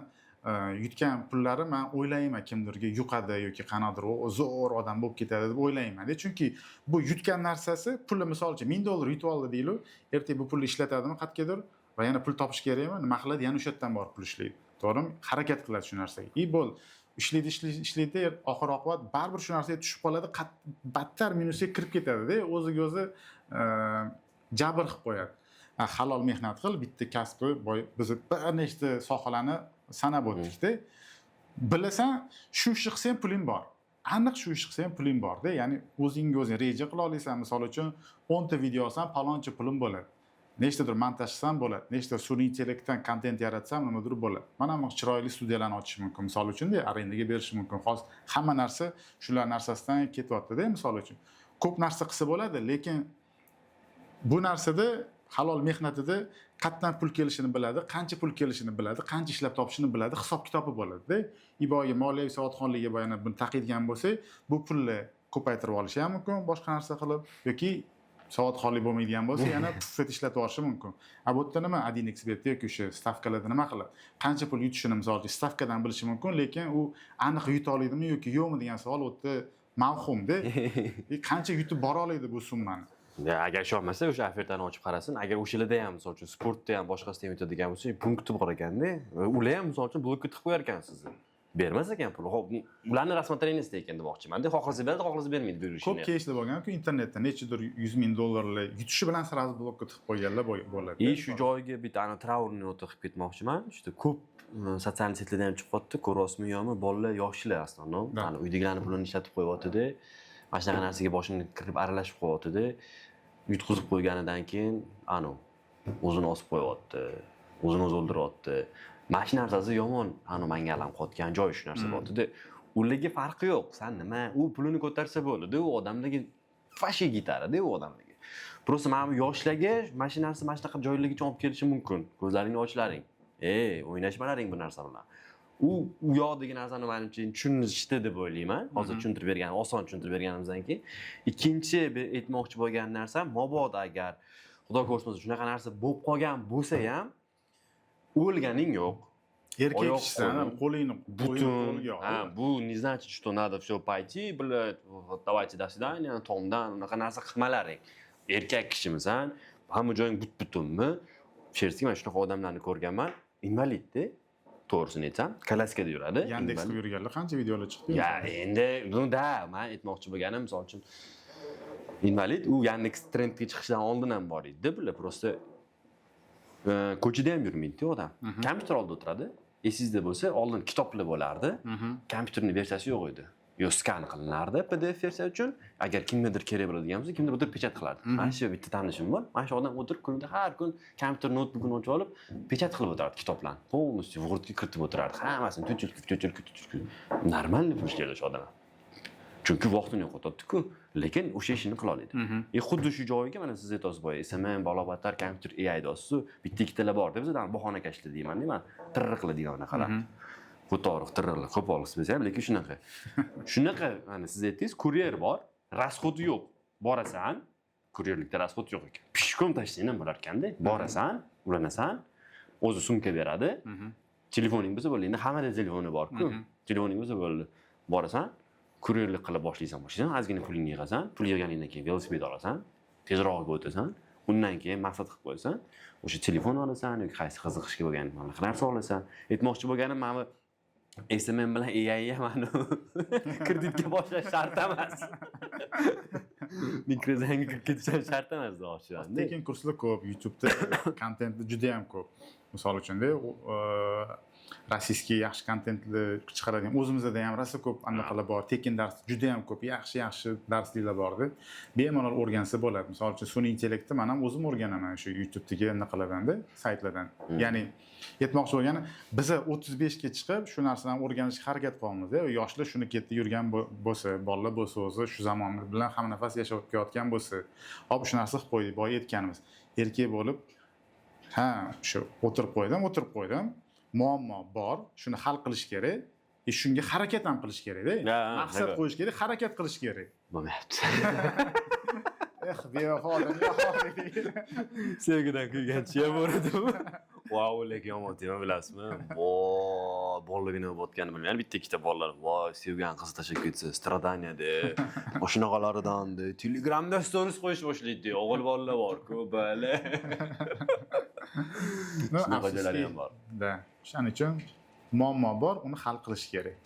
yutgan pullari men o'ylayman kimdirga yuqadi yoki qanadir zo'r odam bo'lib ketadi deb o'ylayman-da. Chunki bu yutgan narsasi pulni misol uchun $1000 yutib oldi deylik, ertaga bu pulni ishlatadimi qatgadir va yana pul topish kerakmi? Nima qiladi? Yana o'sha yerdan borib pul ishlaydi. To'g'rimi? Harakat qiladi shu narsaga. Bo'l ishlaydi, oxir-oqibat baribir shu narsaga tushib qoladi, battar minusga kirib ketadi-da, o'ziga o'zi jabr qilib qo'yadi. Halol mehnat qil, bitta kasbi, biz bir nechta sohalarni sanab o'tdik-da. Bilasan, shu ishni qilsang puling bor. Aniq shu ishni qilsang puling bor-da. Ya'ni o'zingga o'zing reja qila olasan. Misol uchun 10 ta video olsam, paloncha pulim bo'ladi. Nechtadir montaj qilsam bo'ladi. Nechta sun'iy intellektdan kontent yaratsam, nimadir bo'ladi. Mana bu chiroyli studiyalarni ochish mumkin. Misol uchun-da, arendaga berish mumkin. Hozir hamma narsa shular narsasidan ketyapti-da, misol uchun. Ko'p narsa qilsa bo'ladi, lekin bu narsada halol mehnatida qatdan pul kelishini biladi, qancha pul kelishini biladi, qancha ishlab topishini biladi, hisob-kitobi bo'ladi-da. Iboga moliyaviy savodxonligiga bayonot buni taqiydigan bo'lsa, bu pulni ko'paytirib olishi ham mumkin, boshqa narsa qilib yoki soat xoli bo'lmaydigan bo'lsa, yana pufet ishlatib yuborishi mumkin. Bu yerda nima 1x berdi yoki o'sha stavkalarda nima qiladi? Qancha pul yutishini misol uchun stavkadan bilishi mumkin, lekin u aniq yuta oladimi yoki yo'qmi degan savol u yerda mavhumda. Qancha yutib bora oladi bu summani? Agar ishonmasa o'sha ofertani ochib qarasin. Agar o'shalarda ham misol uchun sportda ham boshqasida ham yutadigan bo'lsa, punkti bor ekanda, ular ham misol uchun blokka tiqib qo'yar ekan sizni. Bermas ekan pul. Ularni rassmatraniyasida ekan demoqchiman-da. Xohlasa beradi, xohlasa bermaydi berishini. Ko'p keyslar bo'lgan-ku internetda nechidir 100 ming dollarlar yutishi bilan sразу blokka tiqib qo'yganlar bo'ladi. Shu joyga bitta ana traurni nota qilib ketmoqchiman. Juda ko'p sotsial setlarda ham chiqib qotdi. Ko'ryapsizmi yo'qmi? Bolalar yoshlar aslında. Ana uydagilarning pulini ishlatib qo'yapti-da. Mana shunaqa narsaga boshini kirib aralashib qo'yapti-da. Yutqizib qo'yganidan keyin ana o'zini osib qo'yapti. O'zini o'zi o'ldiryapti. Mana shu narsasi yomon, mangalam qotgan joy shu narsa bo'ldi-da. Ularga farqi yo'q. Sen nima? U pulini ko'tarsa bo'ldi-da, u odamlarga fashi gitarada u odamlarga. Просто mana bu yoshlarga mana shu narsa mana shunaqa joylargacha olib kelishi mumkin. Ko'zlaringni ochlaring. O'ynashmalaring bu narsa bilan. U yoqdagi narsani menimcha tushunishdi deb o'ylayman. Hozir tushuntirib berganim, oson tushuntirib berganimizdan keyin. Ikkinchi aytmoqchi bo'lgan narsa, mabodo agar Xudo ko'rsin shunaqa narsa bo'lib qolgan bo'lsa ham o'lganing yo'q. Erkak kishisan, qo'lingni qo'lga ol. Bu не значит, что надо всё пойти, блядь, давайте до свидания, tomdan unaqa narsa qilmalaring. Erkak kishimisan, hamma joying but-butunmi? Cherski men shunaqa odamlarni ko'rganman. Invalidda, to'g'risini aytsam, kalaskada yuradi. Yandex qilib yurganlar qancha videolar chiqdi? Endi bunda men aytmoqchi bo'lganim, misol uchun invalid u Yandex trendga chiqishdan oldin ham bor edi, bular просто ko'chada ham yurmaydi odam. Kompyuter oldida o'tiradi. Esingizda bo'lsa, oldin kitoblar bo'lardi. Kompyuterning versiyasi yo'q edi. Yo skan qilinardi PDF versiya uchun. Agar kimnidir kerak bo'ladigan bo'lsa, kimdir o'tirib pechat qilardi. Mana shu bitta tanishim bor. Mana shu odam o'tirib kunida har kun kompyuter notebookini ochib olib, pechat qilib o'tirardi kitoblarni. Полностью Wordga kiritib o'tirardi. Hammasini to'chilib. Normalniy pul ishlaydi o'sha odam. Chunki vaqtini yo'qotadi-ku, lekin o'sha ishini qila oladi. Xuddi shu joyiga mana siz aytasiz boya, SMM balobatlar kompyuter AI deysiz, bitta ikkitalar bor deb bizdan bahona kashla deyman, men tirr qiladigan anaqalar. Qo'toriq tirrlar, qo'pollik bo'lsa ham, lekin shunaqa. Shunaqa, mana siz aytdingiz, kuryer bor, rasxodi yo'q. Borasan, kuryerlikda rasxod yo'q ekan. Pishkom tashlaysan ham bo'lar ekanda. Borasan, uranasan, o'zi sumka beradi. Telefoning bo'lsa bo'ldi. Endi hammada telefoni bor-ku. Telefoning bo'lsa bo'ldi. Borasan, kuryerlik qilib boshlaysan, ozgina pulingni yig'asan, pul yig'ganingdan keyin velosiped olasan, tezroq o'tasan, undan keyin maqsad qilib qo'yasan, o'sha telefon olasan yoki qaysi qiziqishga bo'lgan narsa olasan. Aytmoqchi bo'lganim, mana SMM bilan AI ham kreditga boshlash shart emas. Mikrozanga kirib ketish shart emas demoqchiman. Lekin kurslar ko'p, YouTube'da kontentlar juda ham ko'p. Misol uchun-da, rossiyskiy yaxshi kontentni chiqaradigan o'zimizda ham rosa ko'p anaqalar bor. Tekin dars juda ham ko'p, yaxshi darsliklar bor-da. Bemalol o'rgansa bo'ladi. Misol uchun sun'iy intellektni men ham o'zim o'rganaman shu YouTube'dagi anaqalardan-da, saytlardan. Ya'ni aytmoqchi bo'lgani, biz 35 ga chiqib shu narsani o'rganishga harakat qilyapmiz-da. Yoshlar shuni ketdi yurgan bo'lsa, bolalar bo'lsa o'zi shu zamon bilan ham nafas yashab ketayotgan bo'lsa, hop shu narsa qilib qo'ydik, boya aytganimiz. Erkak bo'lib, shu o'tirib qo'ydim. Muammo bor, shuni hal qilish kerak. Shunga harakat ham qilish kerak-da. Maqsad qo'yish kerak, harakat qilish kerak. Bo'lmayapti. Bevafo odam Sevgidan kuygancha ham bo'ladimi? Wow, lekin yomon tema bilasizmi? Bolaligini o'tganini bilmayman. Bitta ikkita bolalar, voy, sevgan qiz tashlab ketsa, stradaniyada, oshnaqalaridan, Telegramda stories qo'yish boshlaydi. O'g'il bolalar bor-ku, bale. Shunaqa joylari ham bor. Shuning uchun muammo bor, uni hal qilish kerak.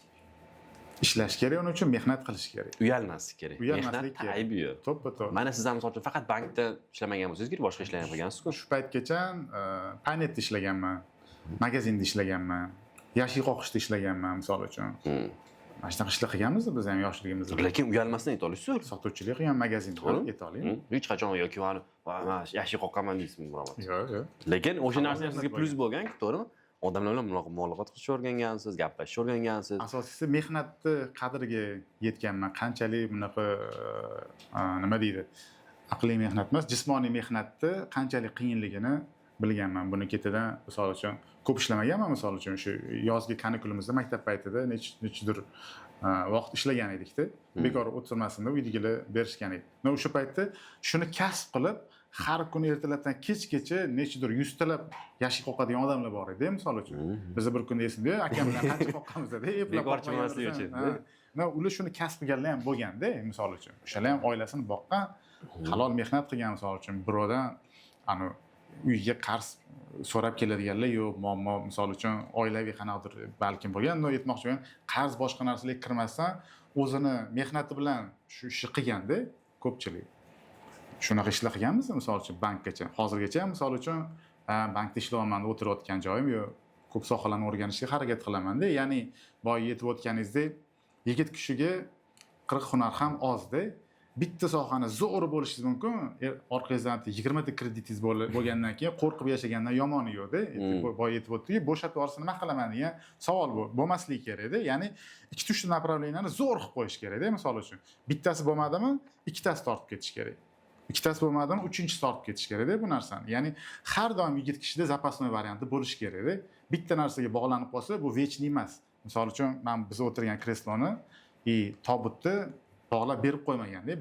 Ishlash kerak, uning uchun mehnat qilish kerak. Uyalmaslik kerak. Uyalmaslik kerak. Aybi yo'q. To'ppa-to'g'ri. Mana siz ham misol uchun faqat bankda ishlamagan bo'lsangiz, boshqa ishlarni qilgansiz-ku. Shu paytgacha Paynetda ishlaganman, magazinda ishlaganman, yashil qoqishda ishlaganman, misol uchun. Mana shunaqa ishlar qilganmiz biz ham yoshligimizda. Lekin uyalmasdan ayta olasiz-ku. Sotuvchilik qilgan magazinda ayta oling. Hech qachon yoki mana yashil qoqqanman deysizmi, biromat. Yo'q. Lekin o'sha narsa sizga plus bo'lgan-ku, to'g'rimi? Odamlar bilan muloqot qilishni o'rgangansiz, gaplashishni o'rgangansiz. Asosiysi mehnatni qadriga yetganman. Qanchalik bunaqa nima deydi? Aqliy mehnat emas, jismoniy mehnatni qanchalik qiyinligini bilganman. Buni ketidan misol uchun ko'p ishlamaganman, misol uchun shu yozgi kanikulimizda maktab paytida nechidir vaqt ishlagan edikda. Bekor o'tirmasin deb uydagilar berishgan edi. O'sha paytda shuni kasb qilib, har kuni ertalabdan kechgacha nechidir 100 talab yashik qoqadigan odamlar bor edi, misol uchun. Biz bir kun esimda akam bilan qancha qoqqanmiz deb, bekor chiqmaslik uchun. Ular shuni kasb qilganlar ham bo'lganda, misol uchun. O'shalar ham oilasini boqqan, halol mehnat qilgan, misol uchun birovdan uyga qarz so'rab keladiganlar yo'q, muammo misol uchun oilaviy qanaqadir balkim bo'lgan, aytmoqchi bo'lgan, qarz boshqa narsalarga kirmasdan o'zini mehnati bilan shu ishni qilganda ko'pchilik. Shunaqa ishlar qilganmiz, misol uchun bankgacha. Hozirgacha ham misol uchun bankda ishlayapman, o'tirayotgan joyim yo'q. Ko'p sohalarni o'rganishga harakat qilaman-da. Ya'ni boya yetib o'tganingizdek, yigit kishiga 40 hunar ham ozda. Bitta sohani zo'r bo'lishingiz mumkin. Orqangizdan 20 ta kreditingiz bo'lgandan keyin qo'rqib yashagandan yomoni yo'q-da. Boya yetib o'tdiki, bo'shatib yuborsa nima qilaman degan savol bo'lmasligi kerak-da. Ya'ni 2-3 ta направленияni zo'r qilib qo'yish kerak-da, misol uchun. Bittasi bo'lmadimi, ikkitasi tortib ketish kerak. Ikkitasi bo'lmadimi, uchinchisi tortib ketish kerak-da bu narsani. Ya'ni har doim yigit kishida запасной varianti bo'lishi kerak-da. Bitta narsaga bog'lanib qolsa, bu vechniy emas. Misol uchun, men biz o'tirgan kresloni tobutni bog'lab berib qo'ymaganda,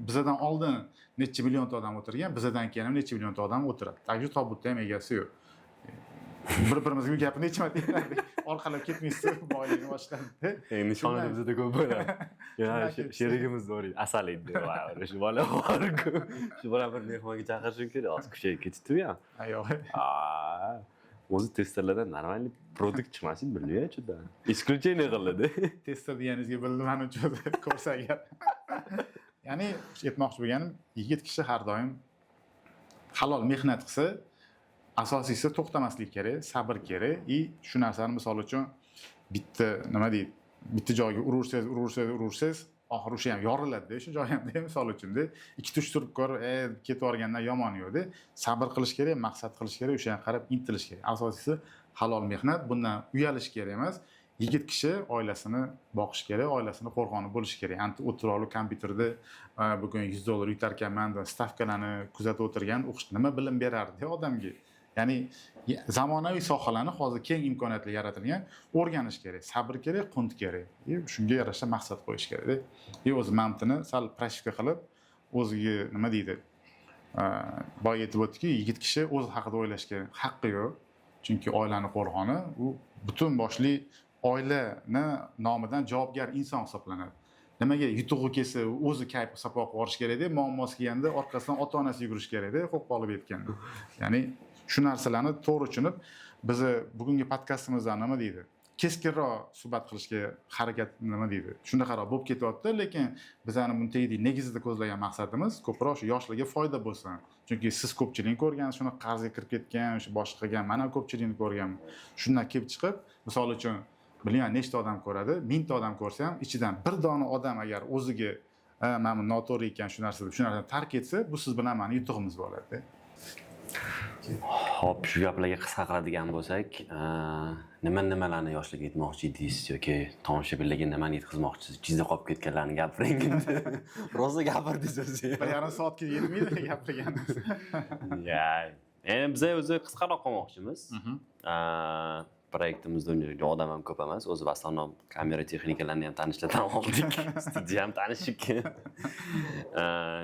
bizadan oldin necha millionta odam o'tirgan, bizadan keyin ham necha millionta odam o'tiradi. Takju tobutda ham egasi yo'q. Bir-birimizga gapni necha marta aytdik, orqalab ketmaysiz, boylikni boshlandi. Nishonlar bizda ko'p bo'ladi. Ya, sherigimiz bor edi, asal edi. Shu bola bor-ku. Shu bola bir mehmonga chaqirishim kerak, hozir kuchayib ketibdi-ya. Yo'q. O'zi testerlardan normalniy produkt chiqmasin bilmayman juda. Исключение qiladi. Tester deganingizga bildim men uchun ko'rsa agar. Ya'ni aytmoqchi bo'lganim, yigit kishi har doim halol mehnat qilsa, asosiysi to'xtamaslik kerak, sabr kerak. Shu narsani misol uchun bitta joyga urursangiz, oxir o'sha ham yoriladi-da, o'sha joy hamda misol uchun-da. 2-3 turib ko'rib, ketib yorgandan yomon yo'q-da. Sabr qilish kerak, maqsad qilish kerak, o'sha yoqqa qarab intilish kerak. Asosiysi halol mehnat, bundan uyalish kerak emas. Yigit kishi oilasini boqish kerak, oilasini qo'rg'oni bo'lish kerak. O'tirib kompyuterda bugun $100 yutarkanman deb stavkalarni kuzatib o'tirgan o'qish nima bilim berardi odamga. Ya'ni zamonaviy sohalarni hozir keng imkoniyatlar yaratilgan, o'rganish kerak, sabr kerak, qunt kerak. Shunga yarasha maqsad qo'yish kerak. O'z mamtini sal prashka qilib, o'ziga nima deydi? Boya aytib o'tdiki, yigit kishi o'z haqida o'ylashga haqqi yo'q. Chunki oilani qo'rg'oni u butun boshli oilani nomidan javobgar inson hisoblanadi. Nimaga yutug'i kelsa, o'zi kayf sapoq borish kerak-da, muammosi kelganda orqasidan ota-onasi yugurish kerak-da, qo'q qolib yetganda. Ya'ni shu narsalarni to'g'ri tushunib, biz bugungi podkastimizda nima deydi? Keskinroq suhbat qilishga harakat nima deydi? Shundaqaroq bo'lib ketyapti, lekin bizani bunday negizida ko'zlagan maqsadimiz ko'proq shu yoshlarga foyda bo'lsin. Chunki siz ko'pchilikni ko'rgansiz, shuni qarzga kirib ketgan, o'sha boshqa qilgan, men ham ko'pchilikni ko'rganman. Shundan kelib chiqib, misol uchun bilmayman nechta odam ko'radi, 1000 ta odam ko'rsa ham ichidan bir dona odam agar o'ziga mana bu noto'g'ri ekan shu narsani tark etsa, bu siz bilan meni yutug'imiz bo'ladi. Xo'p, shu gaplarga qisqa qiladigan bo'lsak, nimalarni yoshlarga aytmoqchi edingiz yoki tomoshabinlarga nimani yetkazmoqchisiz? Ichingizda qolib ketganlarni gapiring endi. Rosa gapirdingiz o'zi. 1,5 soatga yetmaydi gapirganingiz. Ya, endi biz o'zi qisqaroq qilmoqchimiz. Proyektimizda uncha odam ham ko'p emas. O'zi baston kamera texnikalarni ham tanishlardan oldik. Studiya ham tanishdik.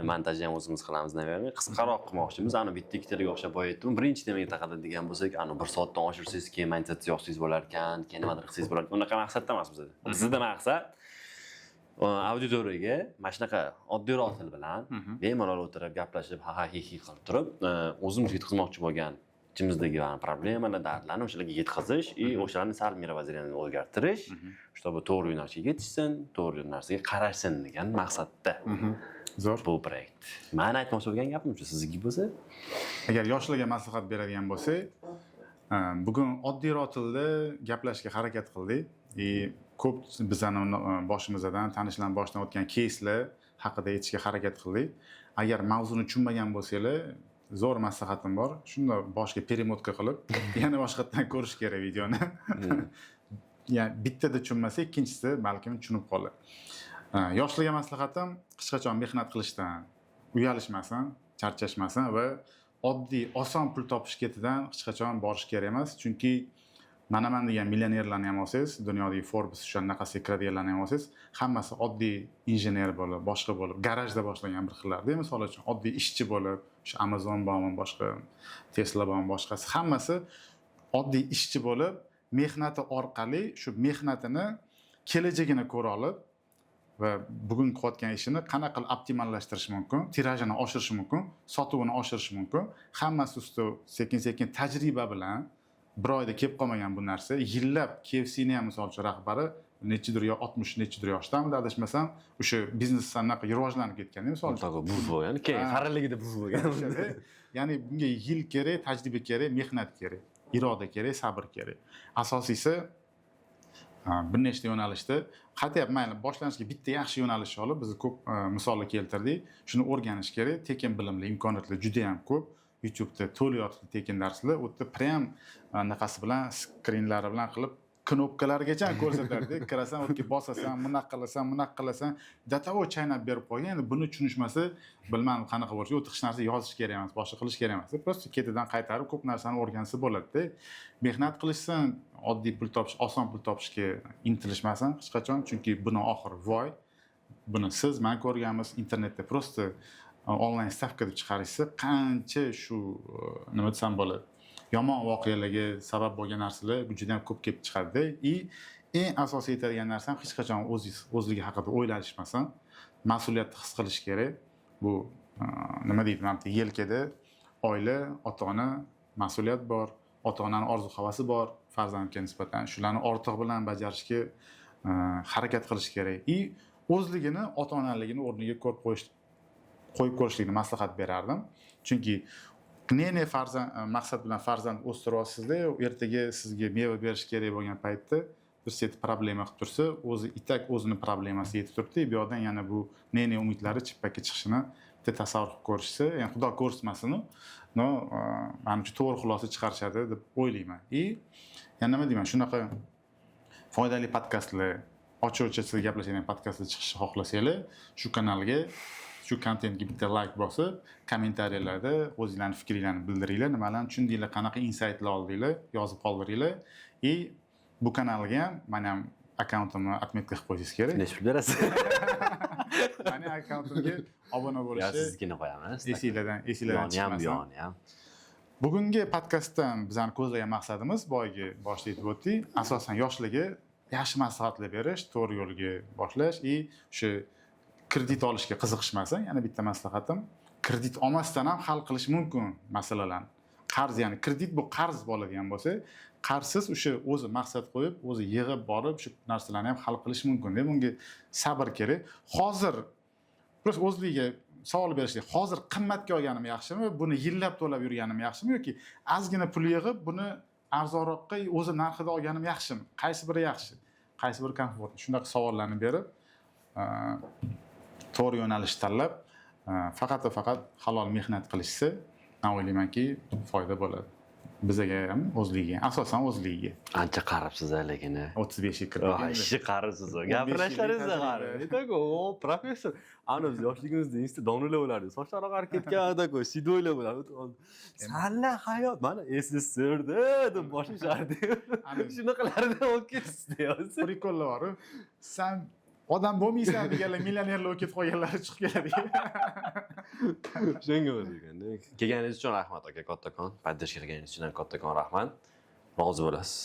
Montajni ham o'zimiz qilamiz, naверное. Qisqaroq qilmoqchimiz. Bitta ikkitalarga o'xshab aytdim. Birinchi temaga taqaladigan bo'lsak, 1 soatdan oshirsangiz, keyin montatsiya yoqsangiz bo'lar ekan, keyin nimadir qilsangiz bo'lar ekan. Unaqa maqsadda emas bizda. Bizda maqsad auditoriyaga mana shunaqa oddiyroq til bilan bemalol o'tirib, gaplashib, ha-ha-hi-hi qilib turib, o'zimizga yetkazmoqchi bo'lgan ichimizdagi problemalar, dardlarni o'shalarga yetkazish, o'shalarni sal mirovozreniyani o'zgartirish, чтобы to'g'ri yo'nalishga ketishsin, to'g'ri narsaga qarashsin degan maqsadda. Zo'r. Bu proyekt. Men aytmoqchi bo'lgan gapim shu, sizga bo'lsa, agar yoshlarga maslahat beradigan bo'lsak, bugun oddiyroq tilda gaplashishga harakat qildik. Ko'p bizning boshimizdan tanishlardan boshidan o'tgan keyslar haqida aytishga harakat qildik. Agar mavzuni tushunmagan bo'lsanglar, zo'r maslahatim bor. Shunda boshga перемотка qilib, yana boshqatdan ko'rish kerak videoni. Ya'ni bittada tushunmasa, ikkinchisida balkim tushunib qolar. Yoshlarga maslahatim hech qachon mehnat qilishdan uyalishmasin, charchashmasin va oddiy oson pul topish ketidan hech qachon borish kerak emas, chunki manaman degan millionerlarni ham olsangiz, dunyodagi Forbes o'shanaqasiga kiradiganlarni ham olsangiz, hammasi oddiy injener bo'lib, boshqa bo'lib, garajda boshlagan bir xillarda, misol uchun oddiy ishchi bo'lib, o'sha Amazon bormi, boshqa Tesla bormi, boshqasi, hammasi oddiy ishchi bo'lib, mehnati orqali shu mehnatini kelajagini ko'ra olib va bugun qilayotgan ishini qanaqa qilib optimallashtirish mumkin, tirajini oshirish mumkin, sotuvini oshirish mumkin, hammasi ustida sekin-sekin tajriba bilan bir oyda kelib qolmagan bu narsa, yillab KFC'ni ham misol uchun rahbari nechidir 60 nechidir yoshdan adashmasam, o'sha biznes sanaqa rivojlanib ketgan, misol uchun. To'g'ri, buz bo'lgan, keyin qariligida buz bo'lgan. Ya'ni bunga yil kerak, tajriba kerak, mehnat kerak, iroda kerak, sabr kerak. Asosiysi bir nechta yo'nalishda qaytayapti, mayli boshlanishga bitta yaxshi yo'nalish olib, biz ko'p misollar keltirdik. Shuni o'rganish kerak, tekin bilimli imkoniyatlar juda ham ko'p. YouTube'da to'layotgan tekin darslar, u yerda prям anaqasi bilan, skrinlari bilan qilib knopkalargacha ko'rsatadi. Kirasan, o'tga bosasan, bunaqa qilasan, datavo chaynab berib qo'ygan. Endi buni tushunishmasa, bilmadim qanaqa bo'lishi, o'ta hech narsa yozish kerak emas, boshqa qilish kerak emas. Prosta ketidan qaytarib ko'p narsani o'rgansa bo'ladi-da. Mehnat qilishsan, oddiy pul topish, oson pul topishga intilishmasin hech qachon, chunki buni oxiri voy. Buni siz, men ko'rganmiz internetda prosta onlayn stavka deb chiqarishsa, qancha shu nima desam bo'ladi, yomon voqealarga sabab bo'lgan narsalar juda ham ko'p kelib chiqadi-da. Eng asosiy aytadigan narsam hech qachon o'zligi haqida o'ylashmasin, mas'uliyatni his qilish kerak. Bu nima deydi, mana yelkada oila, ota-ona mas'uliyat bor, ota-onaning orzu-havasi bor, farzandga nisbatan shularni ortiq bilan bajarishga harakat qilish kerak. O'zligini, ota-onaligini o'rniga qo'yib ko'rishlikni maslahat berardim. Chunki ne maqsad bilan farzand o'stiryapsizda, ertaga sizga meva berish kerak bo'lgan paytda bir set problema qilib tursa, o'zi itak o'zini problemasi yetib turibdi. Bu yoqdan yana bu ne umidlari chippakka chiqishini bitta tasavvur qilib ko'rishsa, ya'ni Xudo ko'rsatmasin, menimcha to'g'ri xulosa chiqarishadi deb o'ylayman. Yana nima deyman, shunaqa foydali podkastlar, ochiq-ochiq sizga gaplashadigan podkastlar chiqishni xohlasanglar, shu kanalga, shu kontentga bitta like bosib, kommentariyalarda o'zingizlarning fikringizni bildiringlar, nimalarni tushundinglar, qanaqa insightlar oldinglar, yozib qoldiringlar. Bu kanalga ham meni ham akkauntimni отметка qilib qo'yishingiz kerak. Nechta pul berasiz? Meni akkauntimga obuna bo'lishni. Yo, sizgina qo'yamiz. Esinglardan chiqmasin. ham. Bugungi podkastdan bizning ko'zlagan maqsadimiz, boyagi boshida aytib o'tdik, asosan yoshlarga yaxshi maslahatlar berish, to'g'ri yo'lga boshlash, o'sha kredit olishga qiziqishmasin. Yana bitta maslahatim, kredit olmasdan ham hal qilish mumkin masalalarni. Qarz, ya'ni kredit bu qarz bo'ladigan bo'lsa, qarzsiz o'sha o'zi maqsad qo'yib, o'zi yig'ib borib shu narsalarni ham hal qilish mumkin. Bunga sabr kerak. Hozir biz o'zligiga savol berishlik, hozir qimmatga olganim yaxshimi, buni yillab to'lab yurganim yaxshimi yoki ozgina pul yig'ib buni arzonroqqa o'zi narxida olganim yaxshimi? Qaysi biri yaxshi? Qaysi biri komfort? Shunaqa savollarni berib, to'g'ri yo'nalish tanlab, faqat va faqat halol mehnat qilishsa, men o'ylaymanki, foyda bo'ladi. Bizga ham o'zligiga, asosan o'zligiga. Ancha qaribsiz lekin. 35 ga kirib. Ishi qaribsiz. Gapirishlaringiz qarib. Aytaku, o professor, ana biz yoshligimizda institutda domlalar bo'lardi. Sochlari oqarib ketgan adaku, sidoylar bo'ladi. Salla hayot, mana SSSRda deb boshlashardi. Shunaqalarda o'tib ketdi. Prikollar bor. Sen odam bo'lmaysan deganlar millionerlar o'tib ketib qolganlari chiqib keladi. Shunga o'zganda. Kelganingiz uchun rahmat aka, kattakon. Podдержка qilganingiz uchun kattakon rahmat. Rozi bo'lasiz.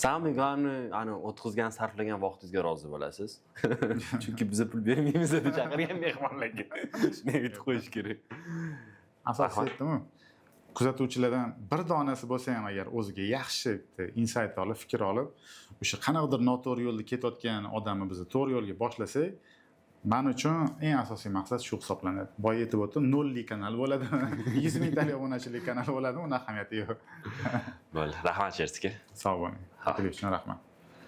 Samimi g'amni, ana o'tkazgan, sarflagan vaqtingizga rozi bo'lasiz. Chunki biz pul bermaymiz deb chaqirgan mehmonlarga. Shuni aytib qo'yish kerak. Asosiy aytdimmi? Kuzatuvchilardan bir donasi bo'lsa ham agar o'ziga yaxshi insight olib, fikr olib, o'sha qanaqadir noto'g'ri yo'lda ketayotgan odamni biz to'g'ri yo'lga boshlasak, men uchun eng asosiy maqsad shu hisoblanadi. Boya aytib o'tdim, nolli kanal bo'ladi, 100 mingtalik obunachilik kanali bo'ladi, uni ahamiyati yo'q. Bo'ldi, rahmat Shersga. Sog' bo'ling. Rahmat.